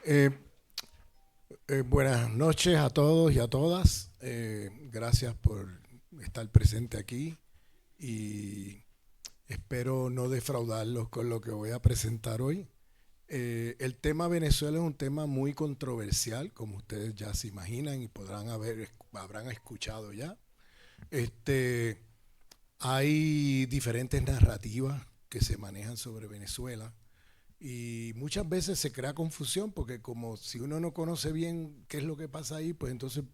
Eh, Buenas noches a todos y a todas. Gracias por estar presente aquí y espero no defraudarlos con lo que voy a presentar hoy. El tema Venezuela es un tema muy controversial, como ustedes ya se imaginan y habrán escuchado ya. Este, Hay diferentes narrativas que se manejan sobre Venezuela. Y muchas veces se crea confusión porque como si uno no conoce bien qué es lo que pasa ahí, pues entonces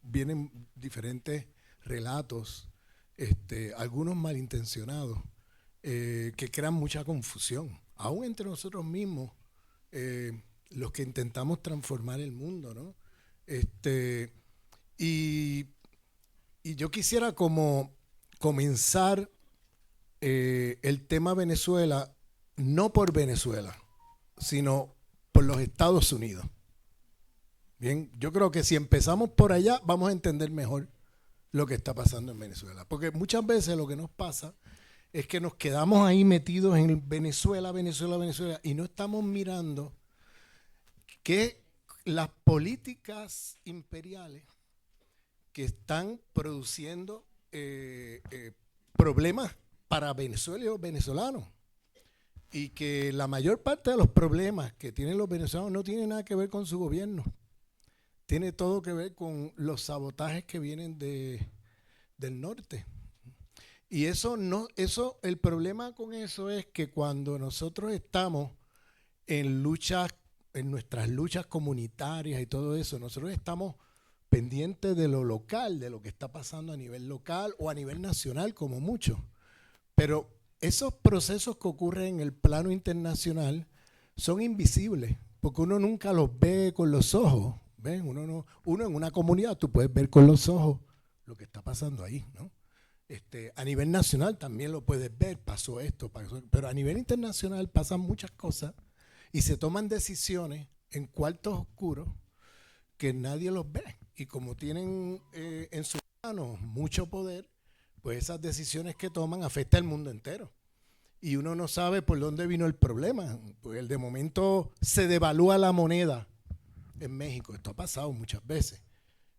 vienen diferentes relatos, algunos malintencionados, que crean mucha confusión, aún entre nosotros mismos, los que intentamos transformar el mundo, ¿no? Este, y, y yo quisiera como comenzar el tema Venezuela, no por Venezuela, sino por los Estados Unidos. Bien, yo creo que si empezamos por allá vamos a entender mejor lo que está pasando en Venezuela. Porque muchas veces lo que nos pasa es que nos quedamos ahí metidos en Venezuela, Venezuela, Venezuela y no estamos mirando que las políticas imperiales que están produciendo problemas para Venezuela y los venezolanos. Y que la mayor parte de los problemas que tienen los venezolanos no tienen nada que ver con su gobierno. Tiene todo que ver con los sabotajes que vienen del norte. Y eso no, el problema con eso es que cuando nosotros estamos en luchas, en nuestras luchas comunitarias y todo eso, nosotros estamos pendientes de lo local, de lo que está pasando a nivel local o a nivel nacional, como mucho. Pero esos procesos que ocurren en el plano internacional son invisibles, porque uno nunca los ve con los ojos. ¿Ven? Uno en una comunidad, tú puedes ver con los ojos lo que está pasando ahí, ¿no? A nivel nacional también lo puedes ver, pasó esto, pero a nivel internacional pasan muchas cosas y se toman decisiones en cuartos oscuros que nadie los ve. Y como tienen en sus manos mucho poder, pues esas decisiones que toman afectan al mundo entero. Y uno no sabe por dónde vino el problema. Pues el de momento se devalúa la moneda en México. Esto ha pasado muchas veces.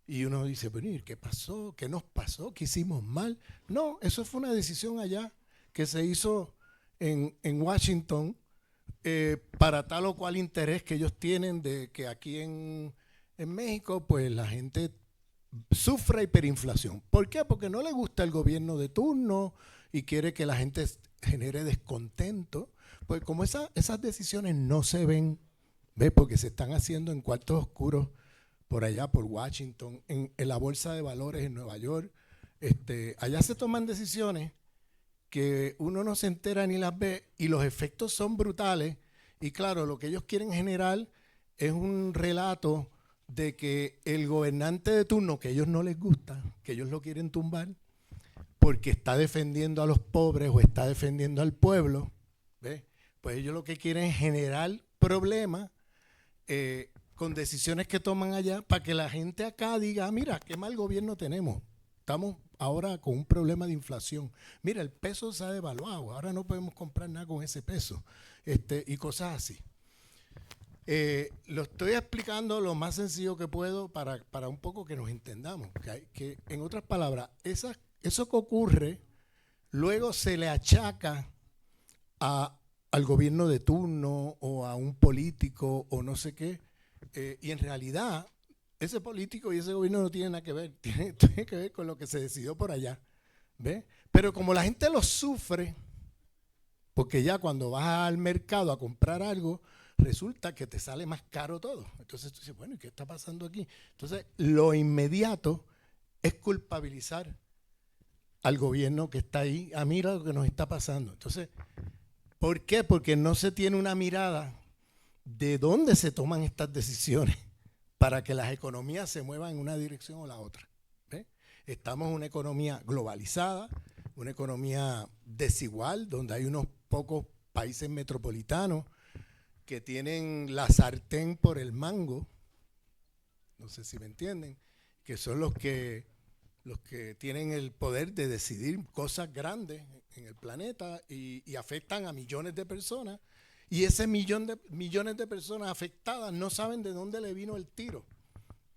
Y uno dice, bueno, ¿qué pasó? ¿Qué nos pasó? ¿Qué hicimos mal? No, eso fue una decisión allá que se hizo en Washington para tal o cual interés que ellos tienen de que aquí en México, pues la gente sufre hiperinflación. ¿Por qué? Porque no le gusta el gobierno de turno y quiere que la gente genere descontento. Pues como esas decisiones no se ven, ¿ves? Porque se están haciendo en cuartos oscuros por allá, por Washington, en la bolsa de valores en Nueva York. Allá se toman decisiones que uno no se entera ni las ve y los efectos son brutales. Y claro, lo que ellos quieren generar es un relato de que el gobernante de turno, que a ellos no les gusta, que ellos lo quieren tumbar, porque está defendiendo a los pobres o está defendiendo al pueblo, ¿ves? Pues ellos lo que quieren es generar problemas con decisiones que toman allá para que la gente acá diga, mira, qué mal gobierno tenemos. Estamos ahora con un problema de inflación. Mira, el peso se ha devaluado, ahora no podemos comprar nada con ese peso. Y cosas así. Lo estoy explicando lo más sencillo que puedo para un poco que nos entendamos. Que en otras palabras, eso que ocurre, luego se le achaca al gobierno de turno o a un político o no sé qué. Y en realidad, ese político y ese gobierno no tienen nada que ver. Tiene que ver con lo que se decidió por allá. ¿Ve? Pero como la gente lo sufre, porque ya cuando vas al mercado a comprar algo, resulta que te sale más caro todo. Entonces tú dices, bueno, ¿y qué está pasando aquí? Entonces, lo inmediato es culpabilizar al gobierno que está ahí. Ah, mira lo que nos está pasando. Entonces, ¿por qué? Porque no se tiene una mirada de dónde se toman estas decisiones para que las economías se muevan en una dirección o la otra. ¿Ve? Estamos en una economía globalizada, una economía desigual, donde hay unos pocos países metropolitanos que tienen la sartén por el mango, no sé si me entienden, que son los que tienen el poder de decidir cosas grandes en el planeta y afectan a millones de personas. Y ese millones de personas afectadas no saben de dónde le vino el tiro.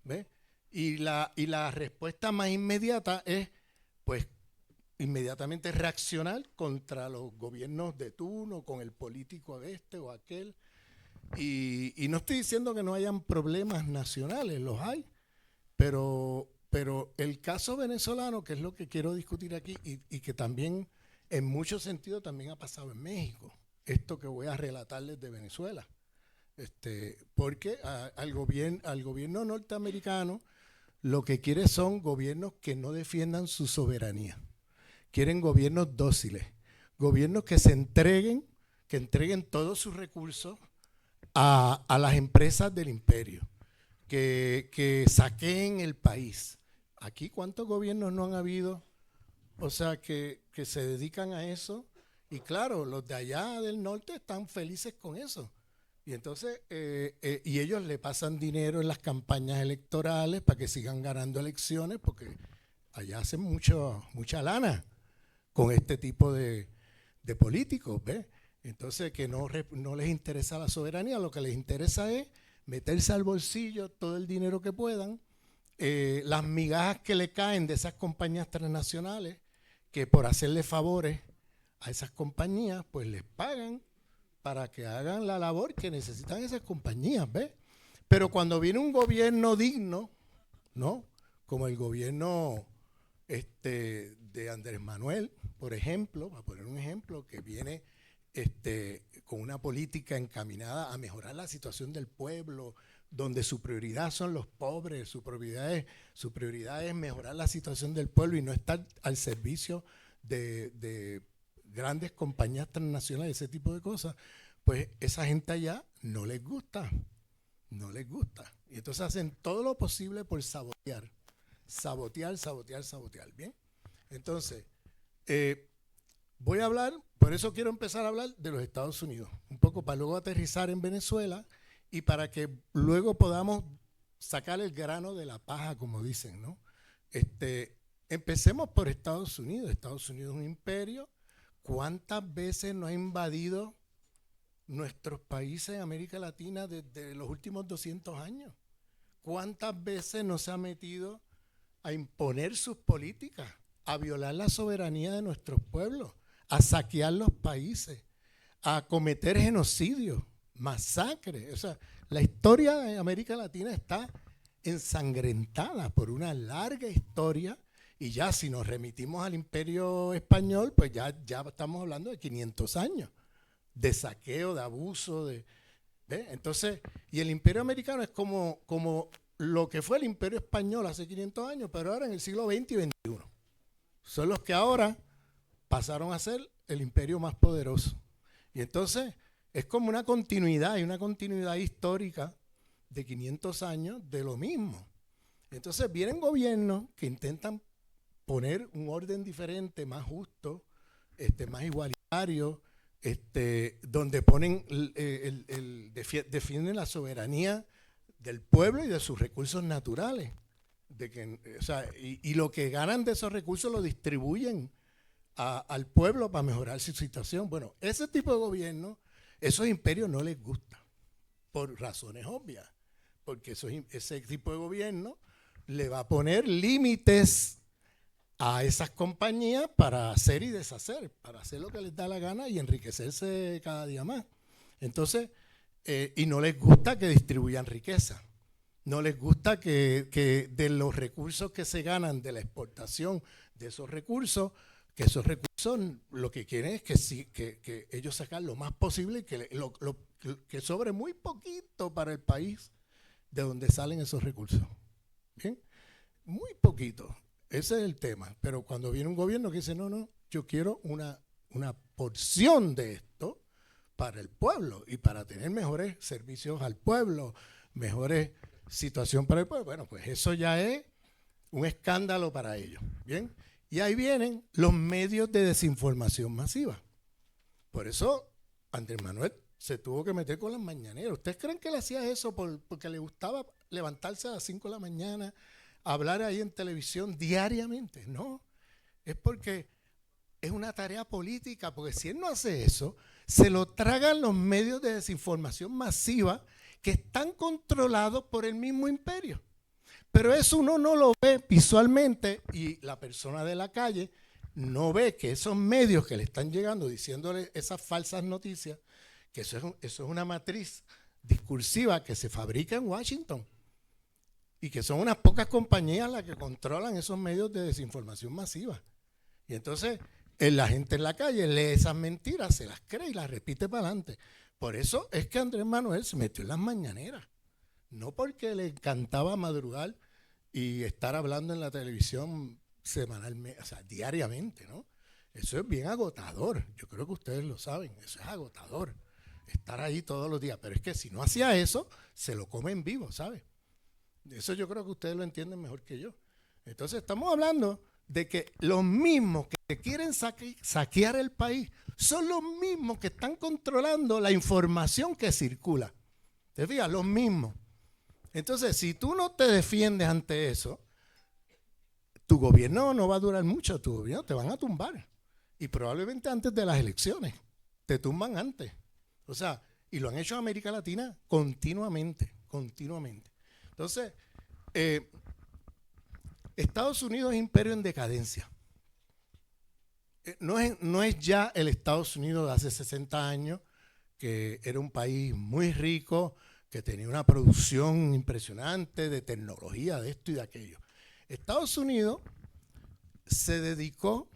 ¿Ves? Y la respuesta más inmediata es, pues, inmediatamente reaccionar contra los gobiernos de turno, con el político este o aquel. Y no estoy diciendo que no hayan problemas nacionales, los hay, pero el caso venezolano, que es lo que quiero discutir aquí, y que también en muchos sentidos también ha pasado en México, esto que voy a relatarles de Venezuela. Porque al gobierno norteamericano lo que quiere son gobiernos que no defiendan su soberanía. Quieren gobiernos dóciles, gobiernos que que entreguen todos sus recursos a las empresas del imperio, que saqueen el país. Aquí, ¿cuántos gobiernos no han habido? O sea, que se dedican a eso. Y claro, los de allá del norte están felices con eso. Y entonces, y ellos le pasan dinero en las campañas electorales para que sigan ganando elecciones, porque allá hacen mucha lana con este tipo de políticos, ¿ves? Entonces, que no les interesa la soberanía, lo que les interesa es meterse al bolsillo todo el dinero que puedan, las migajas que le caen de esas compañías transnacionales, que por hacerle favores a esas compañías, pues les pagan para que hagan la labor que necesitan esas compañías, ¿ves? Pero cuando viene un gobierno digno, ¿no? Como el gobierno de Andrés Manuel, por ejemplo, para poner un ejemplo, que viene con una política encaminada a mejorar la situación del pueblo, donde su prioridad son los pobres, su prioridad es mejorar la situación del pueblo y no estar al servicio de grandes compañías transnacionales, ese tipo de cosas, pues esa gente allá no les gusta. Y entonces hacen todo lo posible por sabotear, ¿bien? Entonces, voy a hablar, por eso quiero empezar a hablar de los Estados Unidos, un poco para luego aterrizar en Venezuela y para que luego podamos sacar el grano de la paja, como dicen, ¿no? Empecemos por Estados Unidos. Estados Unidos es un imperio. ¿Cuántas veces nos ha invadido nuestros países en América Latina desde los últimos 200 años? ¿Cuántas veces nos ha metido a imponer sus políticas, a violar la soberanía de nuestros pueblos, a saquear los países, a cometer genocidios, masacres? O sea, la historia de América Latina está ensangrentada por una larga historia. Y ya si nos remitimos al Imperio Español, pues ya estamos hablando de 500 años de saqueo, de abuso, ¿ves? Entonces, y el Imperio Americano es como lo que fue el Imperio Español hace 500 años, pero ahora en el siglo XX y XXI. Son los que ahora pasaron a ser el imperio más poderoso. Y entonces es como una continuidad histórica de 500 años de lo mismo. Entonces vienen gobiernos que intentan poner un orden diferente, más justo, más igualitario, donde ponen defienden la soberanía del pueblo y de sus recursos naturales. Y lo que ganan de esos recursos lo distribuyen al pueblo para mejorar su situación. Bueno, ese tipo de gobierno, esos imperios no les gusta, por razones obvias, porque ese tipo de gobierno le va a poner límites a esas compañías para hacer y deshacer, para hacer lo que les da la gana y enriquecerse cada día más. Entonces, y no les gusta que distribuyan riqueza. No les gusta que de los recursos que se ganan de la exportación de esos recursos, que esos recursos lo que quieren es que ellos sacan lo más posible y que sobre muy poquito para el país de donde salen esos recursos. ¿Bien? Muy poquito. Ese es el tema. Pero cuando viene un gobierno que dice, no, yo quiero una porción de esto para el pueblo y para tener mejores servicios al pueblo, mejores situación para el pueblo, bueno, pues eso ya es un escándalo para ellos. Bien, y ahí vienen los medios de desinformación masiva. Por eso Andrés Manuel se tuvo que meter con las mañaneras. ¿Ustedes creen que él hacía eso porque le gustaba levantarse a las 5 de la mañana, hablar ahí en televisión diariamente? No, es porque es una tarea política, porque si él no hace eso, se lo tragan los medios de desinformación masiva que están controlados por el mismo imperio. Pero eso uno no lo ve visualmente y la persona de la calle no ve que esos medios que le están llegando diciéndole esas falsas noticias, que eso es una matriz discursiva que se fabrica en Washington y que son unas pocas compañías las que controlan esos medios de desinformación masiva. Y entonces la gente en la calle lee esas mentiras, se las cree y las repite para adelante. Por eso es que Andrés Manuel se metió en las mañaneras, no porque le encantaba madrugar y estar hablando en la televisión semanalmente, o sea, diariamente, ¿no? Eso es bien agotador. Yo creo que ustedes lo saben, eso es agotador, estar ahí todos los días. Pero es que si no hacía eso, se lo comen vivo, ¿sabes? Eso yo creo que ustedes lo entienden mejor que yo. Entonces estamos hablando de que los mismos que quieren saquear el país son los mismos que están controlando la información que circula. ¿Te fijas? Los mismos. Entonces, si tú no te defiendes ante eso, tu gobierno no va a durar mucho, tu gobierno te van a tumbar. Y probablemente antes de las elecciones. Te tumban antes. O sea, y lo han hecho en América Latina continuamente. Entonces, Estados Unidos es imperio en decadencia. No es ya el Estados Unidos de hace 60 años, que era un país muy rico, que tenía una producción impresionante de tecnología, de esto y de aquello. Estados Unidos se dedicó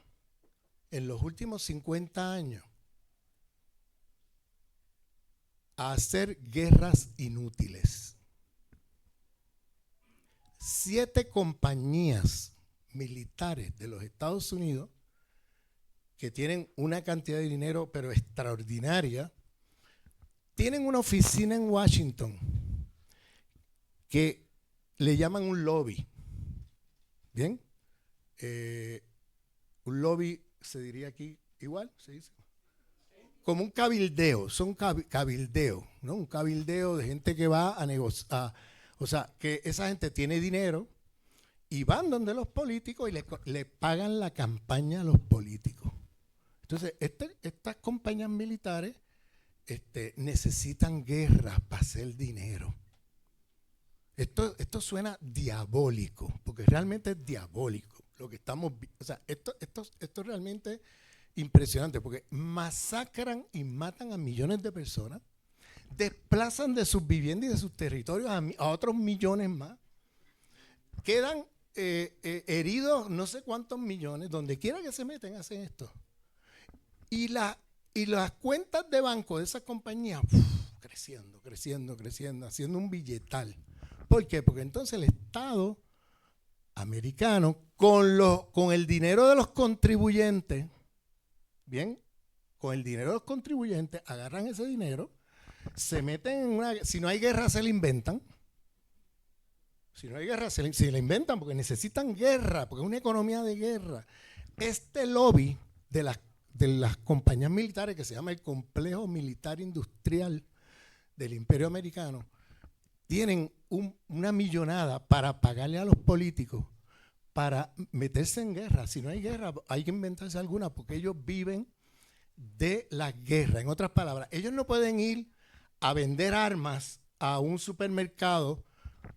en los últimos 50 años a hacer guerras inútiles. 7 compañías militares de los Estados Unidos que tienen una cantidad de dinero pero extraordinaria, tienen una oficina en Washington que le llaman un lobby. ¿Bien? Un lobby se diría aquí igual, se dice. Como un cabildeo, son cabildeo, ¿no? Un cabildeo de gente que va a negociar. O sea, que esa gente tiene dinero y van donde los políticos y le pagan la campaña a los políticos. Entonces, estas compañías militares necesitan guerras para hacer dinero. Esto suena diabólico, porque realmente es diabólico lo que estamos viendo. O sea, esto es realmente impresionante, porque masacran y matan a millones de personas, desplazan de sus viviendas y de sus territorios a otros millones más, quedan heridos no sé cuántos millones, donde quiera que se meten hacen esto. Y las cuentas de banco de esas compañías creciendo, haciendo un billetal. ¿Por qué? Porque entonces el Estado americano, con el dinero de los contribuyentes, bien, con el dinero de los contribuyentes, agarran ese dinero, se meten en una... Si no hay guerra, se la inventan. Si no hay guerra, se la inventan porque necesitan guerra, porque es una economía de guerra. Este lobby de las compañías militares, que se llama el Complejo Militar Industrial del Imperio Americano, tienen una millonada para pagarle a los políticos para meterse en guerra. Si no hay guerra, hay que inventarse alguna, porque ellos viven de la guerra. En otras palabras, ellos no pueden ir a vender armas a un supermercado,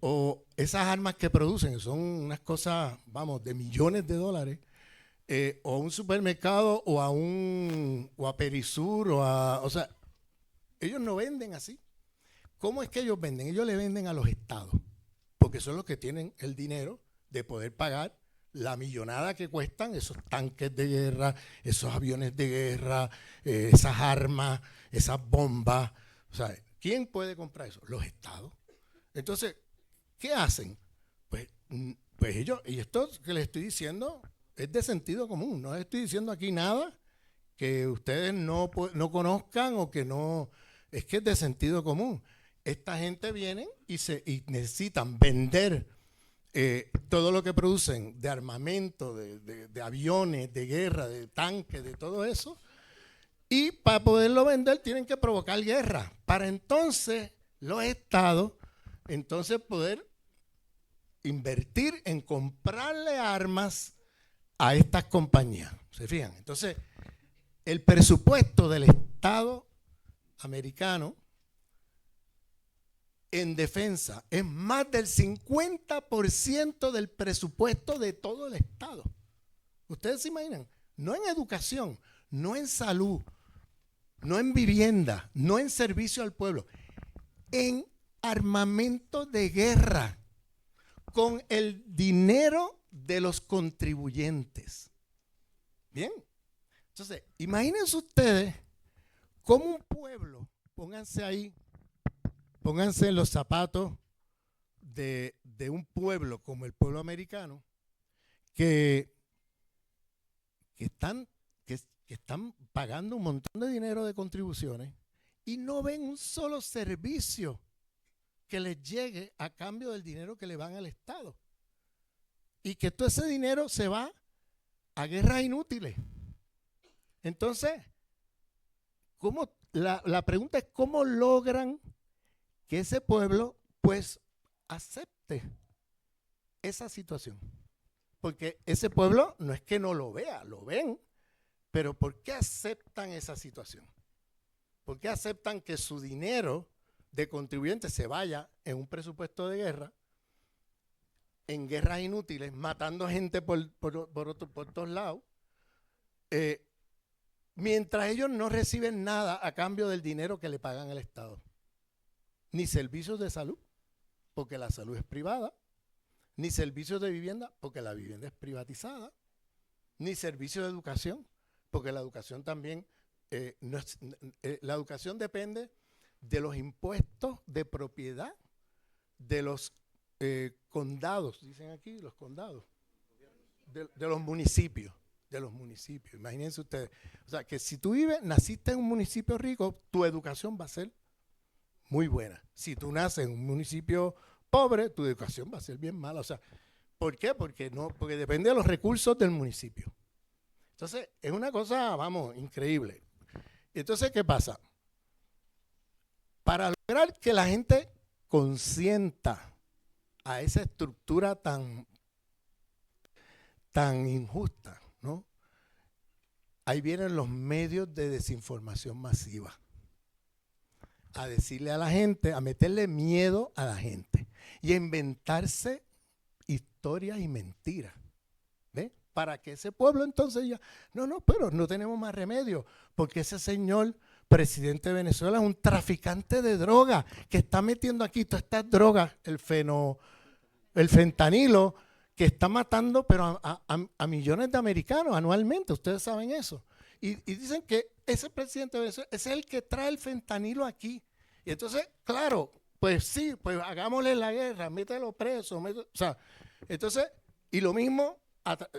o esas armas que producen, que son unas cosas, vamos, de millones de dólares, o a un supermercado, o a Perisur, o sea, ellos no venden así. ¿Cómo es que ellos venden? Ellos le venden a los estados, porque son los que tienen el dinero de poder pagar la millonada que cuestan esos tanques de guerra, esos aviones de guerra, esas armas, esas bombas. O sea, ¿quién puede comprar eso? Los estados. Entonces, ¿qué hacen? Pues ellos, y esto que les estoy diciendo es de sentido común, no les estoy diciendo aquí nada que ustedes no conozcan o que no, es que es de sentido común. Esta gente viene y necesitan vender todo lo que producen de armamento, de aviones, de guerra, de tanques, de todo eso, y para poderlo vender tienen que provocar guerra, para entonces los estados poder invertir en comprarle armas a estas compañías. ¿Se fijan? Entonces, el presupuesto del Estado americano en defensa es más del 50% del presupuesto de todo el Estado. ¿Ustedes se imaginan? No en educación, no en salud, no en vivienda, no en servicio al pueblo, en armamento de guerra, con el dinero de los contribuyentes. Bien, entonces, imagínense ustedes cómo un pueblo, pónganse ahí, pónganse en los zapatos de un pueblo como el pueblo americano, que están pagando un montón de dinero de contribuciones y no ven un solo servicio que les llegue a cambio del dinero que le van al Estado. Y que todo ese dinero se va a guerras inútiles. Entonces, la pregunta es cómo logran que ese pueblo pues acepte esa situación. Porque ese pueblo no es que no lo vea, lo ven, pero ¿por qué aceptan esa situación? ¿Por qué aceptan que su dinero de contribuyentes se vaya en un presupuesto de guerra, en guerras inútiles, matando gente por todos lados, mientras ellos no reciben nada a cambio del dinero que le pagan al Estado? Ni servicios de salud, porque la salud es privada, ni servicios de vivienda, porque la vivienda es privatizada, ni servicios de educación, porque la educación también, la educación depende de los impuestos de propiedad de los condados, dicen aquí, los condados, de los municipios, imagínense ustedes. O sea, que si tú naciste en un municipio rico, tu educación va a ser muy buena. Si tú naces en un municipio pobre, tu educación va a ser bien mala. O sea, ¿por qué? Porque depende de los recursos del municipio. Entonces, es una cosa, vamos, increíble. Entonces, ¿qué pasa? Para lograr que la gente consienta a esa estructura tan injusta, ¿no? Ahí vienen los medios de desinformación masiva. A decirle a la gente, a meterle miedo a la gente y a inventarse historias y mentiras. ¿Ve? Para que ese pueblo entonces ya, no, pero no tenemos más remedio, porque ese señor presidente de Venezuela es un traficante de drogas que está metiendo aquí todas estas drogas, el fentanilo, que está matando pero a millones de americanos anualmente. Ustedes saben eso. Y dicen que ese presidente de Venezuela es el que trae el fentanilo aquí. Y entonces, claro, pues sí, pues hagámosle la guerra, mételo preso. O sea, entonces, y lo mismo,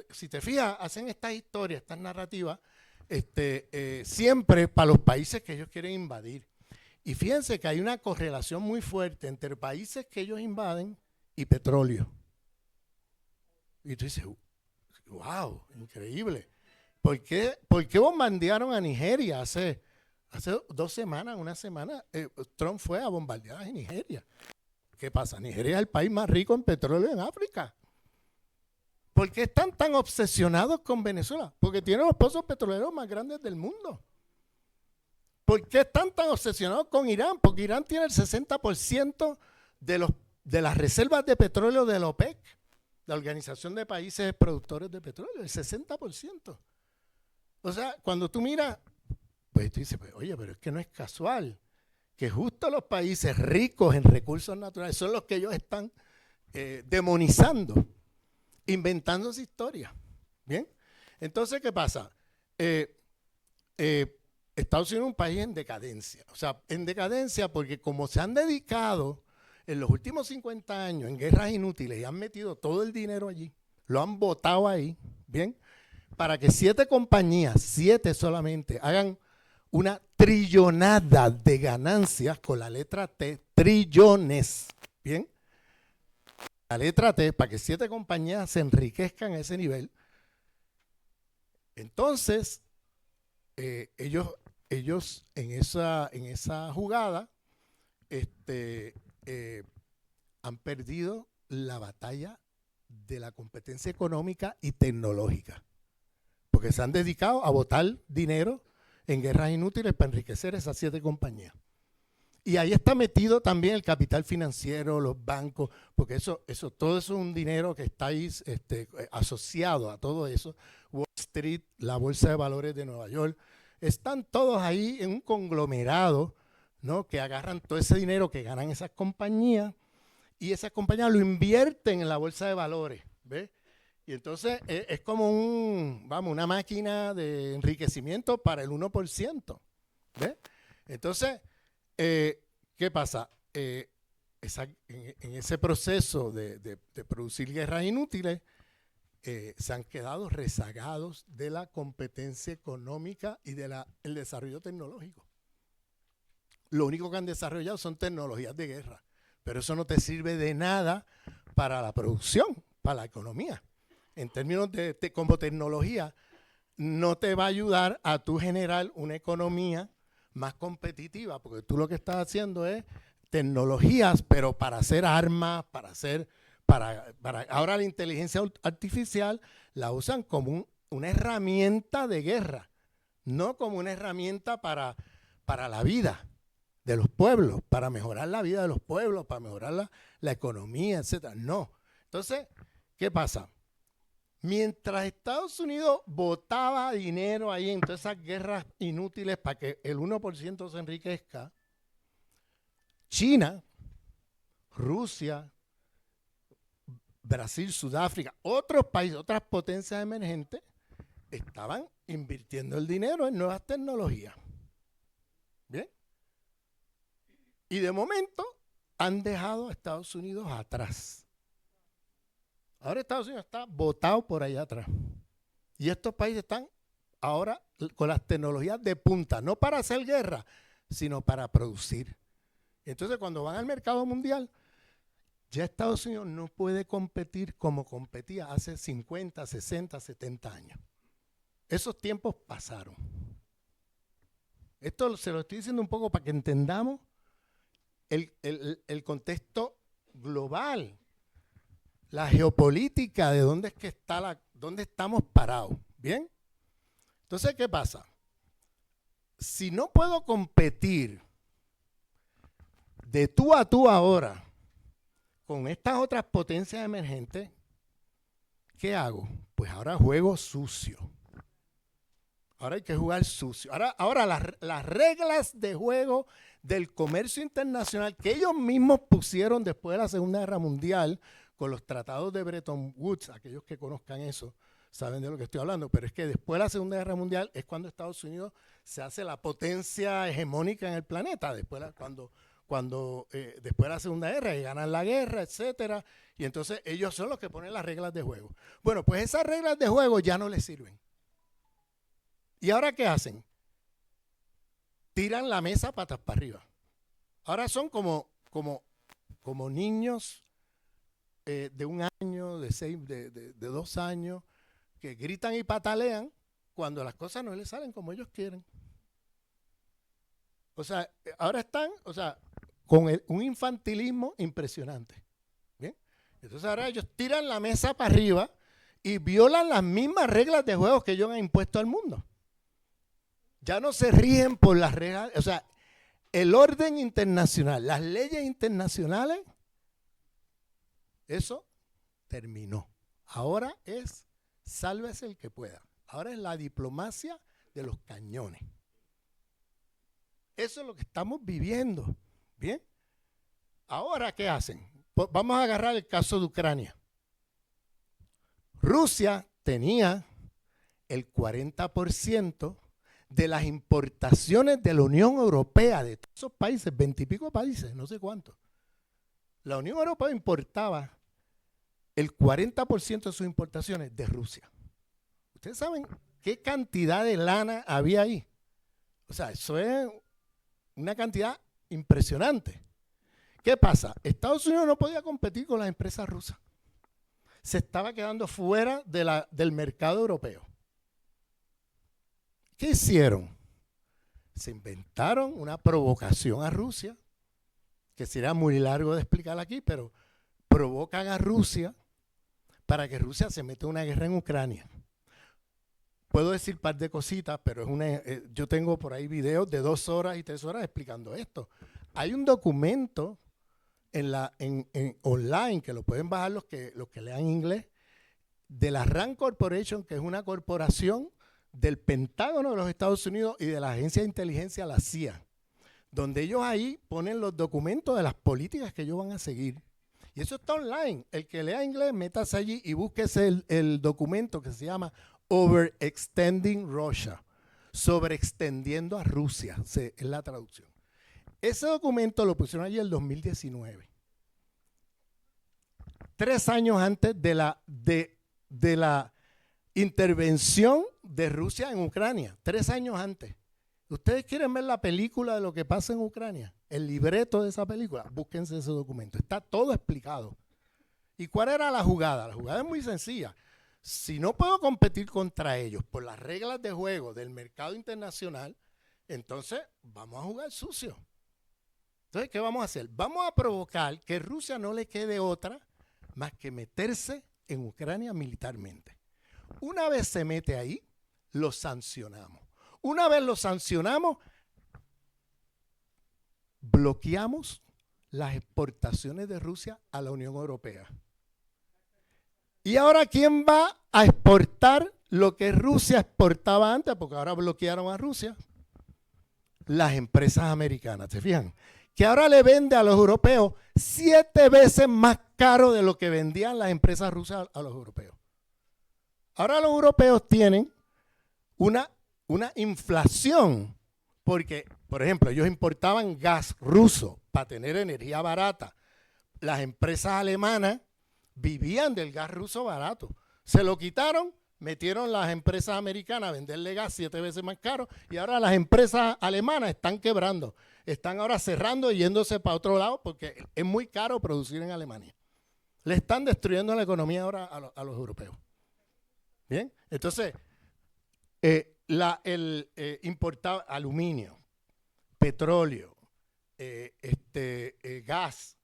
si te fijas, hacen estas historias, estas narrativas, siempre para los países que ellos quieren invadir. Y fíjense que hay una correlación muy fuerte entre países que ellos invaden y petróleo. Y tú dices, wow, increíble. ¿Por qué bombardearon a Nigeria hace 2 semanas, una semana? Trump fue a bombardear a Nigeria. ¿Qué pasa? Nigeria es el país más rico en petróleo en África. ¿Por qué están tan obsesionados con Venezuela? Porque tiene los pozos petroleros más grandes del mundo. ¿Por qué están tan obsesionados con Irán? Porque Irán tiene el 60% de las reservas de petróleo de la OPEC, la Organización de Países Productores de Petróleo, el 60%. O sea, cuando tú miras, pues tú dices, pues, oye, pero es que no es casual que justo los países ricos en recursos naturales son los que ellos están demonizando, inventándose historias. ¿Bien? Entonces, ¿qué pasa? Estados Unidos es un país en decadencia. O sea, en decadencia porque como se han dedicado en los últimos 50 años en guerras inútiles y han metido todo el dinero allí, lo han botado ahí, ¿bien? Para que 7 compañías, 7 solamente, hagan una trillonada de ganancias con la letra T, trillones, ¿bien? La letra T, para que 7 compañías se enriquezcan a ese nivel. Entonces, ellos en esa jugada han perdido la batalla de la competencia económica y tecnológica, porque se han dedicado a botar dinero en guerras inútiles para enriquecer esas 7 compañías. Y ahí está metido también el capital financiero, los bancos, porque todo eso es un dinero que está ahí asociado a todo eso. Wall Street, la Bolsa de Valores de Nueva York, están todos ahí en un conglomerado, ¿no? Que agarran todo ese dinero que ganan esas compañías y esas compañías lo invierten en la Bolsa de Valores, ¿ves? Y entonces es como una máquina de enriquecimiento para el 1%, ¿ves? Entonces, ¿qué pasa? En ese proceso de producir guerras inútiles, se han quedado rezagados de la competencia económica y del desarrollo tecnológico. Lo único que han desarrollado son tecnologías de guerra, pero eso no te sirve de nada para la producción, para la economía. En términos como tecnología, no te va a ayudar a tú generar una economía más competitiva, porque tú lo que estás haciendo es tecnologías, pero para hacer armas, ahora la inteligencia artificial la usan como una herramienta de guerra, no como una herramienta para la vida de los pueblos, para mejorar la vida de los pueblos, para mejorar la economía, etc. No. Entonces, ¿qué pasa? Mientras Estados Unidos botaba dinero ahí en todas esas guerras inútiles para que el 1% se enriquezca, China, Rusia, Brasil, Sudáfrica, otros países, otras potencias emergentes, estaban invirtiendo el dinero en nuevas tecnologías. ¿Bien? Y de momento han dejado a Estados Unidos atrás. Ahora Estados Unidos está botado por allá atrás. Y estos países están ahora con las tecnologías de punta, no para hacer guerra, sino para producir. Entonces, cuando van al mercado mundial, ya Estados Unidos no puede competir como competía hace 50, 60, 70 años. Esos tiempos pasaron. Esto se lo estoy diciendo un poco para que entendamos el contexto global, la geopolítica de dónde es que dónde estamos parados. ¿Bien? Entonces, ¿qué pasa? Si no puedo competir de tú a tú ahora con estas otras potencias emergentes, ¿qué hago? Pues ahora juego sucio. Ahora hay que jugar sucio. Ahora las reglas de juego del comercio internacional que ellos mismos pusieron después de la Segunda Guerra Mundial con los tratados de Bretton Woods, aquellos que conozcan eso saben de lo que estoy hablando, pero es que después de la Segunda Guerra Mundial es cuando Estados Unidos se hace la potencia hegemónica en el planeta, después de la Segunda Guerra y ganan la guerra, etcétera, y entonces ellos son los que ponen las reglas de juego. Bueno, pues esas reglas de juego ya no les sirven. ¿Y ahora qué hacen? Tiran la mesa patas para arriba. Ahora son como niños de 1 año, de 2 años, que gritan y patalean cuando las cosas no les salen como ellos quieren. O sea, ahora están, con un infantilismo impresionante. ¿Bien? Entonces ahora ellos tiran la mesa para arriba y violan las mismas reglas de juego que ellos han impuesto al mundo. Ya no se rigen por las reglas, el orden internacional, las leyes internacionales, eso terminó. Ahora es sálvese el que pueda. Ahora es la diplomacia de los cañones. Eso es lo que estamos viviendo. ¿Bien? Ahora, ¿qué hacen? Pues vamos a agarrar el caso de Ucrania. Rusia tenía el 40% de las importaciones de la Unión Europea, de todos esos países, 20 y pico países, no sé cuántos. La Unión Europea importaba el 40% de sus importaciones de Rusia. ¿Ustedes saben qué cantidad de lana había ahí? Eso es una cantidad impresionante. ¿Qué pasa? Estados Unidos no podía competir con las empresas rusas. Se estaba quedando fuera del mercado europeo. ¿Qué hicieron? Se inventaron una provocación a Rusia, que sería muy largo de explicar aquí, pero provocan a Rusia para que Rusia se meta en una guerra en Ucrania. puedo decir un par de cositas, pero yo tengo por ahí videos de 2 horas y 3 horas explicando esto. Hay un documento en online que lo pueden bajar los que lean inglés, de la RAND Corporation, que es una corporación del Pentágono de los Estados Unidos y de la agencia de inteligencia, la CIA, donde ellos ahí ponen los documentos de las políticas que ellos van a seguir. Y eso está online. El que lea inglés, métase allí y búsquese el documento que se llama Overextending Russia, sobreextendiendo a Rusia, es la traducción. Ese documento lo pusieron allí en el 2019, 3 años antes de la intervención de Rusia en Ucrania, 3 años antes. ¿Ustedes quieren ver la película de lo que pasa en Ucrania? El libreto de esa película, búsquense ese documento. Está todo explicado. ¿Y cuál era la jugada? La jugada es muy sencilla. Si no puedo competir contra ellos por las reglas de juego del mercado internacional, entonces vamos a jugar sucio. Entonces, ¿qué vamos a hacer? Vamos a provocar que Rusia no le quede otra más que meterse en Ucrania militarmente. Una vez se mete ahí, lo sancionamos. Una vez lo sancionamos, bloqueamos las exportaciones de Rusia a la Unión Europea. Y ahora, ¿quién va a exportar lo que Rusia exportaba antes? Porque ahora bloquearon a Rusia. Las empresas americanas, ¿se fijan? Que ahora le vende a los europeos 7 veces más caro de lo que vendían las empresas rusas a los europeos. Ahora los europeos tienen una inflación, porque, por ejemplo, ellos importaban gas ruso para tener energía barata. Las empresas alemanas vivían del gas ruso barato. Se lo quitaron, metieron las empresas americanas a venderle gas 7 veces más caro y ahora las empresas alemanas están quebrando. Están ahora cerrando y yéndose para otro lado porque es muy caro producir en Alemania. Le están destruyendo la economía ahora a los europeos. Bien, entonces, importar aluminio, petróleo, gas,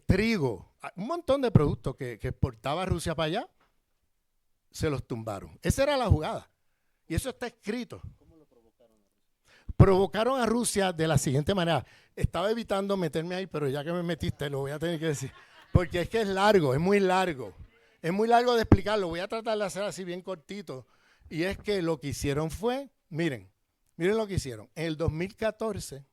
trigo, un montón de productos que exportaba Rusia para allá, se los tumbaron. Esa era la jugada. Y eso está escrito. ¿Cómo lo provocaron a Rusia? Provocaron a Rusia de la siguiente manera. Estaba evitando meterme ahí, pero ya que me metiste, lo voy a tener que decir. Porque es que es largo, es muy largo. Es muy largo de explicarlo. Voy a tratar de hacer así bien cortito. Y es que lo que hicieron fue, miren lo que hicieron. En el 2014,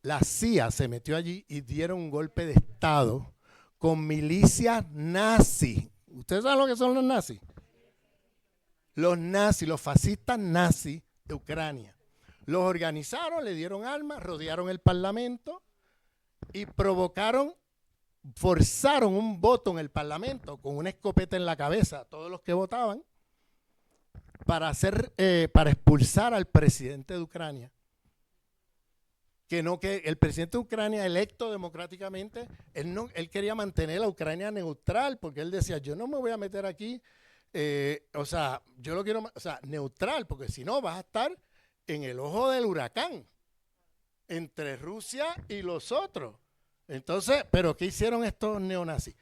la CIA se metió allí y dieron un golpe de Estado con milicias nazis. ¿Ustedes saben lo que son los nazis? Los nazis, los fascistas nazis de Ucrania. Los organizaron, le dieron armas, rodearon el parlamento y forzaron un voto en el parlamento con una escopeta en la cabeza a todos los que votaban para expulsar al presidente de Ucrania. Que el presidente de Ucrania, electo democráticamente, él quería mantener a Ucrania neutral, porque él decía, yo no me voy a meter aquí, yo lo quiero, neutral, porque si no vas a estar en el ojo del huracán, entre Rusia y los otros. Entonces, ¿pero qué hicieron estos neonazis?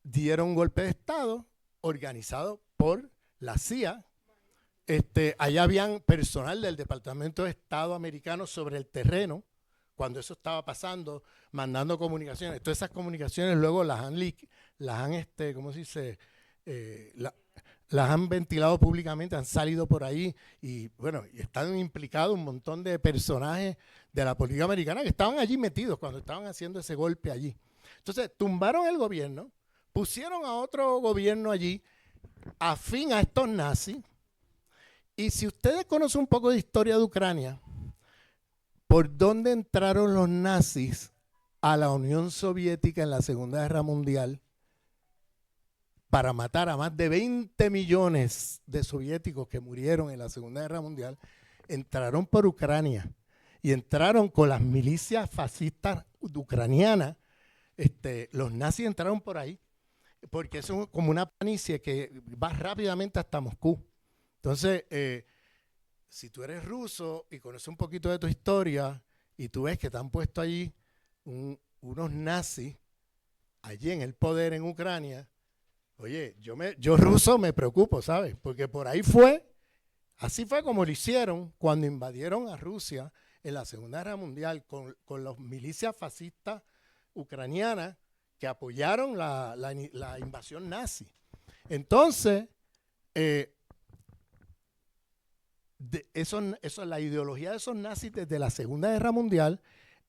Dieron un golpe de Estado organizado por la CIA. Allá habían personal del Departamento de Estado americano sobre el terreno, cuando eso estaba pasando, mandando comunicaciones. Todas esas comunicaciones luego las han ventilado públicamente, han salido por ahí y bueno, están implicados un montón de personajes de la política americana que estaban allí metidos cuando estaban haciendo ese golpe allí. Entonces, tumbaron el gobierno, pusieron a otro gobierno allí, afín a estos nazis. Y si ustedes conocen un poco de historia de Ucrania, ¿por dónde entraron los nazis a la Unión Soviética en la Segunda Guerra Mundial para matar a más de 20 millones de soviéticos que murieron en la Segunda Guerra Mundial? Entraron por Ucrania y entraron con las milicias fascistas ucranianas. Los nazis entraron por ahí porque eso es como una planicie que va rápidamente hasta Moscú. Entonces, si tú eres ruso y conoces un poquito de tu historia y tú ves que te han puesto allí unos nazis allí en el poder en Ucrania, Oye, yo ruso me preocupo, ¿sabes? Porque por ahí fue, así fue como lo hicieron cuando invadieron a Rusia en la Segunda Guerra Mundial con las milicias fascistas ucranianas que apoyaron la invasión nazi. Entonces, eh, la ideología de esos nazis desde la Segunda Guerra Mundial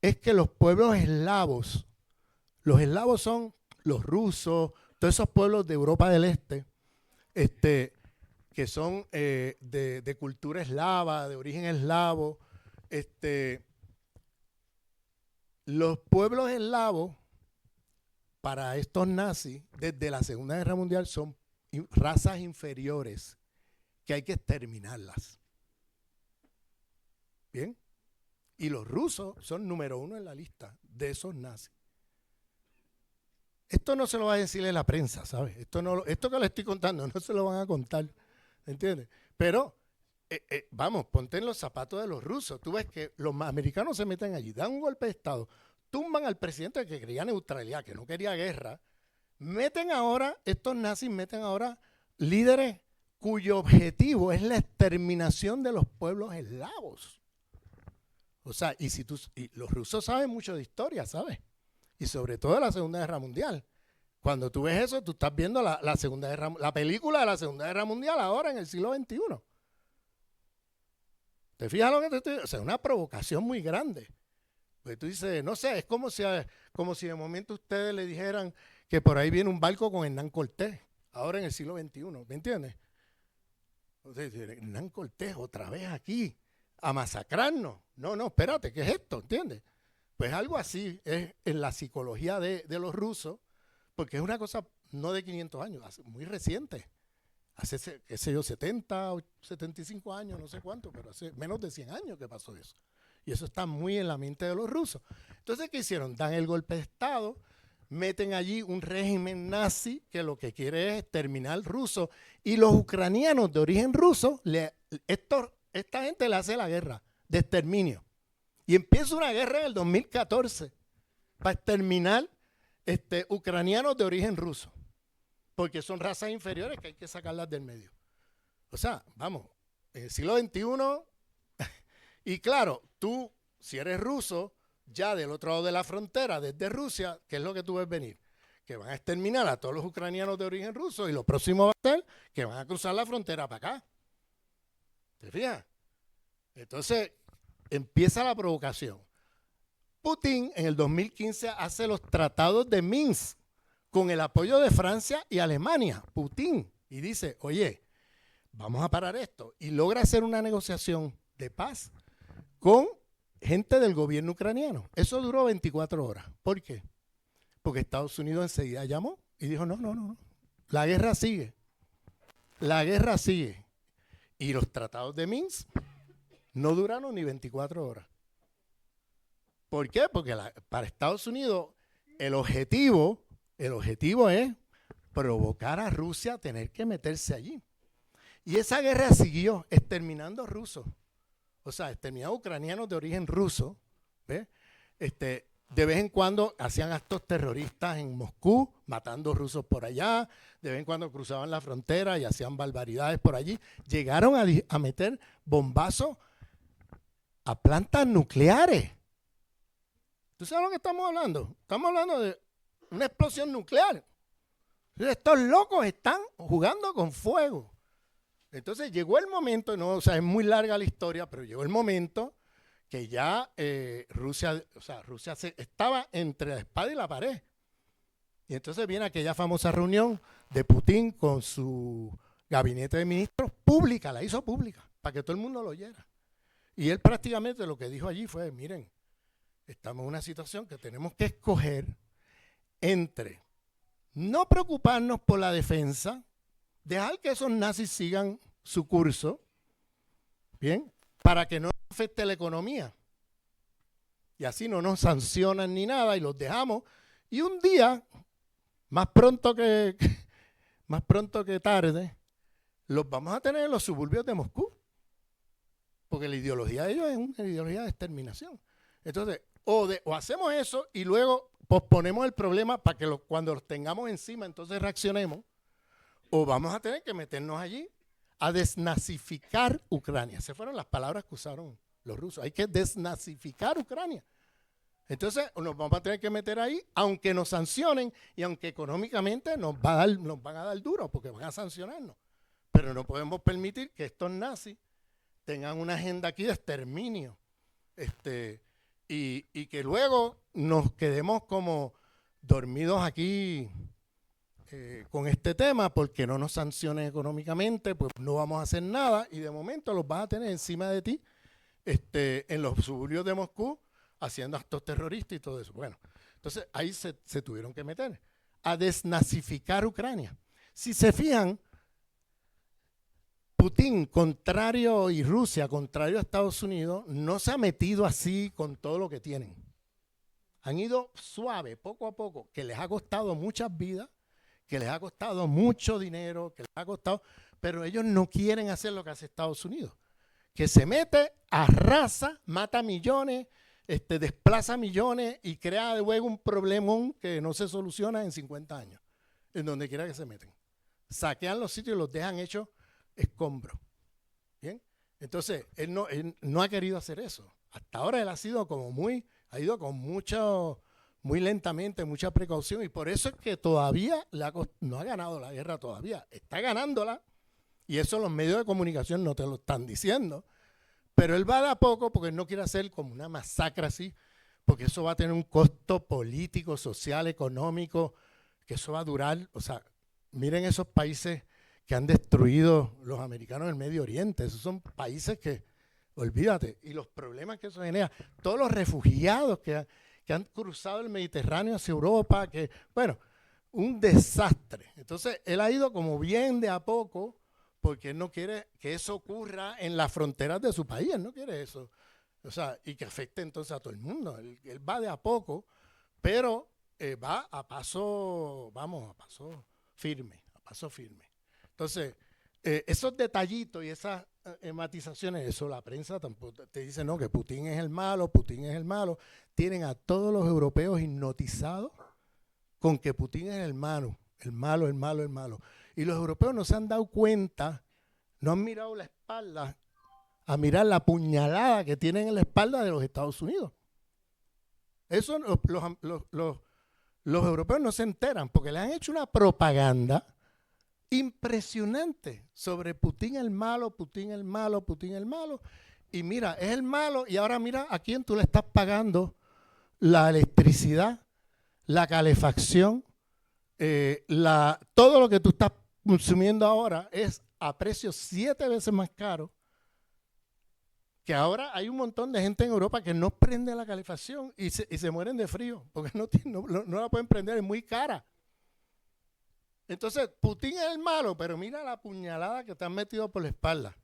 es que los eslavos son los rusos, todos esos pueblos de Europa del Este, que son de cultura eslava, de origen eslavo, los pueblos eslavos para estos nazis desde la Segunda Guerra Mundial son razas inferiores que hay que exterminarlas. ¿Bien? Y los rusos son número 1 en la lista de esos nazis. Esto no se lo va a decir en la prensa, ¿sabes? Esto que le estoy contando no se lo van a contar, ¿entiendes? Pero, vamos, ponte en los zapatos de los rusos. Tú ves que los americanos se meten allí, dan un golpe de Estado, tumban al presidente que quería neutralidad, que no quería guerra, estos nazis meten ahora líderes cuyo objetivo es la exterminación de los pueblos eslavos. O sea, y los rusos saben mucho de historia, ¿sabes? Y sobre todo de la Segunda Guerra Mundial. Cuando tú ves eso, tú estás viendo la película de la Segunda Guerra Mundial ahora en el siglo XXI. ¿Te fijas lo que te estoy diciendo? O sea, una provocación muy grande. Pues tú dices, no sé, es como si de momento ustedes le dijeran que por ahí viene un barco con Hernán Cortés, ahora en el siglo XXI, ¿me entiendes? Entonces, Hernán Cortés otra vez aquí, a masacrarnos. No, espérate, ¿qué es esto? ¿Entiendes? Pues algo así es en la psicología de los rusos, porque es una cosa no de 500 años, muy reciente. Hace, qué sé yo, 70 o 75 años, no sé cuánto, pero hace menos de 100 años que pasó eso. Y eso está muy en la mente de los rusos. Entonces, ¿qué hicieron? Dan el golpe de Estado, meten allí un régimen nazi que lo que quiere es exterminar rusos. Y los ucranianos de origen ruso, esta gente le hace la guerra de exterminio. Y empieza una guerra en el 2014 para exterminar ucranianos de origen ruso. Porque son razas inferiores que hay que sacarlas del medio. O sea, vamos, en el siglo XXI, y claro, tú, si eres ruso, ya del otro lado de la frontera, desde Rusia, ¿qué es lo que tú ves venir? Que van a exterminar a todos los ucranianos de origen ruso y lo próximo va a ser que van a cruzar la frontera para acá. ¿Te fijas? Entonces, empieza la provocación. Putin en el 2015 hace los tratados de Minsk con el apoyo de Francia y Alemania, Putin, y dice, oye, vamos a parar esto, y logra hacer una negociación de paz con gente del gobierno ucraniano. Eso duró 24 horas. ¿Por qué? Porque Estados Unidos enseguida llamó y dijo, no, la guerra sigue. La guerra sigue. Y los tratados de Minsk no duraron ni 24 horas. ¿Por qué? Porque para Estados Unidos el objetivo es provocar a Rusia a tener que meterse allí. Y esa guerra siguió exterminando rusos. O sea, exterminando ucranianos de origen ruso. ¿Ves? De vez en cuando hacían actos terroristas en Moscú, matando rusos por allá. De vez en cuando cruzaban la frontera y hacían barbaridades por allí. Llegaron a meter bombazos a plantas nucleares. ¿Tú sabes lo que estamos hablando? Estamos hablando de una explosión nuclear. Estos locos están jugando con fuego. Entonces llegó el momento, es muy larga la historia, pero llegó el momento que ya Rusia estaba entre la espada y la pared. Y entonces viene aquella famosa reunión de Putin con su gabinete de ministros pública, la hizo pública, para que todo el mundo lo oyera. Y él prácticamente lo que dijo allí fue, miren, estamos en una situación que tenemos que escoger entre no preocuparnos por la defensa, dejar que esos nazis sigan su curso, ¿bien? Para que no afecte la economía. Y así no nos sancionan ni nada y los dejamos. Y un día, más pronto que tarde, los vamos a tener en los suburbios de Moscú. Porque la ideología de ellos es una ideología de exterminación. Entonces, o hacemos eso y luego posponemos el problema para que cuando los tengamos encima, entonces reaccionemos. o vamos a tener que meternos allí a desnazificar Ucrania. Esas fueron las palabras que usaron los rusos. Hay que desnazificar Ucrania. Entonces nos vamos a tener que meter ahí, aunque nos sancionen y aunque económicamente nos van a dar duro porque van a sancionarnos. Pero no podemos permitir que estos nazis tengan una agenda aquí de exterminio. Y que luego nos quedemos como dormidos aquí con este tema porque no nos sancionen económicamente, pues no vamos a hacer nada y de momento los vas a tener encima de ti en los suburbios de Moscú haciendo actos terroristas y todo eso. Bueno, entonces ahí se tuvieron que meter a desnazificar Ucrania. Si se fijan, Putin, contrario, y Rusia, contrario a Estados Unidos, no se ha metido así con todo lo que tienen. Han ido suave, poco a poco, que les ha costado muchas vidas, que les ha costado mucho dinero, que les ha costado, pero ellos no quieren hacer lo que hace Estados Unidos, que se mete, arrasa, mata millones, desplaza millones y crea luego un problemón que no se soluciona en 50 años, en donde quiera que se meten. Saquean los sitios y los dejan hechos escombros. ¿Bien? Entonces, él no ha querido hacer eso. Hasta ahora él ha sido como ha ido con muy lentamente, mucha precaución, y por eso es que todavía no ha ganado la guerra todavía. Está ganándola, y eso los medios de comunicación no te lo están diciendo, pero él va de a poco porque él no quiere hacer como una masacre así, porque eso va a tener un costo político, social, económico, que eso va a durar. O sea, miren esos países que han destruido los americanos en el Medio Oriente. Esos son países que, olvídate, y los problemas que eso genera, todos los refugiados que han cruzado el Mediterráneo hacia Europa, bueno, un desastre. Entonces, él ha ido como bien de a poco, porque él no quiere que eso ocurra en las fronteras de su país, él no quiere eso. O sea, y que afecte entonces a todo el mundo. Él va de a poco, pero va a paso firme, a paso firme. Entonces, esos detallitos y esas matizaciones, eso la prensa tampoco te dice, no, que Putin es el malo, Putin es el malo. Tienen a todos los europeos hipnotizados con que Putin es el malo, el malo, el malo, el malo. Y los europeos no se han dado cuenta, no han mirado la espalda, a mirar la puñalada que tienen en la espalda de los Estados Unidos. Eso los europeos no se enteran porque le han hecho una propaganda impresionante sobre Putin el malo, Putin el malo, Putin el malo. Y mira, es el malo, y ahora mira a quién tú le estás pagando la electricidad, la calefacción, todo lo que tú estás consumiendo ahora es a precios 7 veces más caro. Que ahora hay un montón de gente en Europa que no prende la calefacción y se mueren de frío porque no la pueden prender, es muy cara. Entonces, Putin es el malo, pero mira la puñalada que te han metido por la espalda.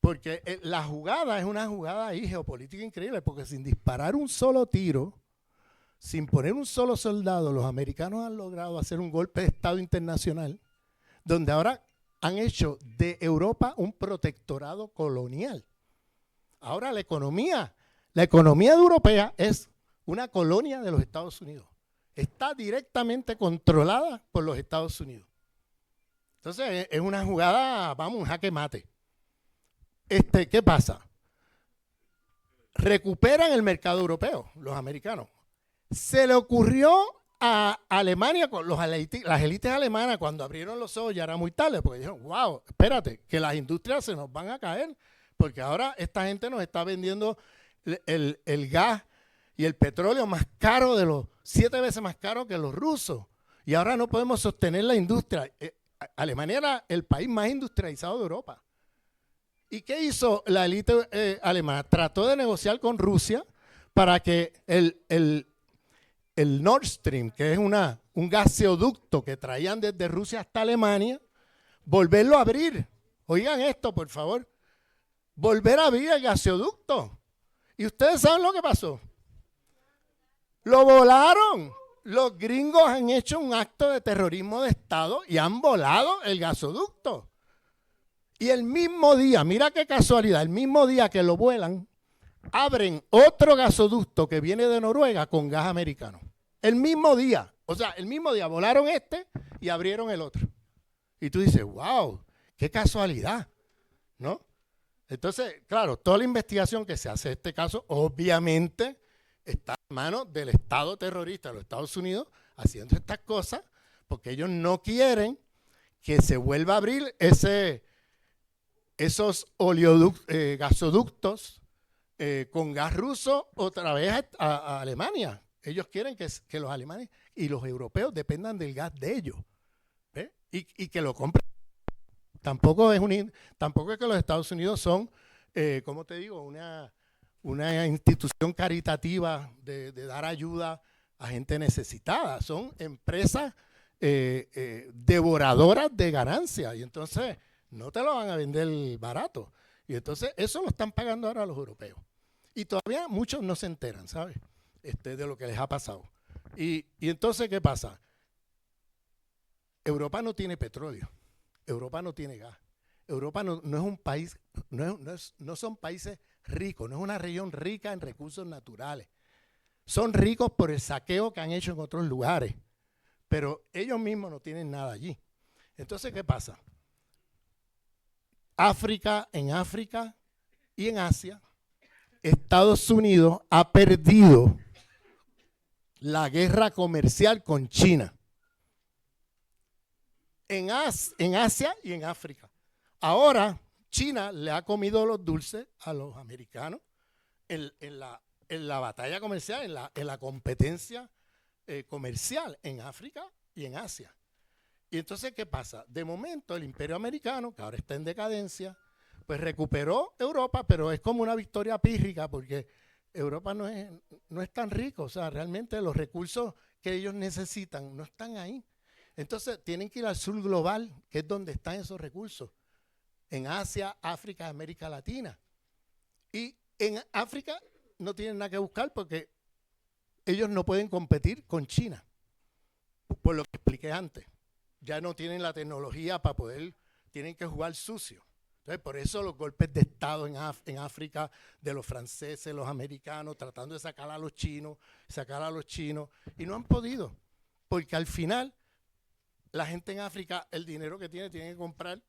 Porque la jugada es una jugada ahí geopolítica increíble, porque sin disparar un solo tiro, sin poner un solo soldado, los americanos han logrado hacer un golpe de Estado internacional, donde ahora han hecho de Europa un protectorado colonial. Ahora la economía europea es una colonia de los Estados Unidos. Está directamente controlada por los Estados Unidos. Entonces es una jugada, vamos, un jaque mate. ¿Qué pasa? Recuperan el mercado europeo, los americanos. Se le ocurrió a Alemania, con las élites alemanas, cuando abrieron los ojos ya era muy tarde, porque dijeron, wow, espérate, que las industrias se nos van a caer, porque ahora esta gente nos está vendiendo el gas y el petróleo más caro 7 veces más caro que los rusos. Y ahora no podemos sostener la industria. Alemania era el país más industrializado de Europa. ¿Y qué hizo la élite alemana? Trató de negociar con Rusia para que el Nord Stream, que es un gaseoducto que traían desde Rusia hasta Alemania, volverlo a abrir. Oigan esto, por favor. Volver a abrir el gaseoducto. ¿Y ustedes saben lo que pasó? Lo volaron. Los gringos han hecho un acto de terrorismo de Estado y han volado el gasoducto. Y el mismo día, mira qué casualidad, el mismo día que lo vuelan, abren otro gasoducto que viene de Noruega con gas americano. El mismo día. O sea, el mismo día volaron y abrieron el otro. Y tú dices, wow, qué casualidad, ¿no? Entonces, claro, toda la investigación que se hace de este caso, obviamente, está en manos del Estado terrorista de los Estados Unidos haciendo estas cosas, porque ellos no quieren que se vuelva a abrir esos gasoductos con gas ruso otra vez a Alemania. Ellos quieren que los alemanes y los europeos dependan del gas de ellos, ¿ve? Y que lo compren. Tampoco es que los Estados Unidos son, ¿cómo te digo?, una institución caritativa de dar ayuda a gente necesitada. Son empresas devoradoras de ganancias, y entonces no te lo van a vender barato. Y entonces eso lo están pagando ahora los europeos. Y todavía muchos no se enteran, ¿sabes? De lo que les ha pasado. Y entonces, ¿qué pasa? Europa no tiene petróleo. Europa no tiene gas. Europa no es un país, no son países ricos, no es una región rica en recursos naturales. Son ricos por el saqueo que han hecho en otros lugares, pero ellos mismos no tienen nada allí. Entonces, ¿qué pasa? En África y en Asia, Estados Unidos ha perdido la guerra comercial con China. En Asia y en África. Ahora, China le ha comido los dulces a los americanos en la batalla comercial, en la competencia comercial en África y en Asia. Y entonces, ¿qué pasa? De momento, el imperio americano, que ahora está en decadencia, pues recuperó Europa, pero es como una victoria pírrica, porque Europa no es tan rico. O sea, realmente los recursos que ellos necesitan no están ahí. Entonces, tienen que ir al sur global, que es donde están esos recursos. En Asia, África, América Latina. Y en África no tienen nada que buscar porque ellos no pueden competir con China, por lo que expliqué antes. Ya no tienen la tecnología para poder, tienen que jugar sucio. Entonces, por eso los golpes de Estado en África de los franceses, los americanos, tratando de sacar a los chinos, y no han podido, porque al final la gente en África, el dinero que tiene que comprar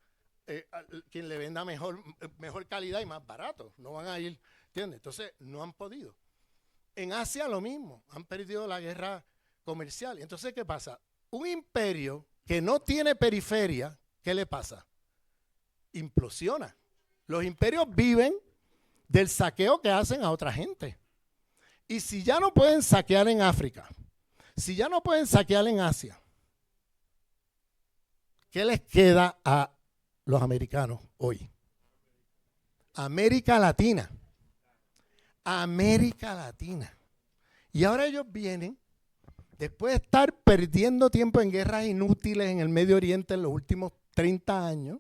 quien le venda mejor calidad y más barato. No van a ir, ¿entiendes? Entonces, no han podido. En Asia lo mismo, han perdido la guerra comercial. Entonces, ¿qué pasa? Un imperio que no tiene periferia, ¿qué le pasa? Implosiona. Los imperios viven del saqueo que hacen a otra gente. Y si ya no pueden saquear en África, si ya no pueden saquear en Asia, ¿qué les queda a los americanos hoy? América Latina. América Latina. Y ahora ellos vienen, después de estar perdiendo tiempo en guerras inútiles en el Medio Oriente en los últimos 30 años,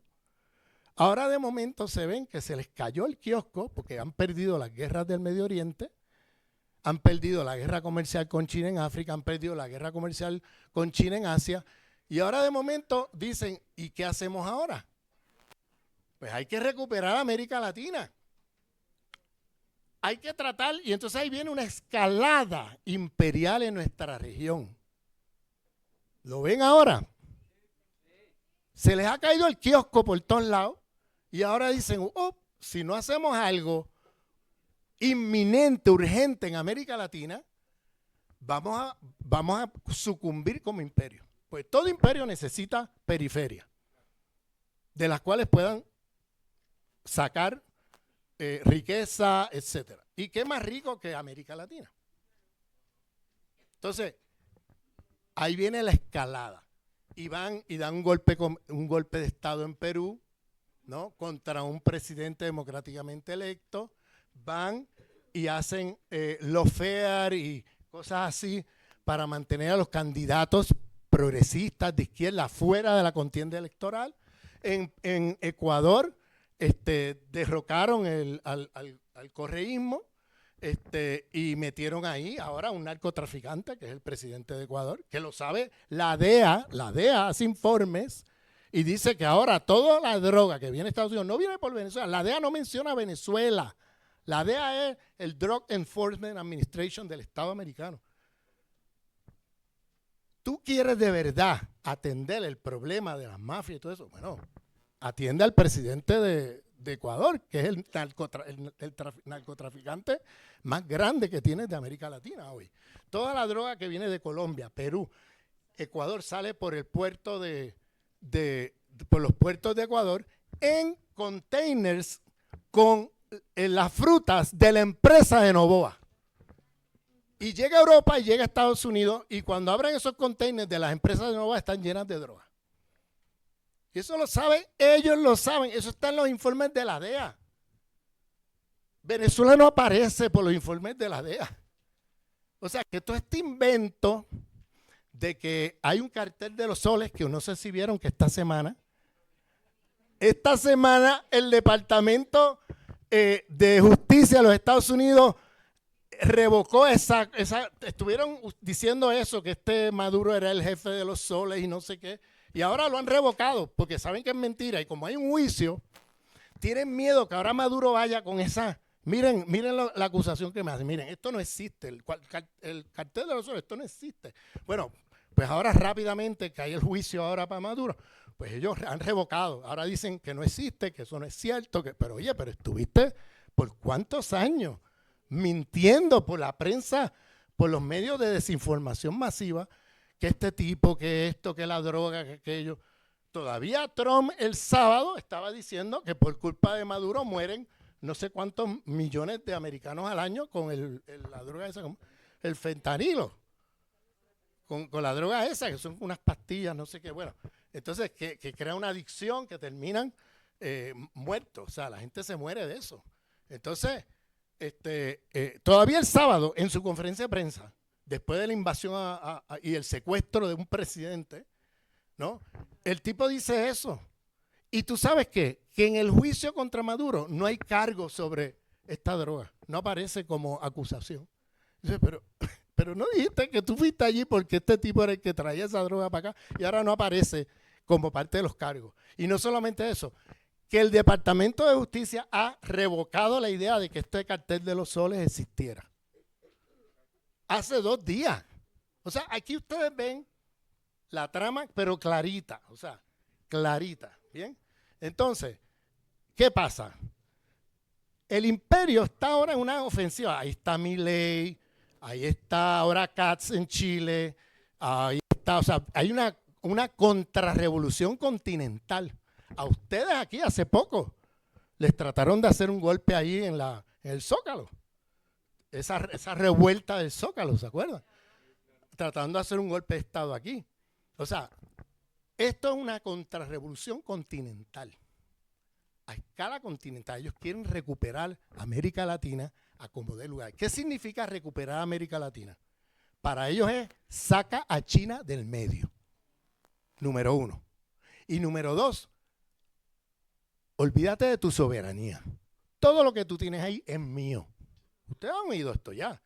ahora de momento se ven que se les cayó el kiosco porque han perdido las guerras del Medio Oriente, han perdido la guerra comercial con China en África, han perdido la guerra comercial con China en Asia, y ahora de momento dicen, ¿y qué hacemos ahora? Pues hay que recuperar América Latina. Hay que tratar, y entonces ahí viene una escalada imperial en nuestra región. ¿Lo ven ahora? Se les ha caído el kiosco por todos lados y ahora dicen, si no hacemos algo inminente, urgente en América Latina, vamos a sucumbir como imperio. Pues todo imperio necesita periferia, de las cuales puedan sacar riqueza, etcétera. ¿Y qué más rico que América Latina? Entonces, ahí viene la escalada. Y van y dan un golpe de Estado en Perú, ¿no? Contra un presidente democráticamente electo. Van y hacen lawfare y cosas así para mantener a los candidatos progresistas de izquierda fuera de la contienda electoral. En Ecuador derrocaron al correísmo y metieron ahí ahora un narcotraficante, que es el presidente de Ecuador, que lo sabe la DEA hace informes y dice que ahora toda la droga que viene a Estados Unidos no viene por Venezuela. La DEA no menciona a Venezuela. La DEA es el Drug Enforcement Administration del Estado americano. ¿Tú quieres de verdad atender el problema de las mafias y todo eso, bueno, atiende al presidente de Ecuador, que es el narcotraficante más grande que tiene de América Latina hoy. Toda la droga que viene de Colombia, Perú, Ecuador sale por el puerto por los puertos de Ecuador en containers con las frutas de la empresa de Novoa. Y llega a Europa y llega a Estados Unidos, y cuando abren esos containers de las empresas de Novoa están llenas de droga. Y eso lo saben, ellos lo saben, eso está en los informes de la DEA. Venezuela no aparece por los informes de la DEA. O sea, que todo este invento de que hay un cartel de los soles, que no sé si vieron que esta semana el Departamento de Justicia de los Estados Unidos revocó estuvieron diciendo eso, que Maduro era el jefe de los soles y no sé qué, y ahora lo han revocado porque saben que es mentira, y como hay un juicio, tienen miedo que ahora Maduro vaya con esa. Miren la acusación que me hacen. Miren, esto no existe. El cartel de los soles, esto no existe. Bueno, pues ahora rápidamente que hay el juicio ahora para Maduro, pues ellos han revocado. Ahora dicen que no existe, que eso no es cierto. Pero oye, pero estuviste por ¿cuántos años mintiendo por la prensa, por los medios de desinformación masiva, que este tipo, que esto, que la droga, que aquello? Todavía Trump el sábado estaba diciendo que por culpa de Maduro mueren no sé cuántos millones de americanos al año con la droga esa, el fentanilo, con la droga esa, que son unas pastillas, no sé qué, bueno. Entonces, que crea una adicción que terminan muertos, o sea, la gente se muere de eso. Entonces, todavía el sábado, en su conferencia de prensa, después de la invasión y el secuestro de un presidente, ¿no? El tipo dice eso. Y tú sabes que en el juicio contra Maduro no hay cargo sobre esta droga, no aparece como acusación. Dice, pero no dijiste que tú fuiste allí porque este tipo era el que traía esa droga para acá, y ahora no aparece como parte de los cargos. Y no solamente eso, que el Departamento de Justicia ha revocado la idea de que este cartel de los soles existiera. Hace 2 días. O sea, aquí ustedes ven la trama, pero clarita, o sea, clarita, ¿bien? Entonces, ¿qué pasa? El imperio está ahora en una ofensiva. Ahí está Milei, ahí está ahora Katz en Chile, ahí está, o sea, hay una contrarrevolución continental. A ustedes aquí hace poco les trataron de hacer un golpe ahí en el Zócalo. Esa revuelta del Zócalo, ¿se acuerdan? Tratando de hacer un golpe de Estado aquí. O sea, esto es una contrarrevolución continental, a escala continental. Ellos quieren recuperar América Latina a como dé lugar. ¿Qué significa recuperar América Latina? Para ellos es saca a China del medio, número 1. Y número 2, olvídate de tu soberanía. Todo lo que tú tienes ahí es mío. Ustedes han oído esto ya.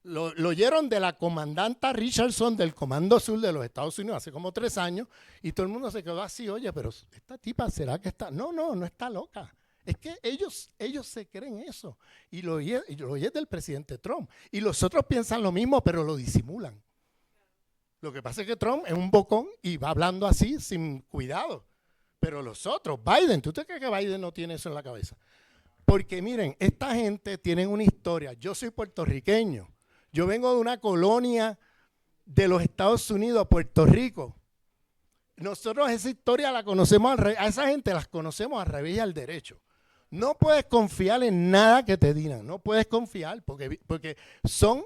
Lo oyeron de la comandanta Richardson del Comando Sur de los Estados Unidos hace como 3 años, y todo el mundo se quedó así, oye, pero esta tipa, ¿será que está? No está loca. Es que ellos se creen eso. Y lo oye del presidente Trump. Y los otros piensan lo mismo, pero lo disimulan. Lo que pasa es que Trump es un bocón y va hablando así sin cuidado. Pero los otros, Biden, ¿tú te crees que Biden no tiene eso en la cabeza? Porque miren, esta gente tiene una historia. Yo soy puertorriqueño. Yo vengo de una colonia de los Estados Unidos, Puerto Rico. Nosotros esa historia la conocemos al revés. A esa gente las conocemos al revés y al derecho. No puedes confiar en nada que te digan. No puedes confiar porque son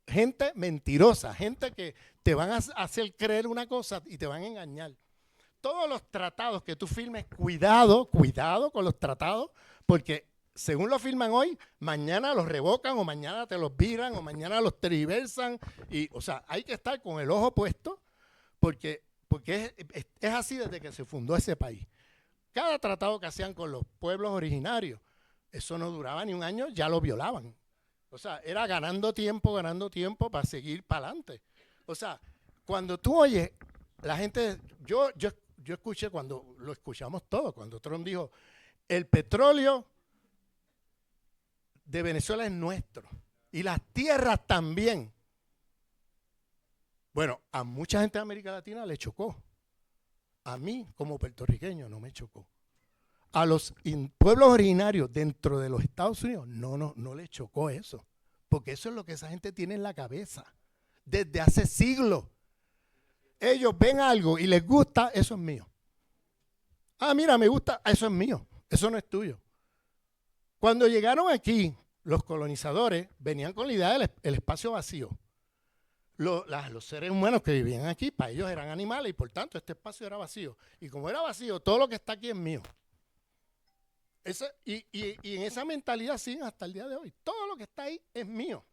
gente mentirosa, gente que te van a hacer creer una cosa y te van a engañar. Todos los tratados que tú firmes, cuidado con los tratados, porque según lo firman hoy, mañana los revocan o mañana te los viran o mañana los tergiversan. O sea, hay que estar con el ojo puesto porque es así desde que se fundó ese país. Cada tratado que hacían con los pueblos originarios, eso no duraba ni un año, ya lo violaban. O sea, era ganando tiempo para seguir para adelante. O sea, cuando tú oyes, la gente, yo escuché cuando lo escuchamos todos, cuando Trump dijo, el petróleo de Venezuela es nuestro y las tierras también. Bueno, a mucha gente de América Latina le chocó. A mí, como puertorriqueño, no me chocó. A los pueblos originarios dentro de los Estados Unidos, no les chocó eso. Porque eso es lo que esa gente tiene en la cabeza. Desde hace siglos. Ellos ven algo y les gusta, eso es mío. Ah, mira, me gusta, eso es mío. Eso no es tuyo. Cuando llegaron aquí, los colonizadores venían con la idea del espacio vacío. Los seres humanos que vivían aquí, para ellos eran animales y por tanto este espacio era vacío. Y como era vacío, todo lo que está aquí es mío. Y en esa mentalidad siguen hasta el día de hoy. Todo lo que está ahí es mío.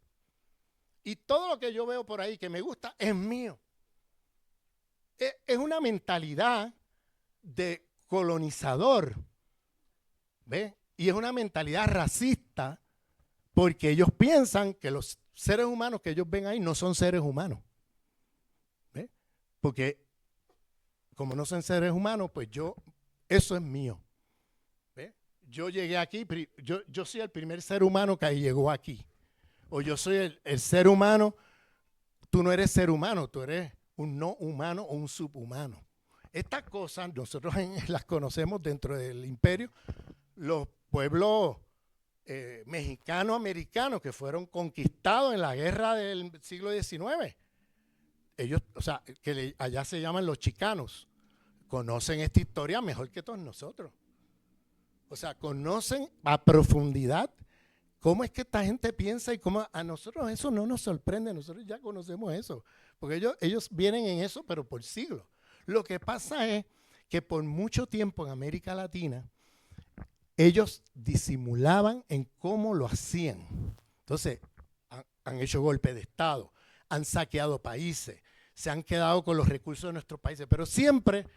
Y todo lo que yo veo por ahí que me gusta es mío. Es una mentalidad de colonizador. ¿Ves? Y es una mentalidad racista porque ellos piensan que los seres humanos que ellos ven ahí no son seres humanos. ¿Ves? Porque como no son seres humanos, pues eso es mío. ¿Ves? Yo llegué aquí, yo soy el primer ser humano que llegó aquí. O yo soy el ser humano, tú no eres ser humano, tú eres un no humano o un subhumano. Estas cosas nosotros las conocemos dentro del imperio. Los pueblos mexicanos-americanos que fueron conquistados en la guerra del siglo XIX. Ellos, o sea, allá se llaman los chicanos. Conocen esta historia mejor que todos nosotros. O sea, conocen a profundidad cómo es que esta gente piensa y cómo a nosotros eso no nos sorprende. Nosotros ya conocemos eso. Porque ellos vienen en eso, pero por siglos. Lo que pasa es que por mucho tiempo en América Latina, ellos disimulaban en cómo lo hacían. Entonces, han hecho golpes de Estado, han saqueado países, se han quedado con los recursos de nuestros países, pero siempre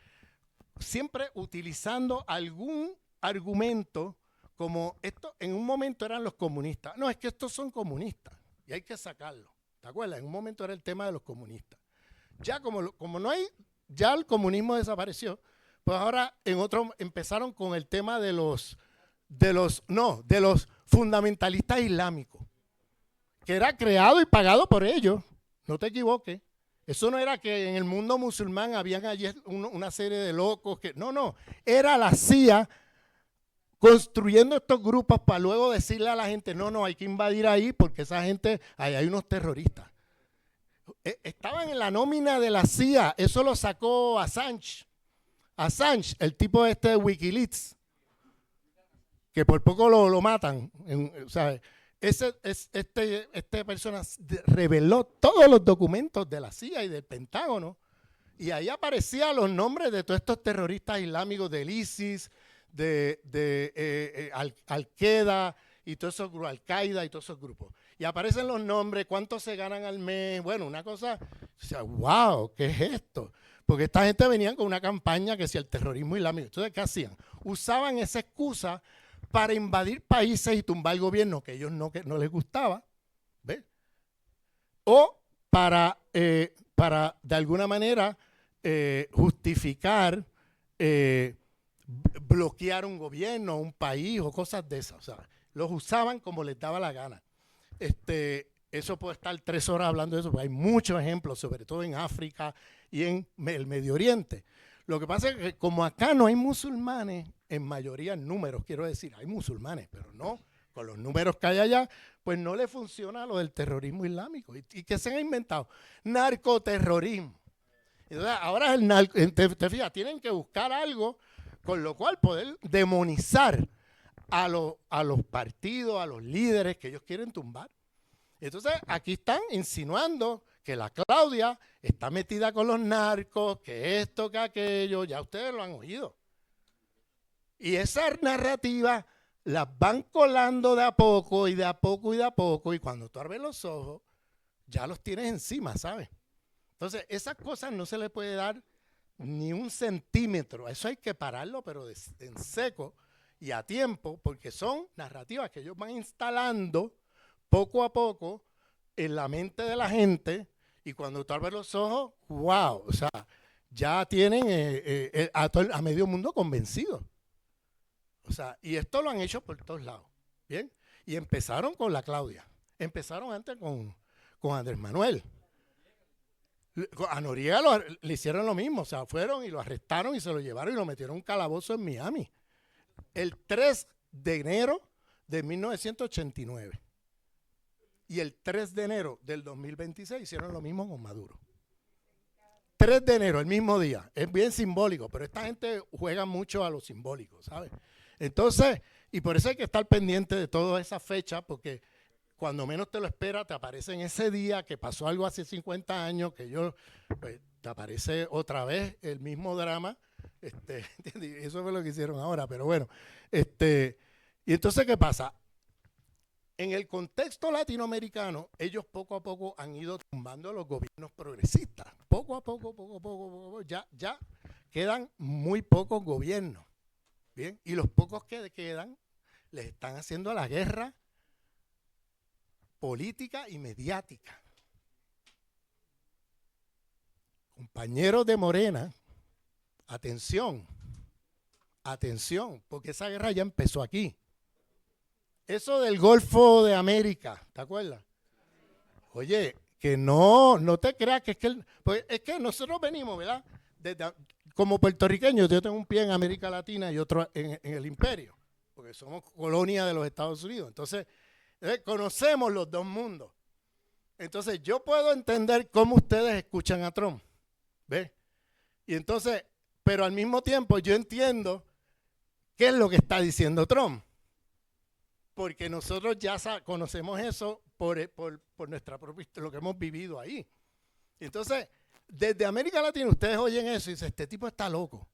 utilizando algún argumento como esto. En un momento eran los comunistas. No, es que estos son comunistas y hay que sacarlos. ¿Te acuerdas? En un momento era el tema de los comunistas. Ya como no hay, ya el comunismo desapareció, pues ahora en otro empezaron con el tema de los fundamentalistas islámicos, que era creado y pagado por ellos. No te equivoques. Eso no era que en el mundo musulmán habían allí una serie de locos que no, era la CIA construyendo estos grupos para luego decirle a la gente, no, hay que invadir ahí porque esa gente, ahí hay unos terroristas. Estaban en la nómina de la CIA, eso lo sacó Assange, el tipo de Wikileaks, que por poco lo matan. ¿Sabes? Esta persona reveló todos los documentos de la CIA y del Pentágono, y ahí aparecían los nombres de todos estos terroristas islámicos del ISIS, de Al-Qaeda y todos esos grupos, Al-Qaeda y todos esos grupos. Y aparecen los nombres, cuánto se ganan al mes. Bueno, una cosa, o sea, wow, ¿qué es esto? Porque esta gente venían con una campaña que decía el terrorismo islámico. Entonces, ¿qué hacían? Usaban esa excusa para invadir países y tumbar el gobierno que a ellos no les gustaba, ¿ves? O para de alguna manera justificar bloquear un gobierno, un país o cosas de esas. O sea, los usaban como les daba la gana. Eso puede estar 3 horas hablando de eso, porque hay muchos ejemplos, sobre todo en África y en el Medio Oriente. Lo que pasa es que como acá no hay musulmanes, en mayoría en números, quiero decir, hay musulmanes, pero no, con los números que hay allá, pues no le funciona lo del terrorismo islámico. ¿Y qué se han inventado? Narcoterrorismo. Entonces, ahora te fijas, tienen que buscar algo con lo cual poder demonizar a los partidos, a los líderes que ellos quieren tumbar. Entonces, aquí están insinuando que la Claudia está metida con los narcos, que esto, que aquello, ya ustedes lo han oído. Y esa narrativa las van colando de a poco y de a poco y de a poco, y cuando tú abres los ojos, ya los tienes encima, ¿sabes? Entonces, esas cosas no se le puede dar ni un centímetro. Eso hay que pararlo, pero en seco y a tiempo, porque son narrativas que ellos van instalando poco a poco en la mente de la gente, y cuando tú abres los ojos, wow, o sea, ya tienen a medio mundo convencido. O sea, y esto lo han hecho por todos lados, ¿bien? Y empezaron con la Claudia, empezaron antes con Andrés Manuel. A Noriega le hicieron lo mismo, o sea, fueron y lo arrestaron y se lo llevaron y lo metieron en un calabozo en Miami. El 3 de enero de 1989. Y el 3 de enero del 2026 hicieron lo mismo con Maduro. 3 de enero, el mismo día. Es bien simbólico, pero esta gente juega mucho a lo simbólico, ¿sabes? Entonces, y por eso hay que estar pendiente de toda esa fecha, porque cuando menos te lo esperas, te aparece en ese día que pasó algo hace 50 años, que pues, te aparece otra vez el mismo drama. Eso fue lo que hicieron ahora, pero bueno. Y entonces, ¿qué pasa? En el contexto latinoamericano, ellos poco a poco han ido tumbando a los gobiernos progresistas. Poco a poco, ya quedan muy pocos gobiernos. Bien, y los pocos que quedan les están haciendo la guerra política y mediática. Compañeros de Morena, atención, porque esa guerra ya empezó aquí. Eso del Golfo de América, ¿te acuerdas? Oye, que no te creas que pues es que nosotros venimos, ¿verdad? Como puertorriqueños, yo tengo un pie en América Latina y otro en el imperio, porque somos colonia de los Estados Unidos. Entonces, conocemos los dos mundos. Entonces, yo puedo entender cómo ustedes escuchan a Trump, ¿ves? Y entonces, pero al mismo tiempo yo entiendo qué es lo que está diciendo Trump. Porque nosotros ya conocemos eso por nuestra propia, lo que hemos vivido ahí. Entonces, desde América Latina ustedes oyen eso y dicen, este tipo está loco.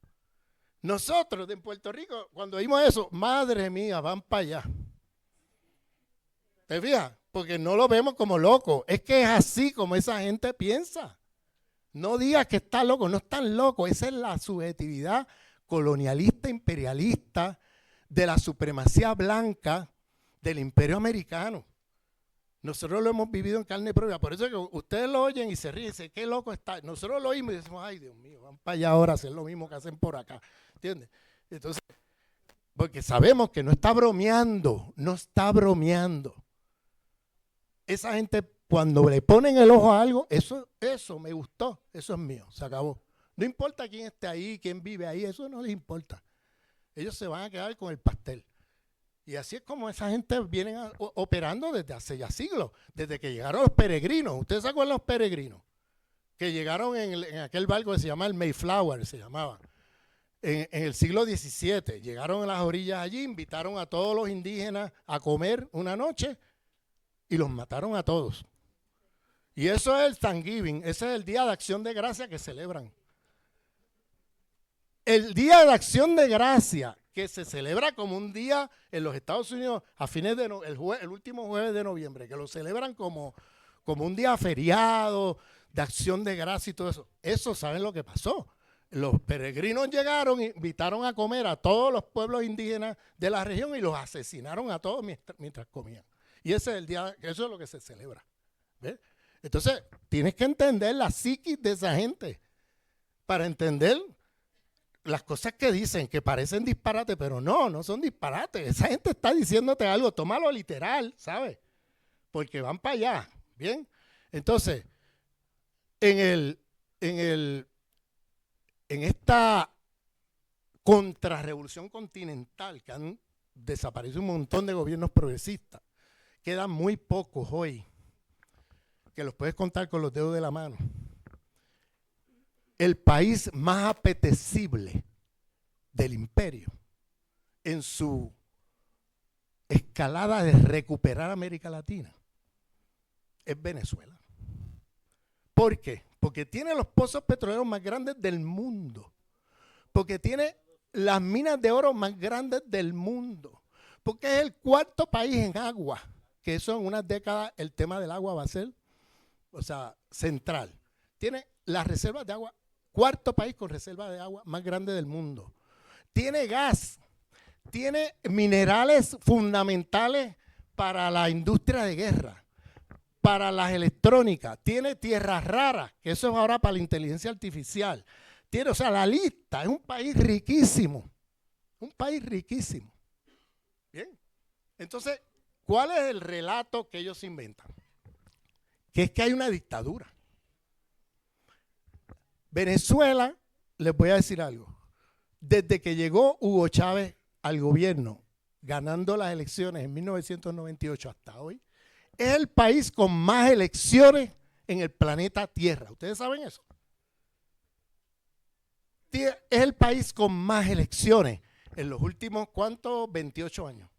Nosotros en Puerto Rico, cuando oímos eso, madre mía, van para allá. ¿Te fijas? Porque no lo vemos como loco. Es que es así como esa gente piensa. No digas que está loco, no están locos. Esa es la subjetividad colonialista, imperialista, de la supremacía blanca, del imperio americano. Nosotros lo hemos vivido en carne propia. Por eso es que ustedes lo oyen y se ríen, dicen, qué loco está. Nosotros lo oímos y decimos, ay Dios mío, van para allá ahora a hacer lo mismo que hacen por acá. ¿Entiendes? Entonces, porque sabemos que no está bromeando, no está bromeando. Esa gente, cuando le ponen el ojo a algo, eso me gustó, eso es mío, se acabó. No importa quién esté ahí, quién vive ahí, eso no les importa. Ellos se van a quedar con el pastel. Y así es como esa gente viene operando desde hace ya siglos, desde que llegaron los peregrinos. ¿Ustedes se acuerdan de los peregrinos? Que llegaron en aquel barco que se llama el Mayflower, se llamaba, en el siglo XVII. Llegaron a las orillas allí, invitaron a todos los indígenas a comer una noche y los mataron a todos. Y eso es el Thanksgiving, ese es el Día de Acción de Gracia que celebran. El Día de Acción de Gracia, que se celebra como un día en los Estados Unidos a fines de el último jueves de noviembre, que lo celebran como un día feriado, de acción de gracia y todo eso. Eso, ¿saben lo que pasó? Los peregrinos llegaron, invitaron a comer a todos los pueblos indígenas de la región y los asesinaron a todos mientras comían. Y ese es el día, eso es lo que se celebra. ¿Ves? Entonces, tienes que entender la psiquis de esa gente para entender las cosas que dicen, que parecen disparates, pero no son disparates. Esa gente está diciéndote algo, tómalo literal, ¿sabes? Porque van para allá, ¿bien? Entonces, en esta contrarrevolución continental que han desaparecido un montón de gobiernos progresistas, quedan muy pocos hoy, que los puedes contar con los dedos de la mano. El país más apetecible del imperio en su escalada de recuperar América Latina es Venezuela. ¿Por qué? Porque tiene los pozos petroleros más grandes del mundo, porque tiene las minas de oro más grandes del mundo, porque es el cuarto país en agua, que eso en unas décadas el tema del agua va a ser, central. Tiene las reservas de agua, cuarto país con reservas de agua más grande del mundo. Tiene gas, tiene minerales fundamentales para la industria de guerra, para las electrónicas, tiene tierras raras, que eso es ahora para la inteligencia artificial. Tiene, la lista, es un país riquísimo, Bien, entonces, ¿cuál es el relato que ellos inventan? Que es que hay una dictadura. Venezuela, les voy a decir algo. Desde que llegó Hugo Chávez al gobierno, ganando las elecciones en 1998 hasta hoy, es el país con más elecciones en el planeta Tierra. ¿Ustedes saben eso? Es el país con más elecciones en los últimos, ¿cuántos? 28 años.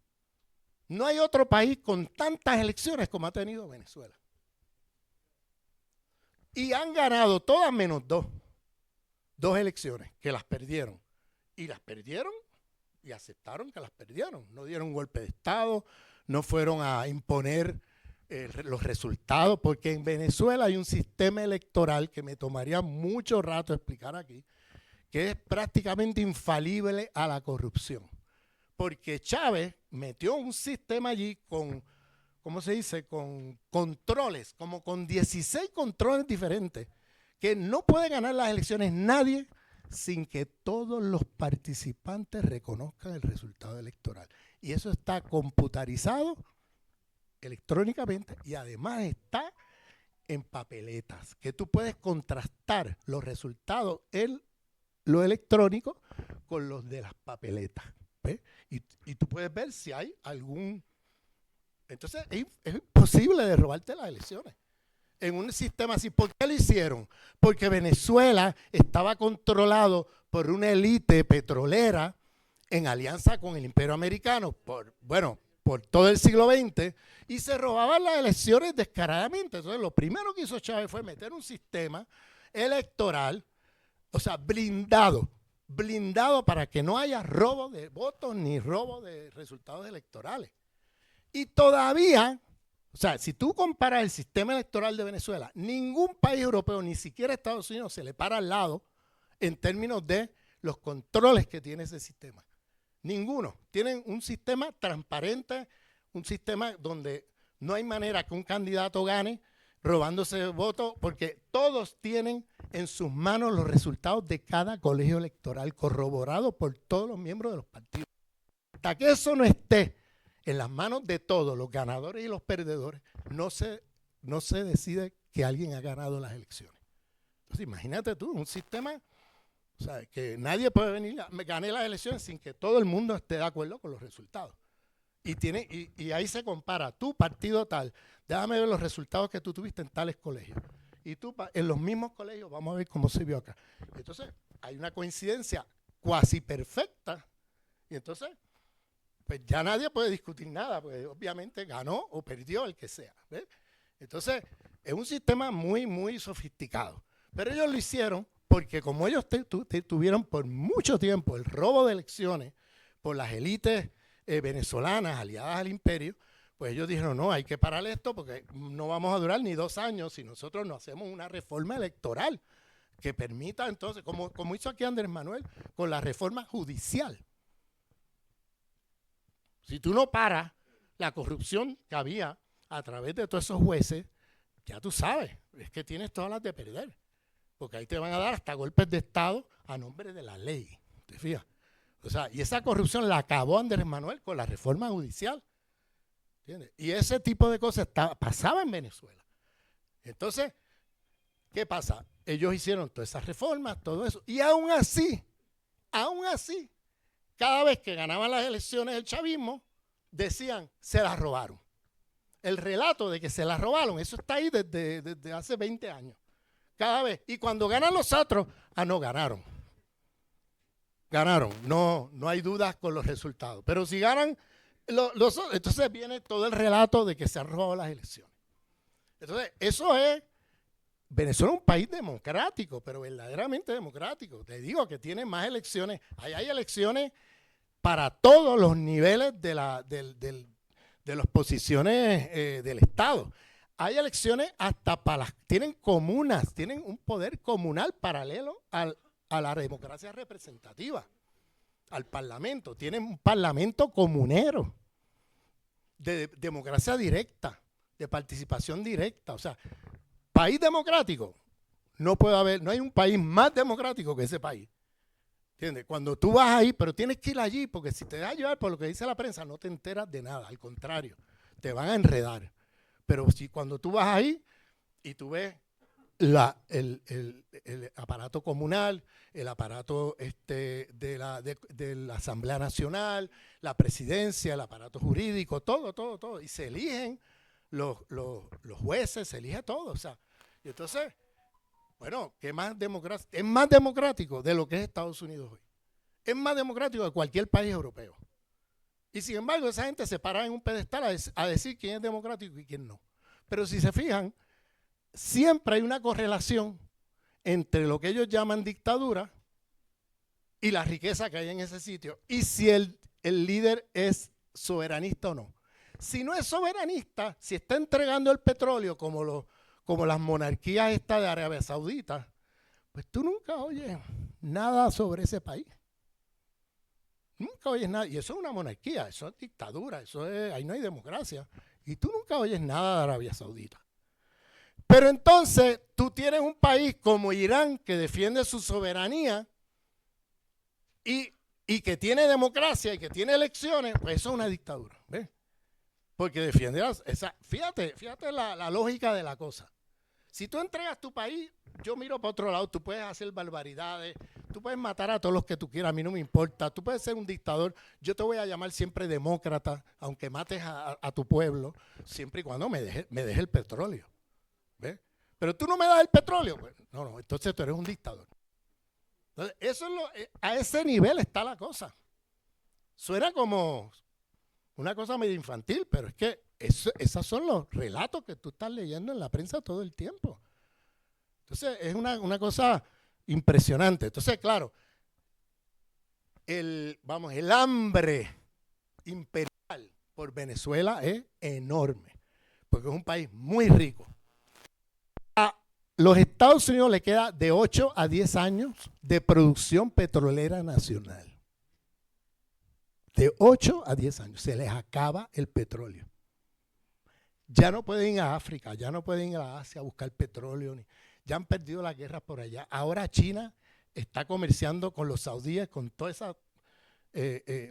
No hay otro país con tantas elecciones como ha tenido Venezuela. Y han ganado todas menos dos elecciones que las perdieron. Y las perdieron y aceptaron que las perdieron. No dieron un golpe de Estado, no fueron a imponer los resultados, porque en Venezuela hay un sistema electoral que me tomaría mucho rato explicar aquí, que es prácticamente infalible a la corrupción. Porque Chávez metió un sistema allí con, ¿cómo se dice? Con controles, como con 16 controles diferentes, que no puede ganar las elecciones nadie sin que todos los participantes reconozcan el resultado electoral. Y eso está computarizado electrónicamente y además está en papeletas, que tú puedes contrastar los resultados en lo electrónico con los de las papeletas. ¿Ves? Y tú puedes ver si hay algún... Entonces es imposible de robarte las elecciones en un sistema así. ¿Por qué lo hicieron? Porque Venezuela estaba controlado por una élite petrolera en alianza con el Imperio Americano por todo el siglo XX, y se robaban las elecciones descaradamente. Entonces lo primero que hizo Chávez fue meter un sistema electoral, o sea, blindado para que no haya robo de votos ni robo de resultados electorales. Y todavía, o sea, si tú comparas el sistema electoral de Venezuela, ningún país europeo, ni siquiera Estados Unidos, se le para al lado en términos de los controles que tiene ese sistema. Ninguno. Tienen un sistema transparente, un sistema donde no hay manera que un candidato gane robándose votos, porque todos tienen en sus manos los resultados de cada colegio electoral corroborados por todos los miembros de los partidos. Hasta que eso no esté en las manos de todos, los ganadores y los perdedores, no se decide que alguien ha ganado las elecciones. Entonces imagínate tú, un sistema, o sea, que nadie puede venir a ganar las elecciones sin que todo el mundo esté de acuerdo con los resultados. Y ahí se compara, tu partido tal, déjame ver los resultados que tú tuviste en tales colegios. Y tú en los mismos colegios, vamos a ver cómo se vio acá. Entonces hay una coincidencia cuasi perfecta. Y entonces, pues ya nadie puede discutir nada, porque obviamente ganó o perdió el que sea. ¿Ves? Entonces, es un sistema muy, muy sofisticado. Pero ellos lo hicieron porque como ellos tuvieron por mucho tiempo el robo de elecciones por las élites venezolanas aliadas al imperio, pues ellos dijeron, no, hay que parar esto porque no vamos a durar ni 2 años si nosotros no hacemos una reforma electoral que permita entonces, como hizo aquí Andrés Manuel, con la reforma judicial. Si tú no paras la corrupción que había a través de todos esos jueces, ya tú sabes, es que tienes todas las de perder. Porque ahí te van a dar hasta golpes de Estado a nombre de la ley. ¿Te fijas? O sea, y esa corrupción la acabó Andrés Manuel con la reforma judicial. ¿Entiendes? Y ese tipo de cosas pasaba en Venezuela. Entonces, ¿qué pasa? Ellos hicieron todas esas reformas, todo eso. Y aún así, cada vez que ganaban las elecciones del chavismo, decían, se las robaron. El relato de que se las robaron, eso está ahí desde hace 20 años. Cada vez. Y cuando ganan los otros, no ganaron. Ganaron. No hay dudas con los resultados. Pero si ganan los otros, entonces viene todo el relato de que se han robado las elecciones. Entonces, eso es. Venezuela es un país democrático, pero verdaderamente democrático. Te digo que tiene más elecciones. Ahí hay elecciones para todos los niveles de las posiciones del Estado. Hay elecciones hasta tienen comunas, tienen un poder comunal paralelo a la democracia representativa, al parlamento. Tienen un parlamento comunero, de democracia directa, de participación directa. O sea, país democrático, no hay un país más democrático que ese país. ¿Entiendes? Cuando tú vas ahí, pero tienes que ir allí, porque si te das llevar por lo que dice la prensa, no te enteras de nada, al contrario, te van a enredar. Pero cuando tú vas ahí y tú ves el aparato comunal, el aparato de la Asamblea Nacional, la presidencia, el aparato jurídico, todo. Y se eligen los jueces, se elige todo. O sea, y entonces, bueno, ¿qué más democrático? Es más democrático de lo que es Estados Unidos hoy. Es más democrático que cualquier país europeo. Y sin embargo, esa gente se para en un pedestal a decir quién es democrático y quién no. Pero si se fijan, siempre hay una correlación entre lo que ellos llaman dictadura y la riqueza que hay en ese sitio. Y si el líder es soberanista o no. Si no es soberanista, si está entregando el petróleo como las monarquías estas de Arabia Saudita, pues tú nunca oyes nada sobre ese país. Nunca oyes nada. Y eso es una monarquía, eso es dictadura, ahí no hay democracia. Y tú nunca oyes nada de Arabia Saudita. Pero entonces tú tienes un país como Irán que defiende su soberanía y que tiene democracia y que tiene elecciones, pues eso es una dictadura. ¿Ves? Porque defiende fíjate la lógica de la cosa. Si tú entregas tu país, yo miro para otro lado, tú puedes hacer barbaridades, tú puedes matar a todos los que tú quieras, a mí no me importa, tú puedes ser un dictador, yo te voy a llamar siempre demócrata, aunque mates a tu pueblo, siempre y cuando me dejes el petróleo. ¿Ves? Pero tú no me das el petróleo, pues, no, entonces tú eres un dictador. Entonces, a ese nivel está la cosa. Suena como una cosa medio infantil, pero es que esos son los relatos que tú estás leyendo en la prensa todo el tiempo. Entonces es una cosa impresionante. Entonces, claro, el hambre imperial por Venezuela es enorme, porque es un país muy rico. A los Estados Unidos le queda de 8 a 10 años de producción petrolera nacional. De 8 a 10 años se les acaba el petróleo. Ya no pueden ir a África, ya no pueden ir a Asia a buscar petróleo, ya han perdido la guerra por allá. Ahora China está comerciando con los saudíes, con todas esas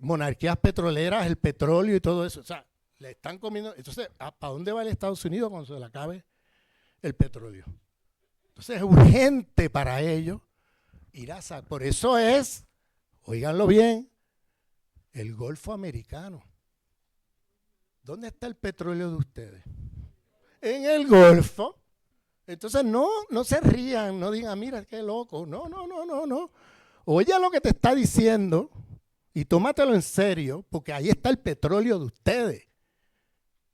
monarquías petroleras, el petróleo y todo eso. O sea, le están comiendo. Entonces, ¿para dónde va el Estados Unidos cuando se le acabe el petróleo? Entonces es urgente para ellos ir a sacar. Por eso es, oíganlo bien, el Golfo Americano. ¿Dónde está el petróleo de ustedes? En el Golfo. Entonces no se rían, no digan, mira qué loco. No. Oye lo que te está diciendo y tómatelo en serio, porque ahí está el petróleo de ustedes.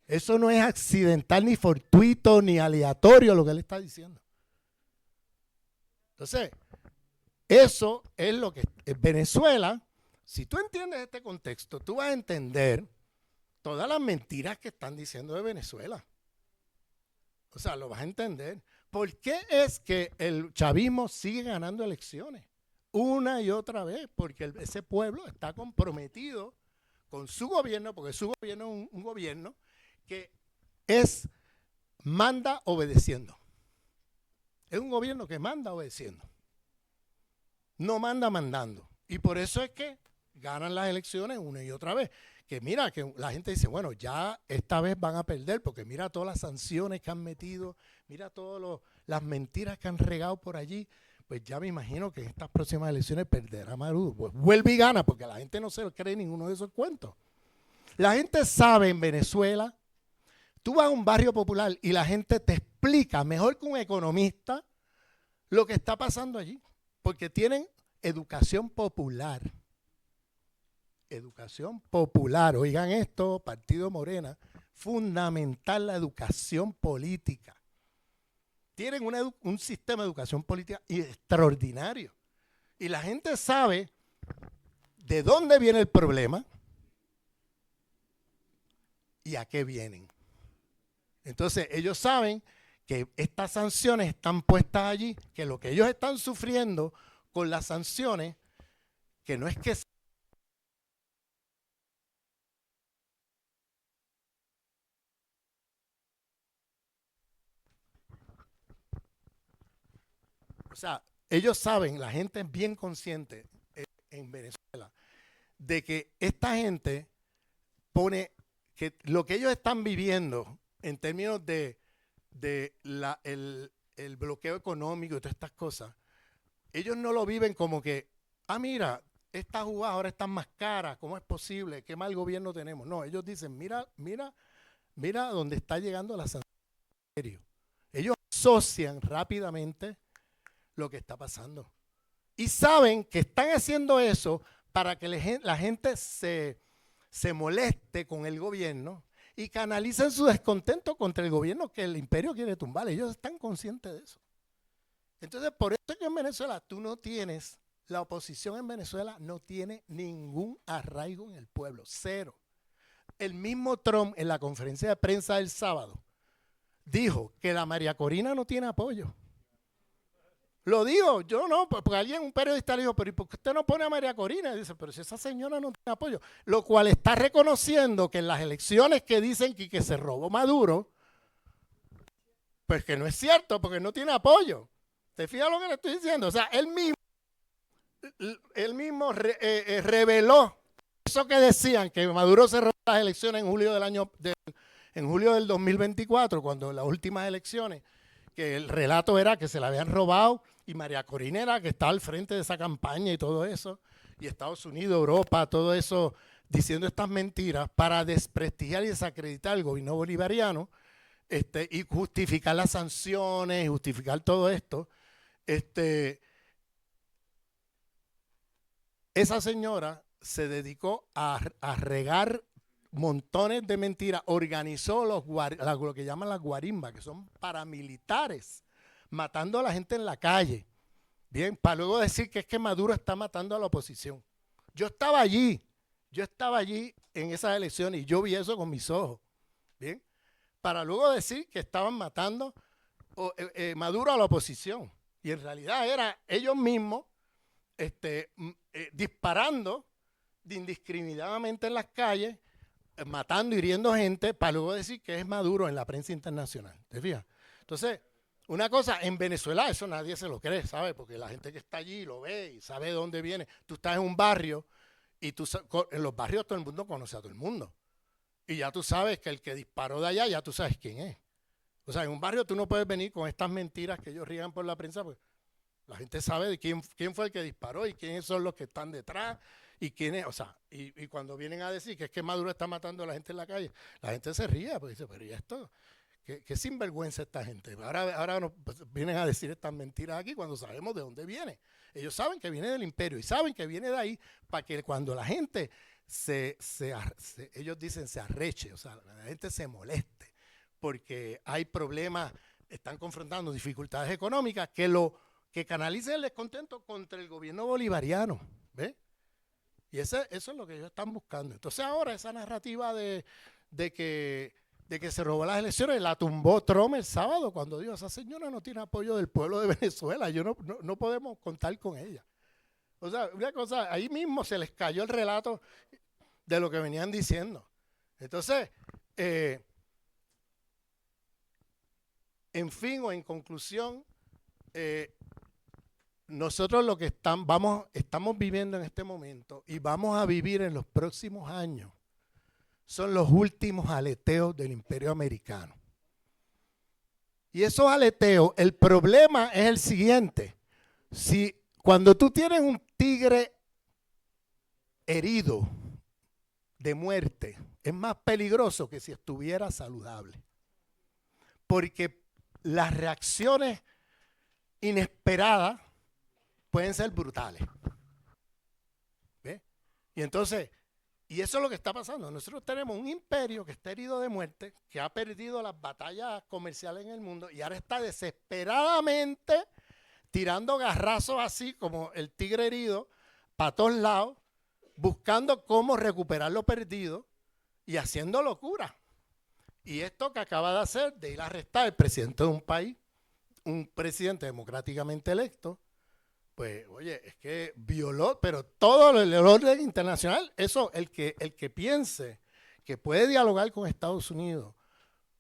Eso no es accidental, ni fortuito, ni aleatorio lo que él está diciendo. Entonces, eso es lo que Venezuela, si tú entiendes este contexto, tú vas a entender todas las mentiras que están diciendo de Venezuela. O sea, lo vas a entender. ¿Por qué es que el chavismo sigue ganando elecciones? Una y otra vez, porque ese pueblo está comprometido con su gobierno, porque su gobierno es un gobierno que manda obedeciendo. Es un gobierno que manda obedeciendo. No manda mandando. Y por eso es que ganan las elecciones una y otra vez. Que mira, que la gente dice, bueno, ya esta vez van a perder, porque mira todas las sanciones que han metido, mira todas las mentiras que han regado por allí. Pues ya me imagino que en estas próximas elecciones perderá Maduro. Pues vuelve y gana, porque la gente no se cree ninguno de esos cuentos. La gente sabe en Venezuela, tú vas a un barrio popular y la gente te explica, mejor que un economista, lo que está pasando allí. Porque tienen educación popular. Educación popular, oigan esto, Partido Morena, fundamental la educación política. Tienen un sistema de educación política extraordinario. Y la gente sabe de dónde viene el problema y a qué vienen. Entonces ellos saben que estas sanciones están puestas allí, que lo que ellos están sufriendo con las sanciones, que no es que o sea, ellos saben, la gente es bien consciente en Venezuela de que esta gente pone que lo que ellos están viviendo en términos de el bloqueo económico y todas estas cosas, ellos no lo viven como que, mira, estas uvas ahora están más caras, ¿cómo es posible? ¿Qué mal gobierno tenemos? No, ellos dicen, mira dónde está llegando la sanción. Ellos asocian rápidamente lo que está pasando. Y saben que están haciendo eso para que la gente se moleste con el gobierno y canalicen su descontento contra el gobierno que el imperio quiere tumbar. Ellos están conscientes de eso. Entonces, por eso es que en Venezuela tú no tienes, la oposición en Venezuela no tiene ningún arraigo en el pueblo, cero. El mismo Trump en la conferencia de prensa del sábado dijo que la María Corina no tiene apoyo. Lo digo, yo no, porque alguien, un periodista le dijo, pero ¿y por qué usted no pone a María Corina? Y dice, pero si esa señora no tiene apoyo. Lo cual está reconociendo que en las elecciones que dicen que se robó Maduro, pues que no es cierto, porque no tiene apoyo. ¿Te fijas lo que le estoy diciendo? O sea, él mismo reveló eso que decían, que Maduro se robó las elecciones en julio en julio del 2024, cuando las últimas elecciones, que el relato era que se la habían robado y María Corina era que estaba al frente de esa campaña y todo eso, y Estados Unidos, Europa, todo eso, diciendo estas mentiras para desprestigiar y desacreditar el gobierno bolivariano, y justificar las sanciones, justificar todo esto. Esa señora se dedicó a regar montones de mentiras, organizó lo que llaman las guarimbas, que son paramilitares, matando a la gente en la calle. Bien, para luego decir que es que Maduro está matando a la oposición. Yo estaba allí en esas elecciones y yo vi eso con mis ojos. Bien, para luego decir que estaban matando Maduro a la oposición. Y en realidad era ellos mismos disparando indiscriminadamente en las calles, matando y hiriendo gente, para luego decir que es Maduro en la prensa internacional. ¿Te fijas? Entonces, una cosa, en Venezuela eso nadie se lo cree, ¿sabes? Porque la gente que está allí lo ve y sabe de dónde viene. Tú estás en un barrio y en los barrios todo el mundo conoce a todo el mundo. Y ya tú sabes que el que disparó de allá, ya tú sabes quién es. O sea, en un barrio tú no puedes venir con estas mentiras que ellos riegan por la prensa, pues la gente sabe de quién fue el que disparó y quiénes son los que están detrás y quiénes, o sea, y cuando vienen a decir que es que Maduro está matando a la gente en la calle, la gente se ríe, porque dice, pero ¿y esto? ¿Qué sinvergüenza esta gente? Ahora nos vienen a decir estas mentiras aquí cuando sabemos de dónde viene. Ellos saben que viene del imperio y saben que viene de ahí para que cuando la gente ellos dicen se arreche, o sea, la gente se moleste porque hay problemas, están confrontando dificultades económicas que canalicen el descontento contra el gobierno bolivariano, ¿ves? Y eso es lo que ellos están buscando. Entonces ahora esa narrativa de que se robó las elecciones la tumbó Trump el sábado cuando dijo, esa señora no tiene apoyo del pueblo de Venezuela, no podemos contar con ella. O sea, una cosa, ahí mismo se les cayó el relato de lo que venían diciendo. Entonces, en fin o en conclusión, nosotros lo que estamos viviendo en este momento y vamos a vivir en los próximos años son los últimos aleteos del imperio americano. Y esos aleteos, el problema es el siguiente. Cuando tú tienes un tigre herido de muerte, es más peligroso que si estuviera saludable. Porque las reacciones inesperadas pueden ser brutales. ¿Ves? Y entonces, y eso es lo que está pasando. Nosotros tenemos un imperio que está herido de muerte, que ha perdido las batallas comerciales en el mundo y ahora está desesperadamente tirando garrazos así como el tigre herido para todos lados, buscando cómo recuperar lo perdido y haciendo locura. Y esto que acaba de hacer, de ir a arrestar al presidente de un país, un presidente democráticamente electo, pues, oye, es que violó, pero todo el orden internacional, eso, el que piense que puede dialogar con Estados Unidos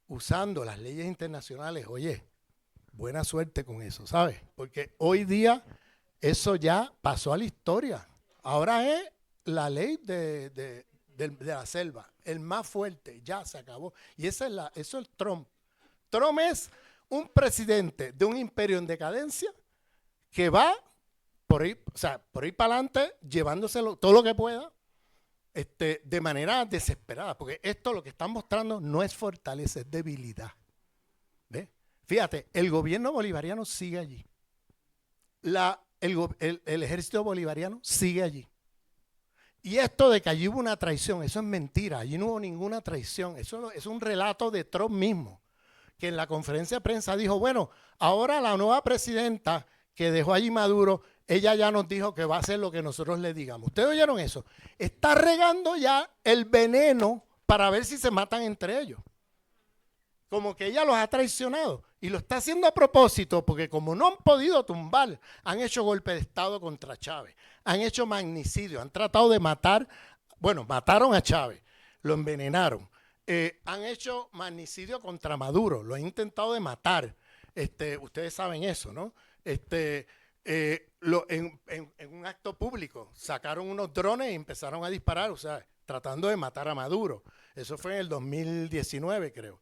usando las leyes internacionales, oye, buena suerte con eso, ¿sabes? Porque hoy día eso ya pasó a la historia. Ahora es la ley de la selva, el más fuerte, ya se acabó. Y eso es Trump. Trump es un presidente de un imperio en decadencia que va por ahí, o sea, por ahí para adelante, llevándoselo todo lo que pueda, de manera desesperada, porque esto lo que están mostrando no es fortaleza, es debilidad. ¿Ve? Fíjate, el gobierno bolivariano sigue allí. El ejército bolivariano sigue allí. Y esto de que allí hubo una traición, eso es mentira, allí no hubo ninguna traición, eso es un relato de Trump mismo, que en la conferencia de prensa dijo, bueno, ahora la nueva presidenta que dejó allí Maduro, ella ya nos dijo que va a hacer lo que nosotros le digamos. ¿Ustedes oyeron eso? Está regando ya el veneno para ver si se matan entre ellos. Como que ella los ha traicionado. Y lo está haciendo a propósito, porque como no han podido tumbar, han hecho golpe de Estado contra Chávez, han hecho magnicidio, han tratado de matar, bueno, mataron a Chávez, lo envenenaron, han hecho magnicidio contra Maduro, lo han intentado de matar. Ustedes saben eso, ¿no? En un acto público sacaron unos drones y empezaron a disparar, o sea, tratando de matar a Maduro. Eso fue en el 2019, creo.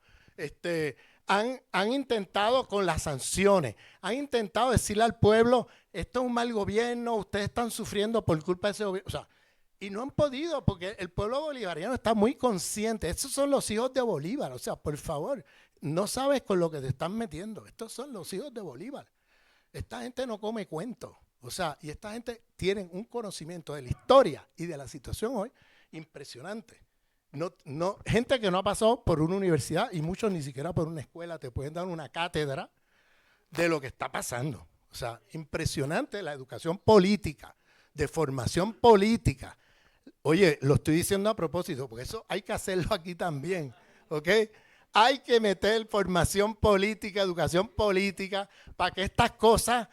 Han intentado con las sanciones, han intentado decirle al pueblo, esto es un mal gobierno, ustedes están sufriendo por culpa de ese gobierno. O sea, y no han podido, porque el pueblo bolivariano está muy consciente. Estos son los hijos de Bolívar. O sea, por favor, no sabes con lo que te están metiendo. Estos son los hijos de Bolívar. Esta gente no come cuentos. O sea, y esta gente tiene un conocimiento de la historia y de la situación hoy impresionante. Gente que no ha pasado por una universidad y muchos ni siquiera por una escuela te pueden dar una cátedra de lo que está pasando. O sea, impresionante la educación política, de formación política. Oye, lo estoy diciendo a propósito, porque eso hay que hacerlo aquí también, ¿ok? Hay que meter formación política, educación política, para que estas cosas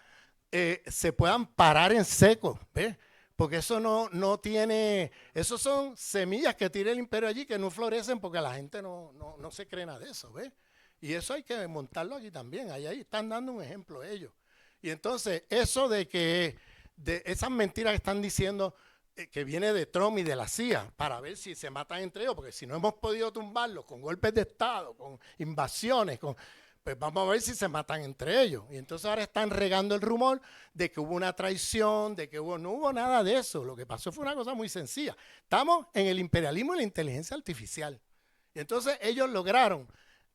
se puedan parar en seco, ¿ves? Porque eso no tiene, esos son semillas que tira el imperio allí que no florecen porque la gente no se cree nada de eso, ¿ves? Y eso hay que montarlo aquí también, ahí están dando un ejemplo ellos. Y entonces eso de esas mentiras que están diciendo que viene de Trump y de la CIA para ver si se matan entre ellos, porque si no hemos podido tumbarlos con golpes de Estado, con invasiones, pues vamos a ver si se matan entre ellos. Y entonces ahora están regando el rumor de que hubo una traición, de que no hubo nada de eso. Lo que pasó fue una cosa muy sencilla. Estamos en el imperialismo y la inteligencia artificial. Y entonces ellos lograron,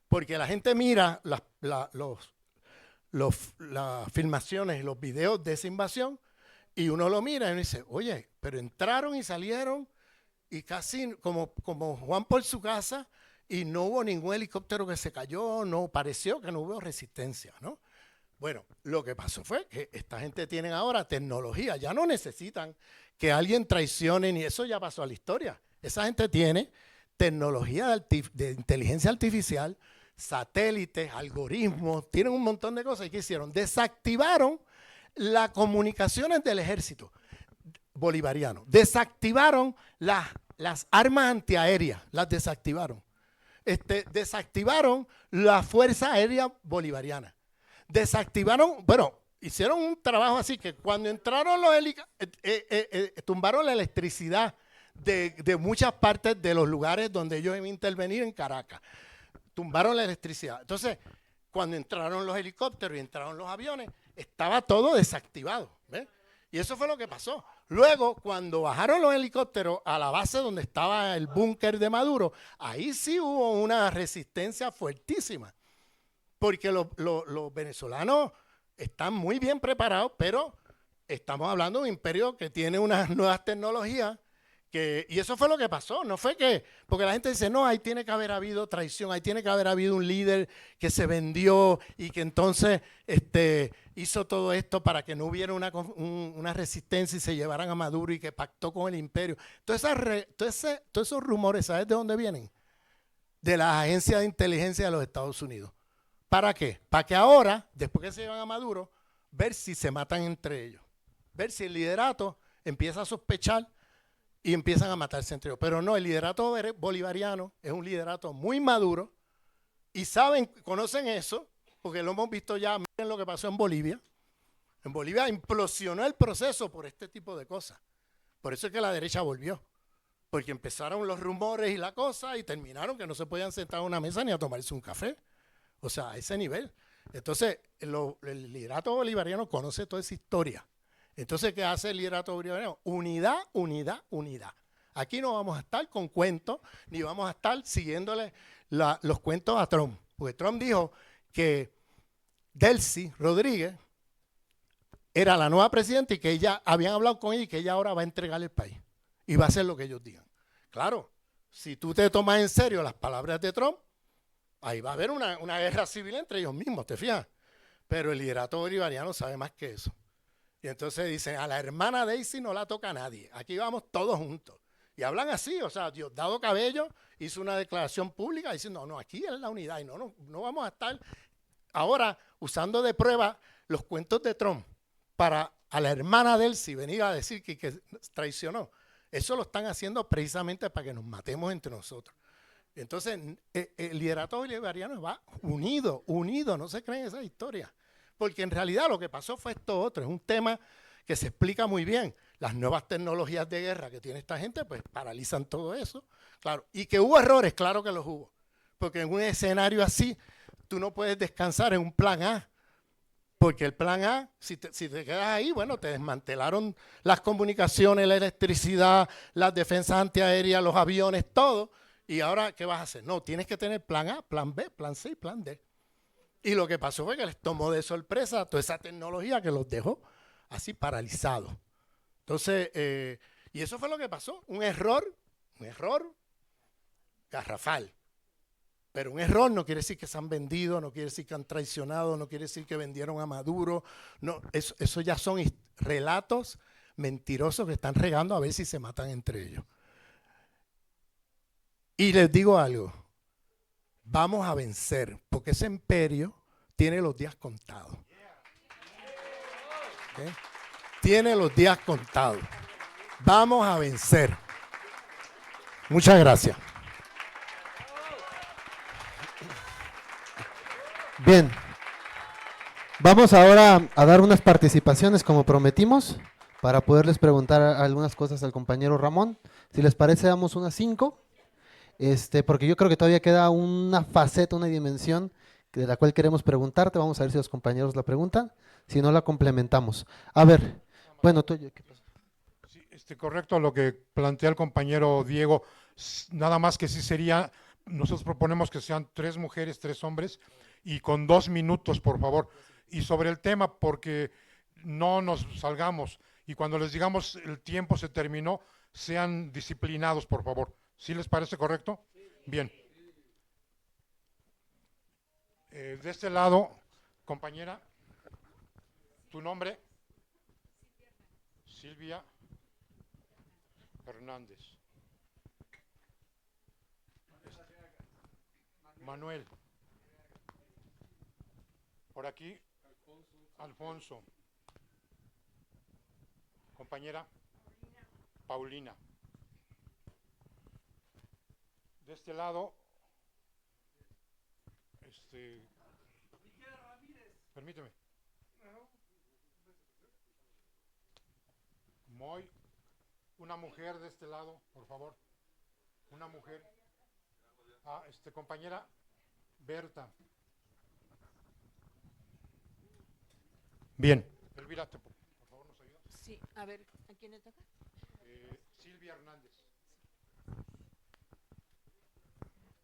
porque la gente mira las filmaciones, los videos de esa invasión, y uno lo mira y uno dice, oye, pero entraron y salieron y casi como Juan por su casa, y no hubo ningún helicóptero que se cayó, no pareció que no hubo resistencia, ¿no? Bueno, lo que pasó fue que esta gente tiene ahora tecnología, ya no necesitan que alguien traicione, ni eso ya pasó a la historia. Esa gente tiene tecnología de inteligencia artificial, satélites, algoritmos, tienen un montón de cosas. ¿Y qué hicieron? Desactivaron las comunicaciones del ejército bolivariano, desactivaron las armas antiaéreas, las desactivaron. Desactivaron la Fuerza Aérea Bolivariana. Desactivaron, bueno, hicieron un trabajo así que cuando entraron los tumbaron la electricidad de muchas partes de los lugares donde ellos iban a intervenir en Caracas. Tumbaron la electricidad. Entonces, cuando entraron los helicópteros y entraron los aviones, estaba todo desactivado, ¿ves? Y eso fue lo que pasó. Luego, cuando bajaron los helicópteros a la base donde estaba el búnker de Maduro, ahí sí hubo una resistencia fuertísima. Porque los venezolanos están muy bien preparados, pero estamos hablando de un imperio que tiene unas nuevas tecnologías. Y eso fue lo que pasó, no fue que, porque la gente dice, no, ahí tiene que haber habido traición, ahí tiene que haber habido un líder que se vendió y que entonces hizo todo esto para que no hubiera una resistencia y se llevaran a Maduro y que pactó con el imperio. Todos esos rumores, ¿sabes de dónde vienen? De las agencias de inteligencia de los Estados Unidos. ¿Para qué? Para que ahora, después que se llevan a Maduro, ver si se matan entre ellos, ver si el liderato empieza a sospechar y empiezan a matarse entre ellos. Pero no, el liderato bolivariano es un liderato muy maduro y conocen eso, porque lo hemos visto ya, miren lo que pasó en Bolivia. En Bolivia implosionó el proceso por este tipo de cosas. Por eso es que la derecha volvió, porque empezaron los rumores y la cosa y terminaron que no se podían sentar a una mesa ni a tomarse un café. O sea, a ese nivel. Entonces, el liderato bolivariano conoce toda esa historia. Entonces, ¿qué hace el liderato bolivariano? Unidad, unidad, unidad. Aquí no vamos a estar con cuentos, ni vamos a estar siguiéndole los cuentos a Trump. Porque Trump dijo que Delcy Rodríguez era la nueva presidenta y que ella, habían hablado con ella y que ella ahora va a entregar el país. Y va a hacer lo que ellos digan. Claro, si tú te tomas en serio las palabras de Trump, ahí va a haber una guerra civil entre ellos mismos, ¿te fijas? Pero el liderato bolivariano sabe más que eso. Y entonces dicen, a la hermana Daisy no la toca nadie, aquí vamos todos juntos. Y hablan así, o sea, Diosdado Cabello hizo una declaración pública diciendo, no, aquí es la unidad y no vamos a estar ahora usando de prueba los cuentos de Trump para a la hermana Delcy venir a decir que traicionó. Eso lo están haciendo precisamente para que nos matemos entre nosotros. Entonces, el liderato bolivariano va unido, no se creen esa historia. Porque en realidad lo que pasó fue esto otro, es un tema que se explica muy bien. Las nuevas tecnologías de guerra que tiene esta gente, pues paralizan todo eso. Claro, y que hubo errores, claro que los hubo. Porque en un escenario así, tú no puedes descansar en un plan A. Porque el plan A, si te quedas ahí, bueno, te desmantelaron las comunicaciones, la electricidad, las defensas antiaéreas, los aviones, todo. Y ahora, ¿qué vas a hacer? No, tienes que tener plan A, plan B, plan C y plan D. Y lo que pasó fue que les tomó de sorpresa toda esa tecnología que los dejó así paralizados. Entonces, y eso fue lo que pasó, un error garrafal. Pero un error no quiere decir que se han vendido, no quiere decir que han traicionado, no quiere decir que vendieron a Maduro. No, eso ya son relatos mentirosos que están regando a ver si se matan entre ellos. Y les digo algo, vamos a vencer, porque ese imperio tiene los días contados. ¿Okay? Tiene los días contados. Vamos a vencer. Muchas gracias. Bien, vamos ahora a dar unas participaciones como prometimos para poderles preguntar algunas cosas al compañero Ramón. Si les parece, damos unas 5, porque yo creo que todavía queda una faceta, una dimensión de la cual queremos preguntarte. Vamos a ver si los compañeros la preguntan, si no la complementamos. A ver, bueno, tú, ¿qué pasa? Sí, correcto lo que plantea el compañero Diego, nada más que sí sería, nosotros proponemos que sean 3 mujeres, 3 hombres, y con 2 minutos, por favor. Y sobre el tema, porque no nos salgamos, y cuando les digamos el tiempo se terminó, sean disciplinados, por favor. ¿Sí les parece correcto? Bien. De este lado, compañera, ¿tu nombre? Silvia Hernández. Manuel. Por aquí, Alfonso. Compañera, Paulina. De este lado, permíteme. Moy, una mujer de este lado, por favor. Una mujer. Compañera Berta. Bien. Elvira, por favor, ¿nos ayuda? Sí, a ver, ¿a quién le toca? Silvia Hernández.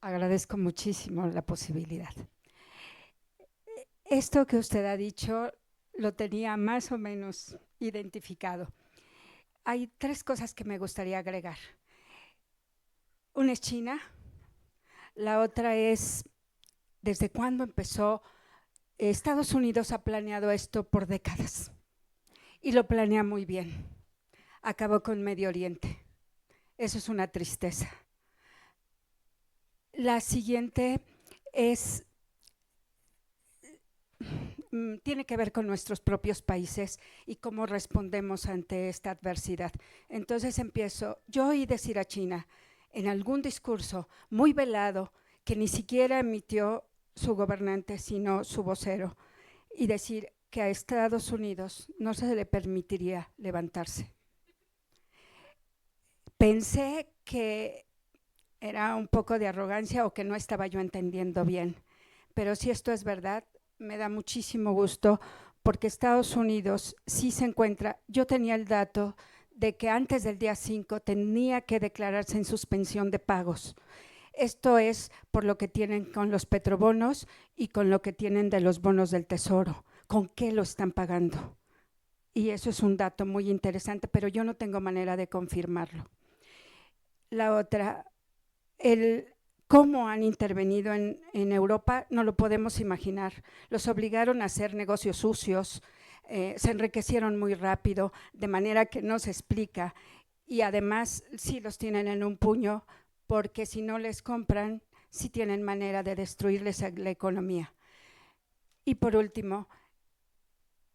Agradezco muchísimo la posibilidad. Esto que usted ha dicho lo tenía más o menos identificado. Hay 3 cosas que me gustaría agregar. Una es China, la otra es desde cuándo empezó. Estados Unidos ha planeado esto por décadas y lo planea muy bien. Acabó con Medio Oriente. Eso es una tristeza. La siguiente tiene que ver con nuestros propios países y cómo respondemos ante esta adversidad. Entonces yo oí decir a China en algún discurso muy velado que ni siquiera emitió su gobernante, sino su vocero, y decir que a Estados Unidos no se le permitiría levantarse. Pensé que era un poco de arrogancia o que no estaba yo entendiendo bien, pero si esto es verdad, me da muchísimo gusto porque Estados Unidos sí se encuentra, yo tenía el dato de que antes del día 5 tenía que declararse en suspensión de pagos. Esto es por lo que tienen con los petrobonos y con lo que tienen de los bonos del Tesoro. ¿Con qué lo están pagando? Y eso es un dato muy interesante, pero yo no tengo manera de confirmarlo. La otra, cómo han intervenido en Europa, no lo podemos imaginar. Los obligaron a hacer negocios sucios, se enriquecieron muy rápido, de manera que no se explica. Y además, sí los tienen en un puño, porque si no les compran, sí tienen manera de destruirles la economía. Y por último,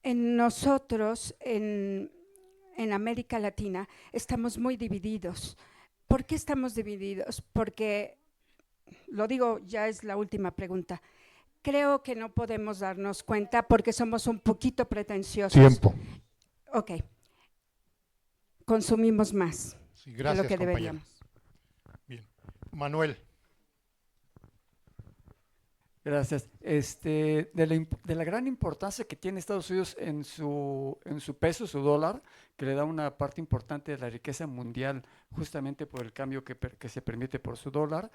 nosotros en América Latina estamos muy divididos. ¿Por qué estamos divididos? Porque, lo digo, ya es la última pregunta, creo que no podemos darnos cuenta porque somos un poquito pretenciosos. Tiempo. Ok. Consumimos más Sí, gracias, de lo que compañero. deberíamos. Bien. Manuel. Gracias. De la gran importancia que tiene Estados Unidos en su peso, su dólar, que le da una parte importante de la riqueza mundial, justamente por el cambio que se permite por su dólar,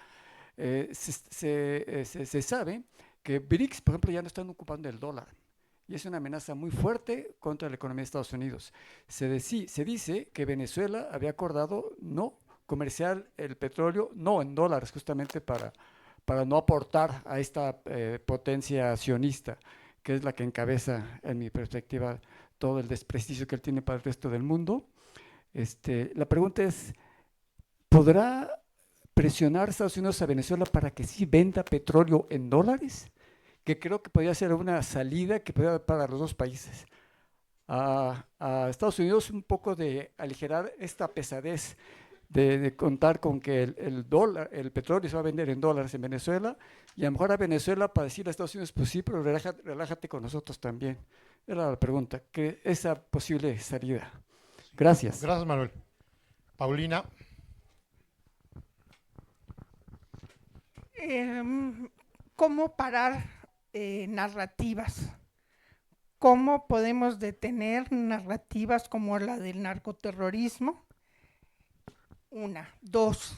se sabe que BRICS, por ejemplo, ya no están ocupando el dólar. Y es una amenaza muy fuerte contra la economía de Estados Unidos. Se dice que Venezuela había acordado no comerciar el petróleo, no en dólares, justamente para no aportar a esta potencia sionista, que es la que encabeza, en mi perspectiva, todo el desprestigio que él tiene para el resto del mundo. La pregunta es, ¿podrá presionar Estados Unidos a Venezuela para que sí venda petróleo en dólares? Que creo que podría ser una salida que podría dar para los dos países. A Estados Unidos un poco de aligerar esta pesadez de contar con que el petróleo se va a vender en dólares en Venezuela, y a lo mejor a Venezuela para decirle a Estados Unidos, pues sí, pero relájate con nosotros también. Era la pregunta, que esa posible salida. Gracias. Gracias, Manuel. Paulina. ¿Cómo parar narrativas? ¿Cómo podemos detener narrativas como la del narcoterrorismo? Una. Dos,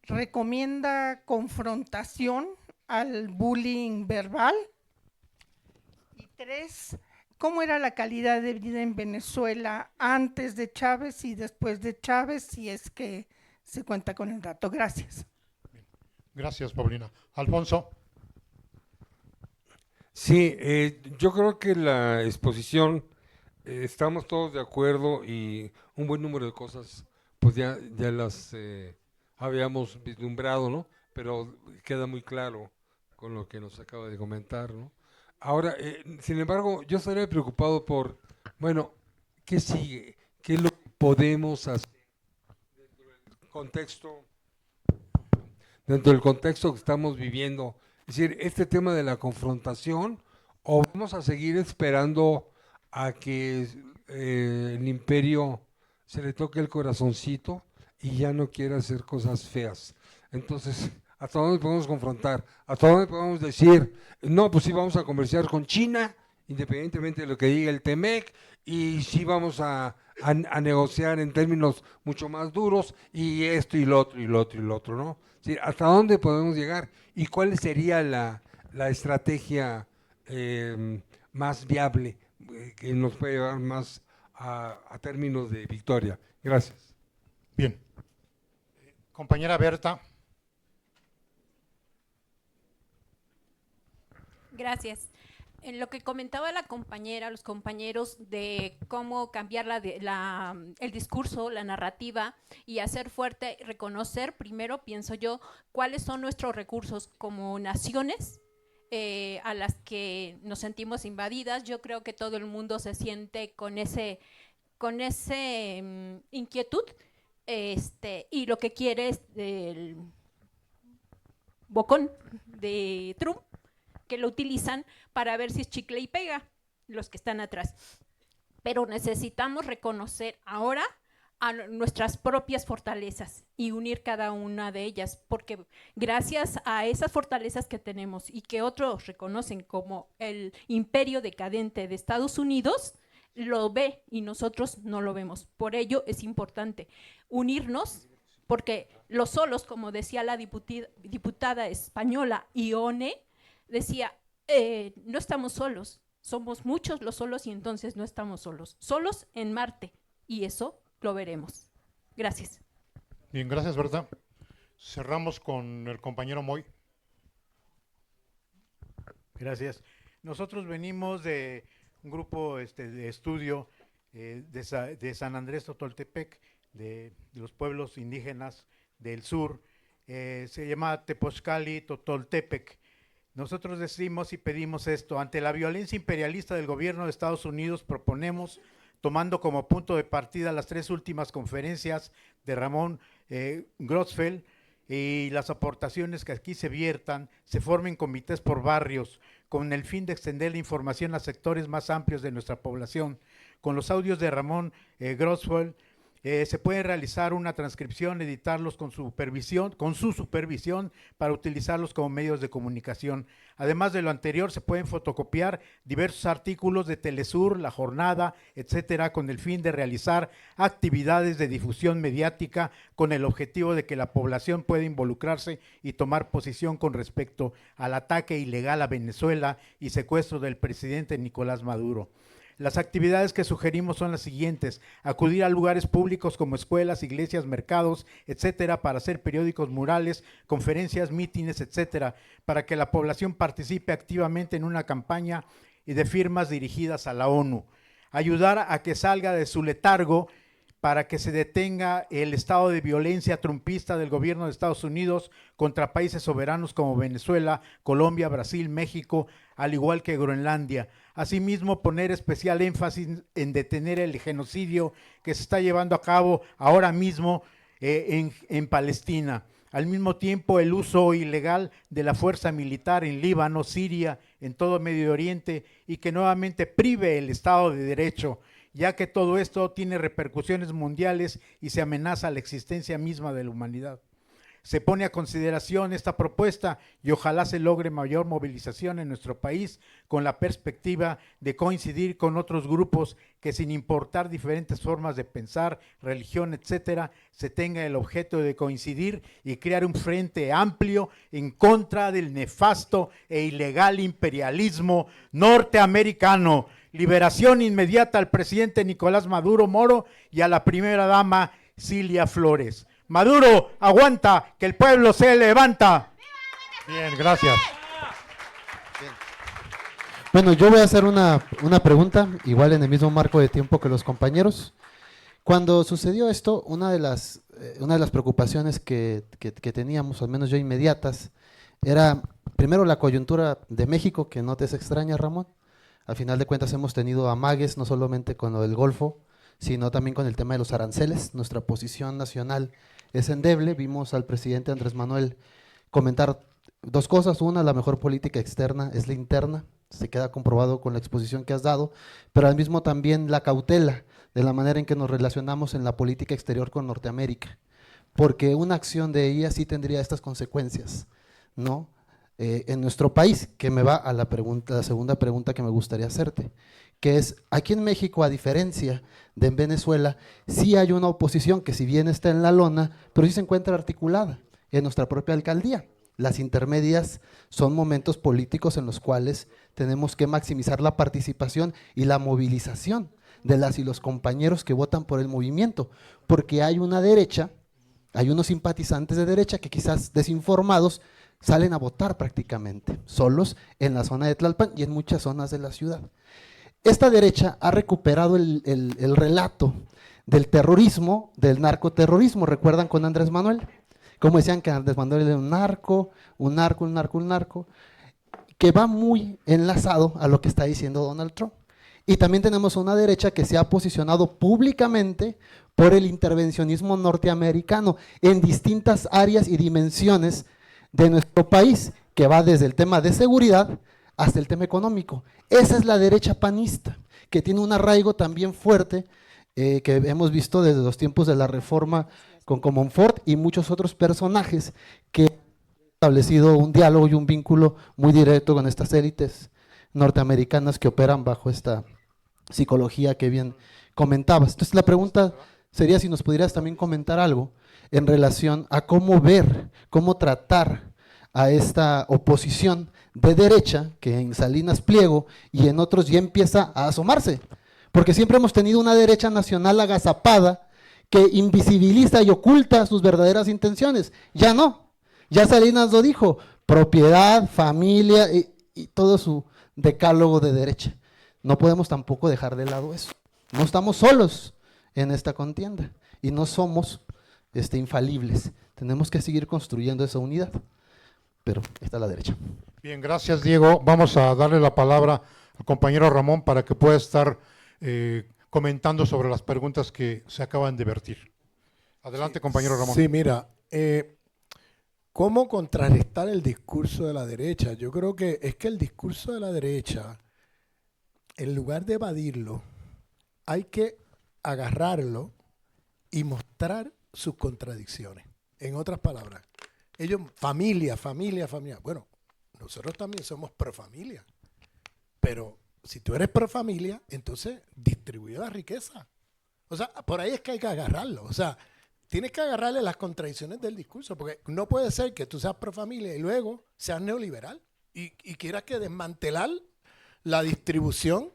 recomienda confrontación al bullying verbal. Y tres, ¿cómo era la calidad de vida en Venezuela antes de Chávez y después de Chávez, si es que se cuenta con el dato? Gracias. Gracias, Paulina. Alfonso. Sí, yo creo que la exposición, estamos todos de acuerdo y un buen número de cosas pues ya las habíamos vislumbrado, ¿no? Pero queda muy claro con lo que nos acaba de comentar, ¿no? Ahora, sin embargo, yo estaría preocupado por, bueno, ¿qué sigue? ¿Qué es lo que podemos hacer dentro del contexto que estamos viviendo? Es decir, este tema de la confrontación, o vamos a seguir esperando a que el imperio se le toque el corazoncito y ya no quiera hacer cosas feas. Entonces, ¿hasta dónde podemos confrontar? ¿Hasta dónde podemos decir, no, pues sí vamos a comerciar con China, independientemente de lo que diga el TEMEC, y sí vamos a negociar en términos mucho más duros, y esto y lo otro y lo otro y lo otro, ¿no? Sí, ¿hasta dónde podemos llegar? ¿Y cuál sería la estrategia más viable que nos puede llevar más a términos de victoria? Gracias. Bien. Compañera Berta. Gracias. En lo que comentaba la compañera, los compañeros, de cómo cambiar el discurso, la narrativa, y hacer fuerte, reconocer primero, pienso yo, cuáles son nuestros recursos como naciones a las que nos sentimos invadidas. Yo creo que todo el mundo se siente con ese inquietud, y lo que quiere es el bocón de Trump, que lo utilizan para ver si es chicle y pega los que están atrás. Pero necesitamos reconocer ahora a nuestras propias fortalezas y unir cada una de ellas, porque gracias a esas fortalezas que tenemos y que otros reconocen como el imperio decadente de Estados Unidos, lo ve y nosotros no lo vemos. Por ello es importante unirnos, porque los solos, como decía la diputada española Ione, decía, no estamos solos, somos muchos los solos y entonces no estamos solos. Solos en Marte, y eso lo veremos. Gracias. Bien, gracias, Berta. Cerramos con el compañero Moy. Gracias. Nosotros venimos de un grupo de estudio de San Andrés Totoltepec, de los pueblos indígenas del sur. Se llama Tepozcali Totoltepec. Nosotros decimos y pedimos esto: ante la violencia imperialista del gobierno de Estados Unidos, proponemos, tomando como punto de partida las 3 últimas conferencias de Ramón Grossfeld y las aportaciones que aquí se viertan, se formen comités por barrios, con el fin de extender la información a sectores más amplios de nuestra población. Con los audios de Ramón Grossfeld, se puede realizar una transcripción, editarlos con su supervisión para utilizarlos como medios de comunicación. Además de lo anterior, se pueden fotocopiar diversos artículos de Telesur, La Jornada, etcétera, con el fin de realizar actividades de difusión mediática con el objetivo de que la población pueda involucrarse y tomar posición con respecto al ataque ilegal a Venezuela y secuestro del presidente Nicolás Maduro. Las actividades que sugerimos son las siguientes: acudir a lugares públicos como escuelas, iglesias, mercados, etcétera, para hacer periódicos murales, conferencias, mítines, etcétera, para que la población participe activamente en una campaña de firmas dirigidas a la ONU. Ayudar a que salga de su letargo para que se detenga el estado de violencia trumpista del gobierno de Estados Unidos contra países soberanos como Venezuela, Colombia, Brasil, México, al igual que Groenlandia. Asimismo, poner especial énfasis en detener el genocidio que se está llevando a cabo ahora mismo en Palestina. Al mismo tiempo, el uso ilegal de la fuerza militar en Líbano, Siria, en todo Medio Oriente, y que nuevamente prive el Estado de Derecho, ya que todo esto tiene repercusiones mundiales y se amenaza la existencia misma de la humanidad. Se pone a consideración esta propuesta y ojalá se logre mayor movilización en nuestro país, con la perspectiva de coincidir con otros grupos que, sin importar diferentes formas de pensar, religión, etcétera, se tenga el objeto de coincidir y crear un frente amplio en contra del nefasto e ilegal imperialismo norteamericano. Liberación inmediata al presidente Nicolás Maduro Moro y a la primera dama Cilia Flores. Maduro, aguanta, que el pueblo se levanta. Bien, gracias. Bueno, yo voy a hacer una pregunta, igual en el mismo marco de tiempo que los compañeros. Cuando sucedió esto, una de las preocupaciones que teníamos, al menos yo inmediatas, era primero la coyuntura de México, que no te es extraña, Ramón. Al final de cuentas hemos tenido amagues, no solamente con lo del Golfo, sino también con el tema de los aranceles. Nuestra posición nacional es endeble. Vimos al presidente Andrés Manuel comentar 2 cosas. Una, la mejor política externa es la interna, se queda comprobado con la exposición que has dado, pero al mismo también la cautela de la manera en que nos relacionamos en la política exterior con Norteamérica, porque una acción de ella sí tendría estas consecuencias, ¿no? En nuestro país, que me va a la segunda pregunta que me gustaría hacerte, que es, aquí en México, a diferencia de en Venezuela, sí hay una oposición que si bien está en la lona, pero sí se encuentra articulada en nuestra propia alcaldía. Las intermedias son momentos políticos en los cuales tenemos que maximizar la participación y la movilización de las y los compañeros que votan por el movimiento, porque hay una derecha, hay unos simpatizantes de derecha que quizás desinformados salen a votar prácticamente, solos en la zona de Tlalpan y en muchas zonas de la ciudad. Esta derecha ha recuperado el relato del terrorismo, del narcoterrorismo. ¿Recuerdan con Andrés Manuel? Como decían que Andrés Manuel era un narco, que va muy enlazado a lo que está diciendo Donald Trump. Y también tenemos una derecha que se ha posicionado públicamente por el intervencionismo norteamericano en distintas áreas y dimensiones de nuestro país, que va desde el tema de seguridad hasta el tema económico. Esa es la derecha panista, que tiene un arraigo también fuerte que hemos visto desde los tiempos de la Reforma con Comonfort y muchos otros personajes que han establecido un diálogo y un vínculo muy directo con estas élites norteamericanas que operan bajo esta psicología que bien comentabas. Entonces la pregunta sería si nos pudieras también comentar algo en relación a cómo ver, cómo tratar a esta oposición de derecha que en Salinas Pliego y en otros ya empieza a asomarse. Porque siempre hemos tenido una derecha nacional agazapada que invisibiliza y oculta sus verdaderas intenciones. Ya no. Ya Salinas lo dijo. Propiedad, familia y todo su decálogo de derecha. No podemos tampoco dejar de lado eso. No estamos solos en esta contienda y no somos infalibles. Tenemos que seguir construyendo esa unidad. Pero está a la derecha. Bien, gracias Diego. Vamos a darle la palabra al compañero Ramón para que pueda estar comentando sobre las preguntas que se acaban de vertir. Adelante, compañero Ramón. Sí, mira, ¿cómo contrarrestar el discurso de la derecha? Yo creo que es que el discurso de la derecha, en lugar de evadirlo, hay que agarrarlo y mostrar sus contradicciones. En otras palabras, ellos, familia. Bueno, nosotros también somos pro familia, pero si tú eres pro familia, entonces distribuye la riqueza. O sea, por ahí es que hay que agarrarlo. O sea, tienes que agarrarle las contradicciones del discurso, porque no puede ser que tú seas pro familia y luego seas neoliberal y quieras que desmantelar la distribución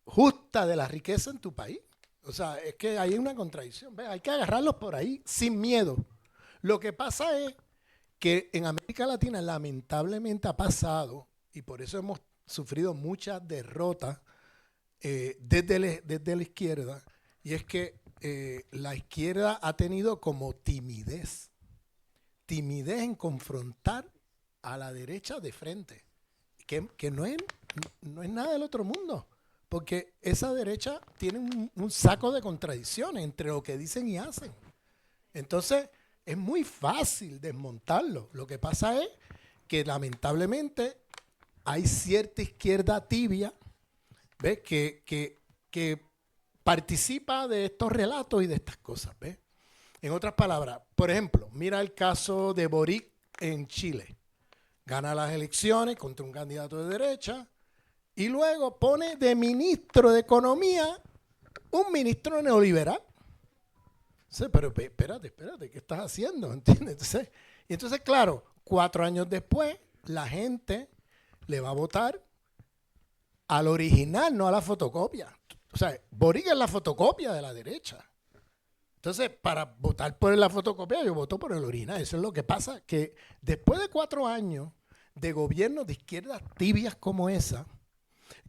justa de la riqueza en tu país. O sea, es que hay una contradicción. ¿Ves? Hay que agarrarlos por ahí sin miedo. Lo que pasa es que en América Latina lamentablemente ha pasado, y por eso hemos sufrido muchas derrotas desde la izquierda, y es que la izquierda ha tenido como timidez en confrontar a la derecha de frente, que no es nada del otro mundo, porque esa derecha tiene un saco de contradicciones entre lo que dicen y hacen. Entonces, es muy fácil desmontarlo. Lo que pasa es que lamentablemente hay cierta izquierda tibia, ¿ves? Que participa de estos relatos y de estas cosas, ¿ves? En otras palabras, por ejemplo, mira el caso de Boric en Chile. Gana las elecciones contra un candidato de derecha y luego pone de ministro de Economía un ministro neoliberal. Sí, pero espérate, ¿qué estás haciendo? ¿Entiendes? Entonces, claro, 4 años después, la gente le va a votar al original, no a la fotocopia. O sea, Boric es la fotocopia de la derecha. Entonces, para votar por la fotocopia, yo voto por el original. Eso es lo que pasa, que después de 4 años de gobiernos de izquierdas tibias como esa,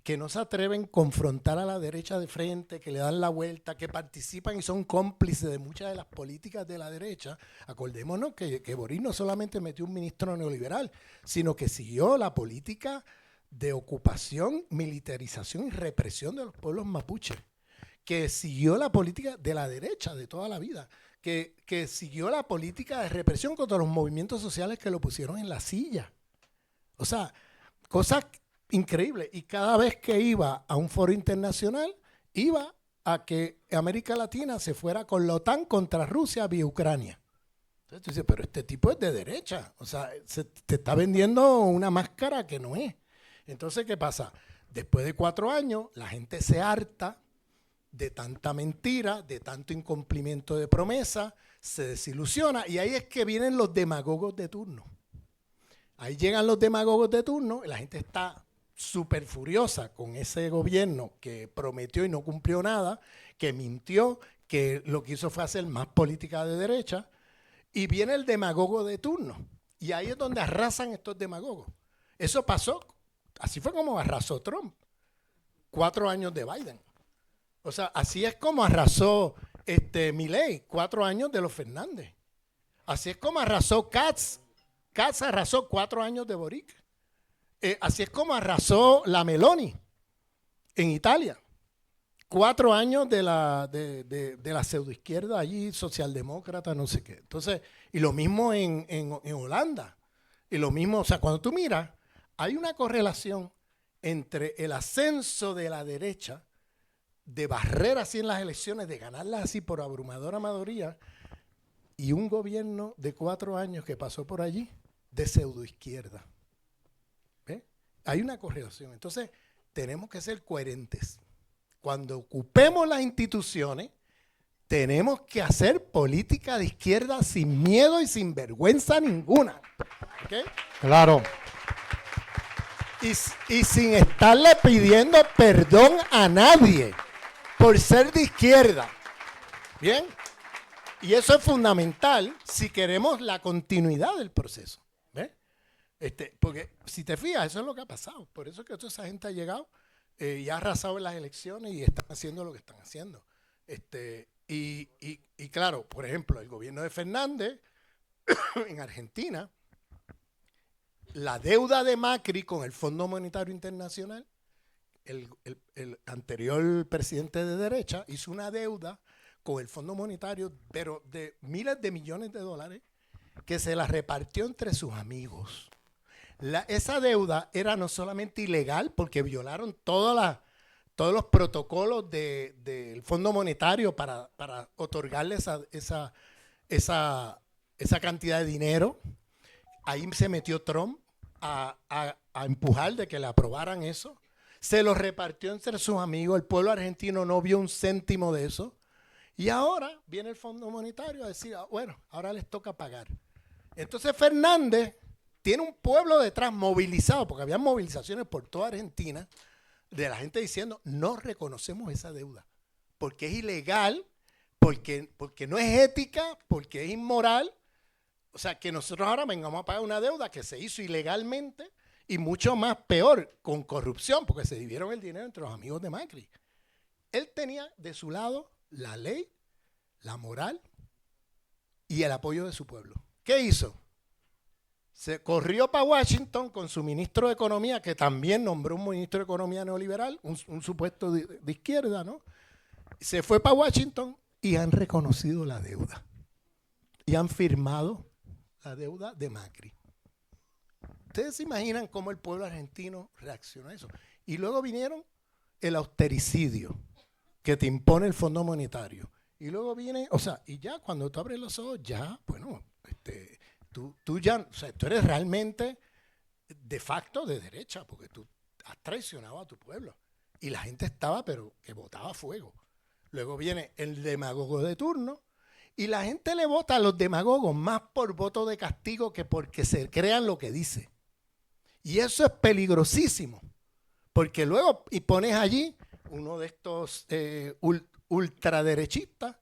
que no se atreven a confrontar a la derecha de frente, que le dan la vuelta, que participan y son cómplices de muchas de las políticas de la derecha. Acordémonos que Boric no solamente metió un ministro neoliberal, sino que siguió la política de ocupación, militarización y represión de los pueblos mapuches, que siguió la política de la derecha de toda la vida, que siguió la política de represión contra los movimientos sociales que lo pusieron en la silla. O sea, cosas increíble. Y cada vez que iba a un foro internacional, iba a que América Latina se fuera con la OTAN contra Rusia vía Ucrania. Entonces tú dices, pero este tipo es de derecha. O sea, te está vendiendo una máscara que no es. Entonces, ¿qué pasa? Después de 4 años, la gente se harta de tanta mentira, de tanto incumplimiento de promesa, se desilusiona y ahí es que vienen los demagogos de turno. Ahí llegan los demagogos de turno y la gente está súper furiosa con ese gobierno que prometió y no cumplió nada, que mintió, que lo que hizo fue hacer más política de derecha, y viene el demagogo de turno. Y ahí es donde arrasan estos demagogos. Eso pasó, así fue como arrasó Trump, 4 años de Biden. O sea, así es como arrasó Milei, 4 años de los Fernández. Así es como arrasó Katz. Katz arrasó 4 años de Boric. Así es como arrasó la Meloni en Italia. 4 años de la pseudoizquierda allí, socialdemócrata, no sé qué. Entonces, y lo mismo en Holanda. Y lo mismo, o sea, cuando tú miras, hay una correlación entre el ascenso de la derecha de barrer así en las elecciones, de ganarlas así por abrumadora mayoría, y un gobierno de 4 años que pasó por allí de pseudoizquierda. ¿Ve? Hay una correlación. Entonces, tenemos que ser coherentes. Cuando ocupemos las instituciones, tenemos que hacer política de izquierda sin miedo y sin vergüenza ninguna. ¿Okay? Claro. Y sin estarle pidiendo perdón a nadie por ser de izquierda. ¿Bien? Y eso es fundamental si queremos la continuidad del proceso. ¿Ves? Porque si te fijas, eso es lo que ha pasado. Por eso es que toda esa gente ha llegado y ha arrasado en las elecciones y están haciendo lo que están haciendo. Y claro, por ejemplo, el gobierno de Fernández en Argentina, la deuda de Macri con el Fondo Monetario Internacional, el anterior presidente de derecha hizo una deuda con el Fondo Monetario, pero de miles de millones de dólares, que se la repartió entre sus amigos. Esa deuda era no solamente ilegal, porque violaron todos los protocolos del Fondo Monetario para otorgarle esa cantidad de dinero. Ahí se metió Trump a empujar de que le aprobaran eso. Se lo repartió entre sus amigos. El pueblo argentino no vio un céntimo de eso. Y ahora viene el Fondo Monetario a decir, bueno, ahora les toca pagar. Entonces Fernández tiene un pueblo detrás movilizado, porque había movilizaciones por toda Argentina, de la gente diciendo, no reconocemos esa deuda, porque es ilegal, porque no es ética, porque es inmoral. O sea, que nosotros ahora vengamos a pagar una deuda que se hizo ilegalmente y mucho más peor, con corrupción, porque se dividieron el dinero entre los amigos de Macri. Él tenía de su lado la ley, la moral y el apoyo de su pueblo. ¿Qué hizo? Se corrió para Washington con su ministro de Economía, que también nombró un ministro de Economía neoliberal, un supuesto de izquierda, ¿no? Se fue para Washington y han reconocido la deuda. Y han firmado la deuda de Macri. ¿Ustedes se imaginan cómo el pueblo argentino reaccionó a eso? Y luego vinieron el austericidio que te impone el Fondo Monetario. Y luego viene, o sea, y ya cuando tú abres los ojos, ya, bueno, tú ya, o sea, tú eres realmente de facto de derecha, porque tú has traicionado a tu pueblo. Y la gente estaba, pero que botaba fuego. Luego viene el demagogo de turno, y la gente le vota a los demagogos más por voto de castigo que porque se crean lo que dice. Y eso es peligrosísimo, porque luego y pones allí uno de estos ultraderechistas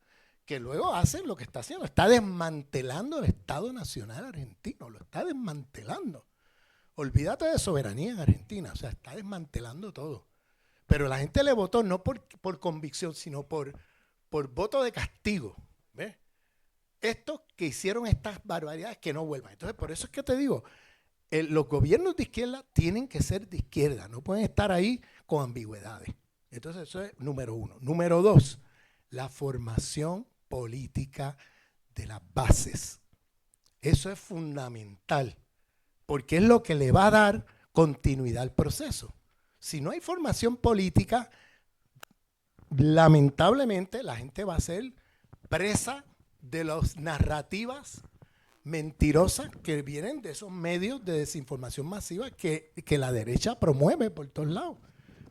que luego hacen lo que está haciendo. Está desmantelando el Estado Nacional argentino, lo está desmantelando. Olvídate de soberanía en Argentina, o sea, está desmantelando todo. Pero la gente le votó no por convicción, sino por voto de castigo. ¿Ves? Estos que hicieron estas barbaridades que no vuelvan. Entonces, por eso es que te digo, los gobiernos de izquierda tienen que ser de izquierda, no pueden estar ahí con ambigüedades. Entonces, eso es número uno. Número dos, la formación política de las bases. Eso es fundamental, porque es lo que le va a dar continuidad al proceso. Si no hay formación política, lamentablemente la gente va a ser presa de las narrativas mentirosas que vienen de esos medios de desinformación masiva que la derecha promueve por todos lados,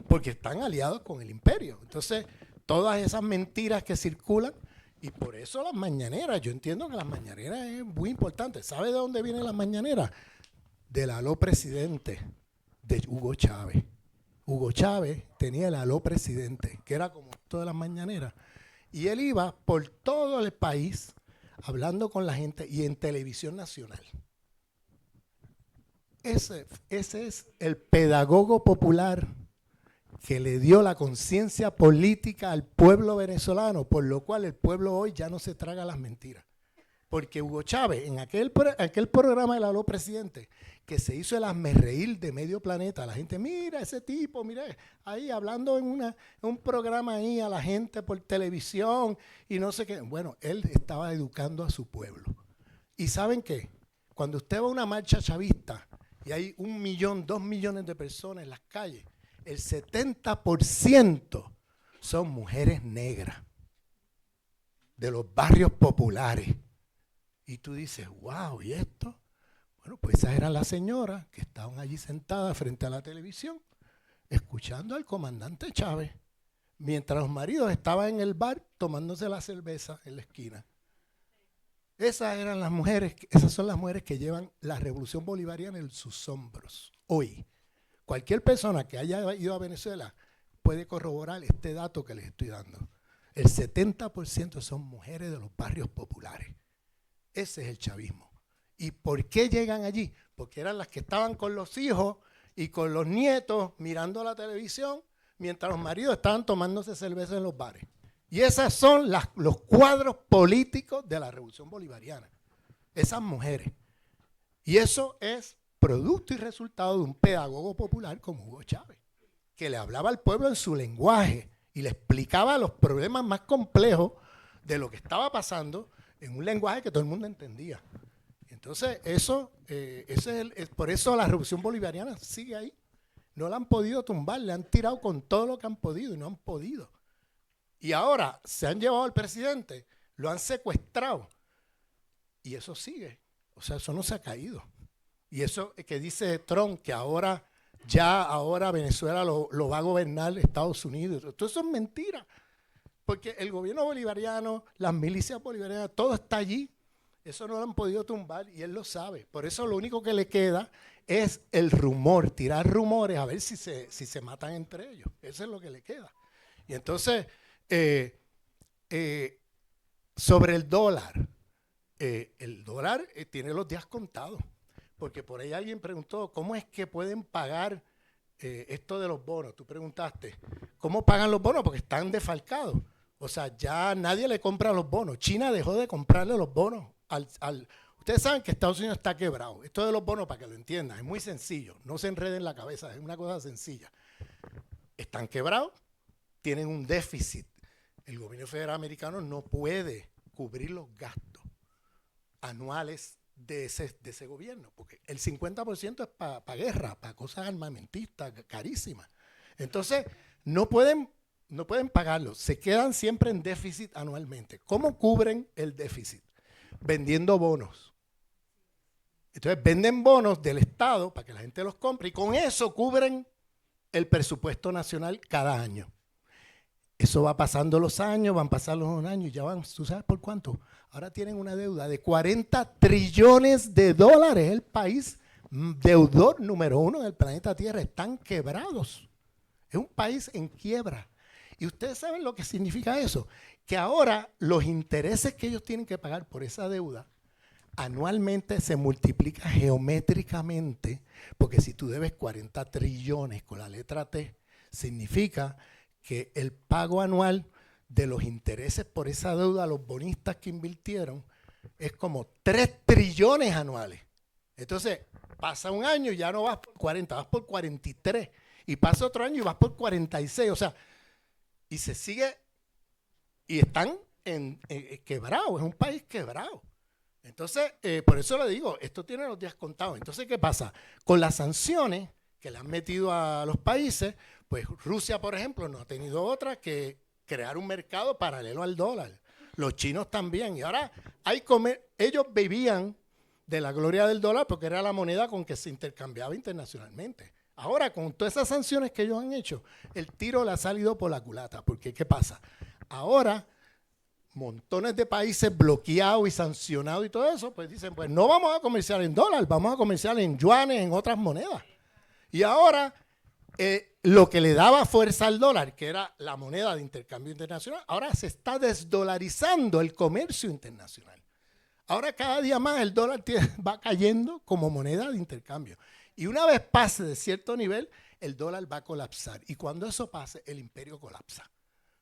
porque están aliados con el imperio. Entonces, todas esas mentiras que circulan, y por eso las mañaneras, yo entiendo que las mañaneras es muy importante. ¿Sabe de dónde vienen las mañaneras? Del aló presidente de Hugo Chávez. Hugo Chávez tenía el aló presidente, que era como todas las mañaneras. Y él iba por todo el país hablando con la gente y en televisión nacional. Ese es el pedagogo popular que le dio la conciencia política al pueblo venezolano, por lo cual el pueblo hoy ya no se traga las mentiras. Porque Hugo Chávez, en aquel programa del aló presidente, que se hizo el hazmerreír de medio planeta, la gente, mira ese tipo, mira, ahí hablando en un programa ahí a la gente por televisión y no sé qué. Bueno, él estaba educando a su pueblo. ¿Y saben qué? Cuando usted va a una marcha chavista y hay 1 millón, 2 millones de personas en las calles, el 70% son mujeres negras de los barrios populares. Y tú dices, wow, ¿y esto? Bueno, pues esas eran las señoras que estaban allí sentadas frente a la televisión, escuchando al comandante Chávez, mientras los maridos estaban en el bar tomándose la cerveza en la esquina. Esas eran las mujeres, esas son las mujeres que llevan la revolución bolivariana en sus hombros. Hoy, cualquier persona que haya ido a Venezuela puede corroborar este dato que les estoy dando. El 70% son mujeres de los barrios populares. Ese es el chavismo. ¿Y por qué llegan allí? Porque eran las que estaban con los hijos y con los nietos mirando la televisión mientras los maridos estaban tomándose cerveza en los bares. Y esos son los cuadros políticos de la revolución bolivariana. Esas mujeres. Y eso es producto y resultado de un pedagogo popular como Hugo Chávez, que le hablaba al pueblo en su lenguaje y le explicaba los problemas más complejos de lo que estaba pasando en un lenguaje que todo el mundo entendía. Entonces, por eso la revolución bolivariana sigue ahí. No la han podido tumbar, le han tirado con todo lo que han podido y no han podido. Y ahora se han llevado al presidente, lo han secuestrado. Y eso sigue. O sea, eso no se ha caído. Y eso que dice Trump, que ahora Venezuela lo va a gobernar Estados Unidos. Todo eso es mentira. Porque el gobierno bolivariano, las milicias bolivarianas, todo está allí. Eso no lo han podido tumbar y él lo sabe. Por eso lo único que le queda es el rumor, tirar rumores a ver si se matan entre ellos. Eso es lo que le queda. Y entonces, sobre el dólar tiene los días contados. Porque por ahí alguien preguntó, ¿cómo es que pueden pagar esto de los bonos? Tú preguntaste, ¿cómo pagan los bonos? Porque están desfalcados. O sea, ya nadie le compra los bonos. China dejó de comprarle los bonos. Ustedes saben que Estados Unidos está quebrado. Esto de los bonos, para que lo entiendan, es muy sencillo. No se enreden en la cabeza, es una cosa sencilla. Están quebrados, tienen un déficit. El gobierno federal americano no puede cubrir los gastos anuales de ese gobierno, porque el 50% es para guerra, para cosas armamentistas carísimas. Entonces, no pueden pagarlo, se quedan siempre en déficit anualmente. ¿Cómo cubren el déficit? Vendiendo bonos. Entonces, venden bonos del Estado para que la gente los compre y con eso cubren el presupuesto nacional cada año. Eso va pasando los años, van pasando los años y ya van, ¿tú sabes por cuánto? Ahora tienen una deuda de 40 trillones de dólares. El país deudor número 1 del planeta Tierra. Están quebrados. Es un país en quiebra. Y ustedes saben lo que significa eso. Que ahora los intereses que ellos tienen que pagar por esa deuda anualmente se multiplica geométricamente. Porque si tú debes 40 trillones con la letra T, significa que el pago anual de los intereses por esa deuda a los bonistas que invirtieron es como 3 trillones anuales. Entonces, pasa un año y ya no vas por 40, vas por 43. Y pasa otro año y vas por 46. O sea, y se sigue, y están quebrados, es un país quebrado. Entonces, por eso le digo, esto tiene los días contados. Entonces, ¿qué pasa? Con las sanciones que le han metido a los países, pues Rusia, por ejemplo, no ha tenido otra que crear un mercado paralelo al dólar. Los chinos también. Y ahora ellos vivían de la gloria del dólar porque era la moneda con que se intercambiaba internacionalmente. Ahora, con todas esas sanciones que ellos han hecho, el tiro le ha salido por la culata. Porque, ¿qué pasa? Ahora, montones de países bloqueados y sancionados y todo eso, pues dicen, pues no vamos a comerciar en dólar, vamos a comerciar en yuanes, en otras monedas. Y ahora, lo que le daba fuerza al dólar, que era la moneda de intercambio internacional, ahora se está desdolarizando el comercio internacional. Ahora cada día más el dólar va cayendo como moneda de intercambio. Y una vez pase de cierto nivel, el dólar va a colapsar. Y cuando eso pase, el imperio colapsa.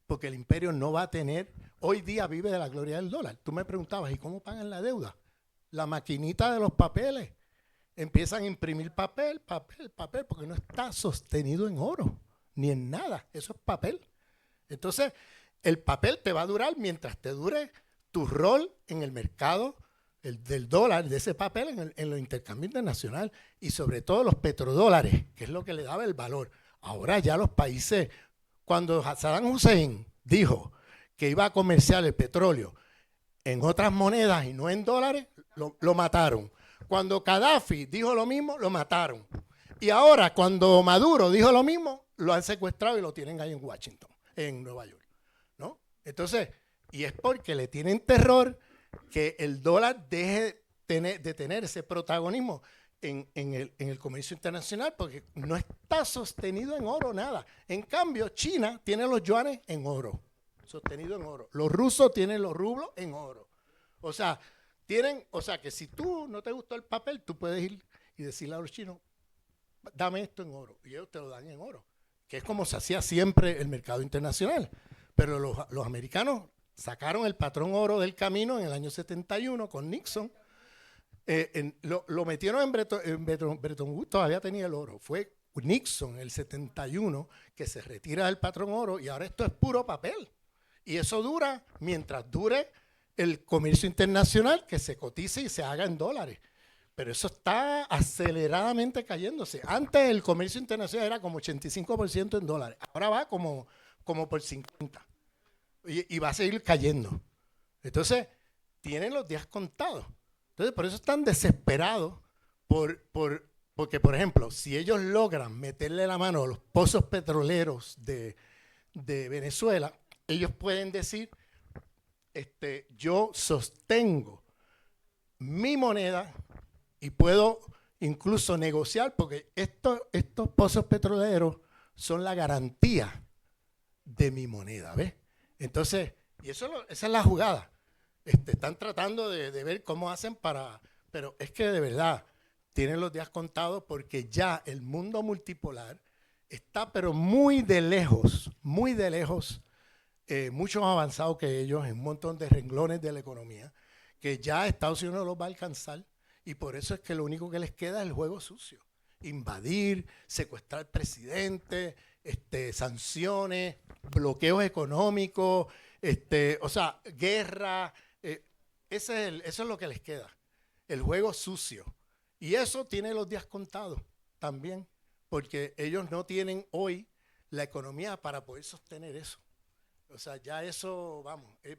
Porque el imperio no va a tener, hoy día vive de la gloria del dólar. Tú me preguntabas, ¿y cómo pagan la deuda? La maquinita de los papeles. Empiezan a imprimir papel, porque no está sostenido en oro, ni en nada. Eso es papel. Entonces, el papel te va a durar mientras te dure tu rol en el mercado del dólar, de ese papel en los intercambios internacionales y sobre todo los petrodólares, que es lo que le daba el valor. Ahora ya los países Cuando Saddam Hussein dijo que iba a comerciar el petróleo en otras monedas y no en dólares, lo mataron. Cuando Gaddafi dijo lo mismo, lo mataron. Y ahora, cuando Maduro dijo lo mismo, lo han secuestrado y lo tienen ahí en Washington, en Nueva York, ¿no? Entonces, y es porque le tienen terror que el dólar deje de tener ese protagonismo en el comercio internacional, porque no está sostenido en oro nada. En cambio, China tiene los yuanes en oro, sostenido en oro. Los rusos tienen los rublos en oro. O sea, que si tú no te gustó el papel, tú puedes ir y decirle a los chinos, dame esto en oro, y ellos te lo dan en oro, que es como se hacía siempre el mercado internacional. Pero los americanos sacaron el patrón oro del camino en el año 71 con Nixon. Lo metieron en Bretton Woods, todavía tenía el oro. Fue Nixon en el 71 que se retira del patrón oro y ahora esto es puro papel. Y eso dura mientras dure el comercio internacional, que se cotice y se haga en dólares. Pero eso está aceleradamente cayéndose. Antes el comercio internacional era como 85% en dólares. Ahora va como por 50%. Y va a seguir cayendo. Entonces, tienen los días contados. Entonces, por eso están desesperados porque, por ejemplo, si ellos logran meterle la mano a los pozos petroleros de Venezuela, ellos pueden decir, yo sostengo mi moneda y puedo incluso negociar, porque estos pozos petroleros son la garantía de mi moneda, ¿ves? Entonces, y esa es la jugada. Están tratando de ver cómo hacen pero es que de verdad tienen los días contados, porque ya el mundo multipolar está pero muy de lejos, mucho más avanzado que ellos en un montón de renglones de la economía, que ya Estados Unidos los va a alcanzar, y por eso es que lo único que les queda es el juego sucio. Invadir, secuestrar presidentes, sanciones, bloqueos económicos, guerra. Eso es lo que les queda, el juego sucio. Y eso tiene los días contados también, porque ellos no tienen hoy la economía para poder sostener eso. O sea, ya eso,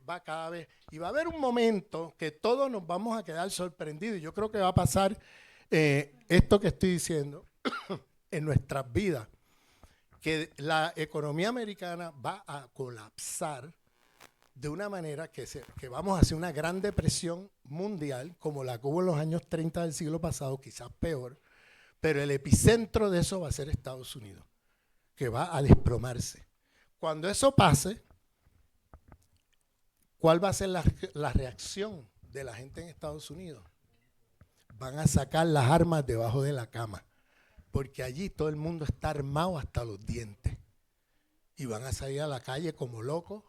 va cada vez. Y va a haber un momento que todos nos vamos a quedar sorprendidos. Y yo creo que va a pasar esto que estoy diciendo en nuestras vidas, que la economía americana va a colapsar de una manera que vamos a hacer una gran depresión mundial, como la que hubo en los años 30 del siglo pasado, quizás peor, pero el epicentro de eso va a ser Estados Unidos, que va a desplomarse. Cuando eso pase, ¿cuál va a ser la reacción de la gente en Estados Unidos? Van a sacar las armas debajo de la cama, porque allí todo el mundo está armado hasta los dientes, y van a salir a la calle como locos,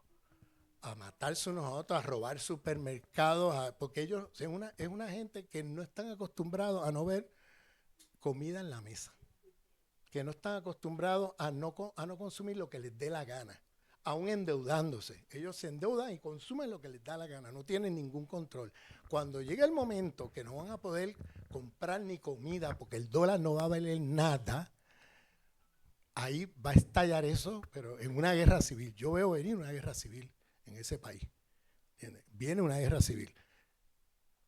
a matarse unos a otros, a robar supermercados, porque ellos es una gente que no están acostumbrados a no ver comida en la mesa, que no están acostumbrados a no consumir lo que les dé la gana, aún endeudándose. Ellos se endeudan y consumen lo que les da la gana, no tienen ningún control. Cuando llegue el momento que no van a poder comprar ni comida porque el dólar no va a valer nada, ahí va a estallar eso, pero en una guerra civil. Yo veo venir una guerra civil en ese país. ¿Entiendes? Viene una guerra civil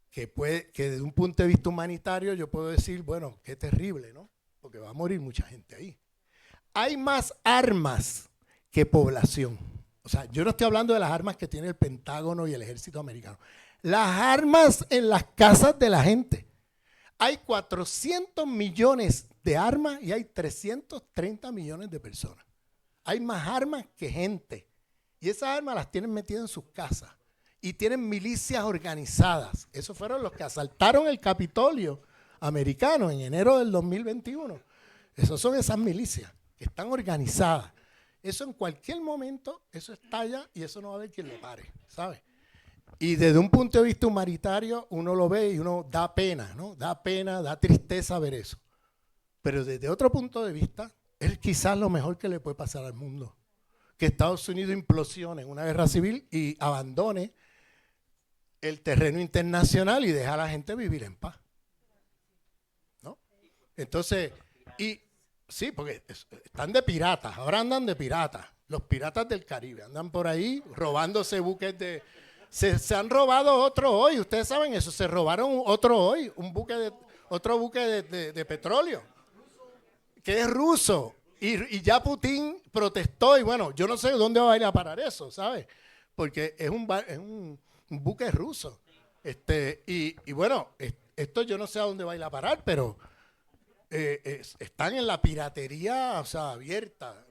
que desde un punto de vista humanitario yo puedo decir, bueno, qué terrible, ¿no? Porque va a morir mucha gente ahí. Hay más armas que población. O sea, yo no estoy hablando de las armas que tiene el Pentágono y el ejército americano. Las armas en las casas de la gente. Hay 400 millones de armas y hay 330 millones de personas. Hay más armas que gente. Y esas armas las tienen metidas en sus casas. Y tienen milicias organizadas. Esos fueron los que asaltaron el Capitolio americano en enero del 2021. Esas son esas milicias que están organizadas. Eso en cualquier momento, eso estalla y eso no va a haber quien lo pare, ¿sabes? Y desde un punto de vista humanitario, uno lo ve y uno da pena, ¿no? Da pena, da tristeza ver eso. Pero desde otro punto de vista, es quizás lo mejor que le puede pasar al mundo. Que Estados Unidos implosione en una guerra civil y abandone el terreno internacional y deje a la gente vivir en paz, ¿no? Entonces, y sí, porque están de piratas, ahora andan de piratas. Los piratas del Caribe andan por ahí robándose buques de... Se han robado otro hoy, ustedes saben eso, se robaron otro hoy, otro buque de petróleo, que es ruso. Y ya Putin protestó y bueno, yo no sé dónde va a ir a parar eso, ¿sabes? Porque es un buque ruso. Y bueno, esto yo no sé a dónde va a ir a parar, pero están en la piratería, o sea, abierta,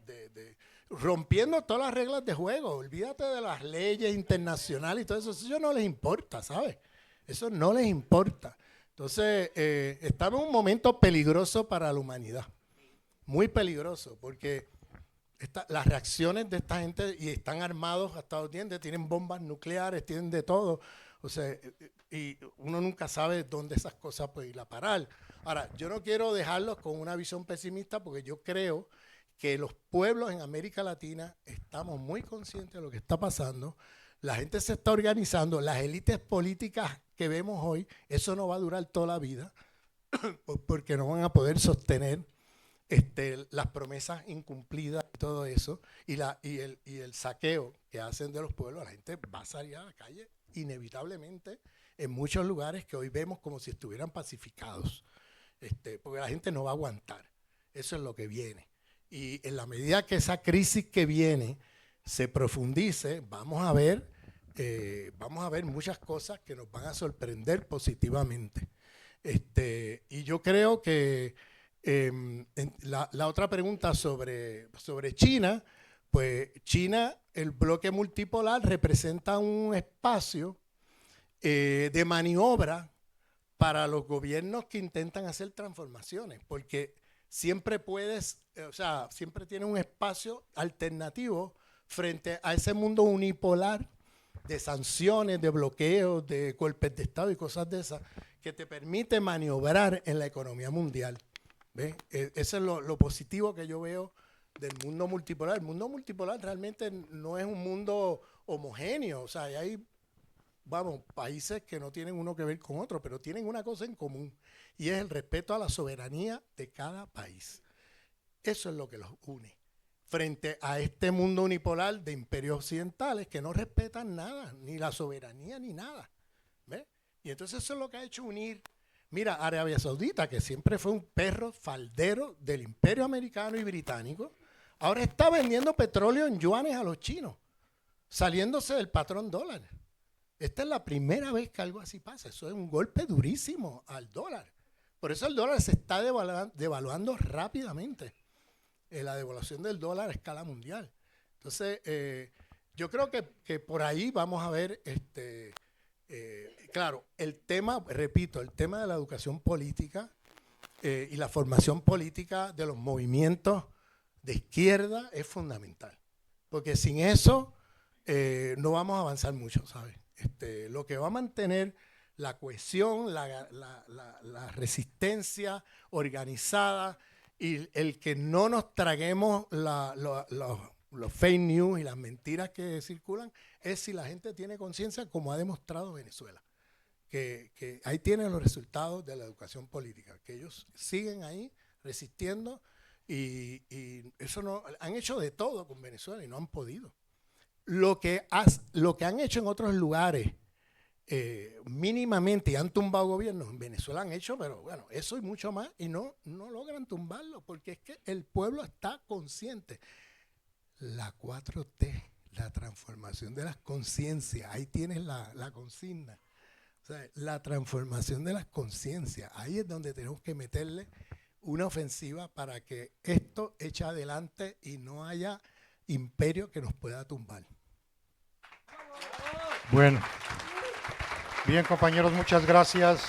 rompiendo todas las reglas de juego. Olvídate de las leyes internacionales y todo eso. Eso no les importa, ¿sabes? Eso no les importa. Entonces, estamos en un momento peligroso para la humanidad. Muy peligroso, porque las reacciones de esta gente, y están armados hasta los dientes, tienen bombas nucleares, tienen de todo. O sea, y uno nunca sabe dónde esas cosas pueden ir a parar. Ahora, yo no quiero dejarlos con una visión pesimista, porque yo creo que los pueblos en América Latina estamos muy conscientes de lo que está pasando. La gente se está organizando, las élites políticas que vemos hoy, eso no va a durar toda la vida, porque no van a poder sostener las promesas incumplidas y todo eso, y el saqueo que hacen de los pueblos. La gente va a salir a la calle inevitablemente en muchos lugares que hoy vemos como si estuvieran pacificados, porque la gente no va a aguantar. Eso es lo que viene. Y en la medida que esa crisis que viene se profundice, vamos a ver muchas cosas que nos van a sorprender positivamente. Y yo creo que la otra pregunta sobre China, pues China, el bloque multipolar representa un espacio de maniobra para los gobiernos que intentan hacer transformaciones, porque siempre siempre tiene un espacio alternativo frente a ese mundo unipolar de sanciones, de bloqueos, de golpes de Estado y cosas de esas, que te permite maniobrar en la economía mundial. ¿Ves? Eso es lo positivo que yo veo del mundo multipolar. El mundo multipolar realmente no es un mundo homogéneo. O sea, hay países que no tienen uno que ver con otro, pero tienen una cosa en común, y es el respeto a la soberanía de cada país. Eso es lo que los une frente a este mundo unipolar de imperios occidentales que no respetan nada, ni la soberanía ni nada. ¿Ves? Y entonces eso es lo que ha hecho unir. Mira, Arabia Saudita, que siempre fue un perro faldero del imperio americano y británico, ahora está vendiendo petróleo en yuanes a los chinos, saliéndose del patrón dólar. Esta es la primera vez que algo así pasa. Eso es un golpe durísimo al dólar. Por eso el dólar se está devaluando rápidamente. La devaluación del dólar a escala mundial. Entonces, yo creo que por ahí vamos a ver, claro, el tema, repito, el tema de la educación política y la formación política de los movimientos de izquierda es fundamental. Porque sin eso no vamos a avanzar mucho, ¿sabes? Lo que va a mantener la cohesión, la resistencia organizada, y el que no nos traguemos los fake news y las mentiras que circulan, es si la gente tiene conciencia, como ha demostrado Venezuela, que ahí tienen los resultados de la educación política, que ellos siguen ahí resistiendo, y eso no han hecho de todo con Venezuela y no han podido. Lo que han hecho en otros lugares, mínimamente, y han tumbado gobiernos, en Venezuela han hecho, pero bueno, eso y mucho más, y no logran tumbarlo, porque es que el pueblo está consciente. La 4T, la transformación de las conciencias, ahí tienes la consigna. O sea, la transformación de las conciencias, ahí es donde tenemos que meterle una ofensiva para que esto eche adelante y no haya imperio que nos pueda tumbar. Bueno. Bien, compañeros, muchas gracias.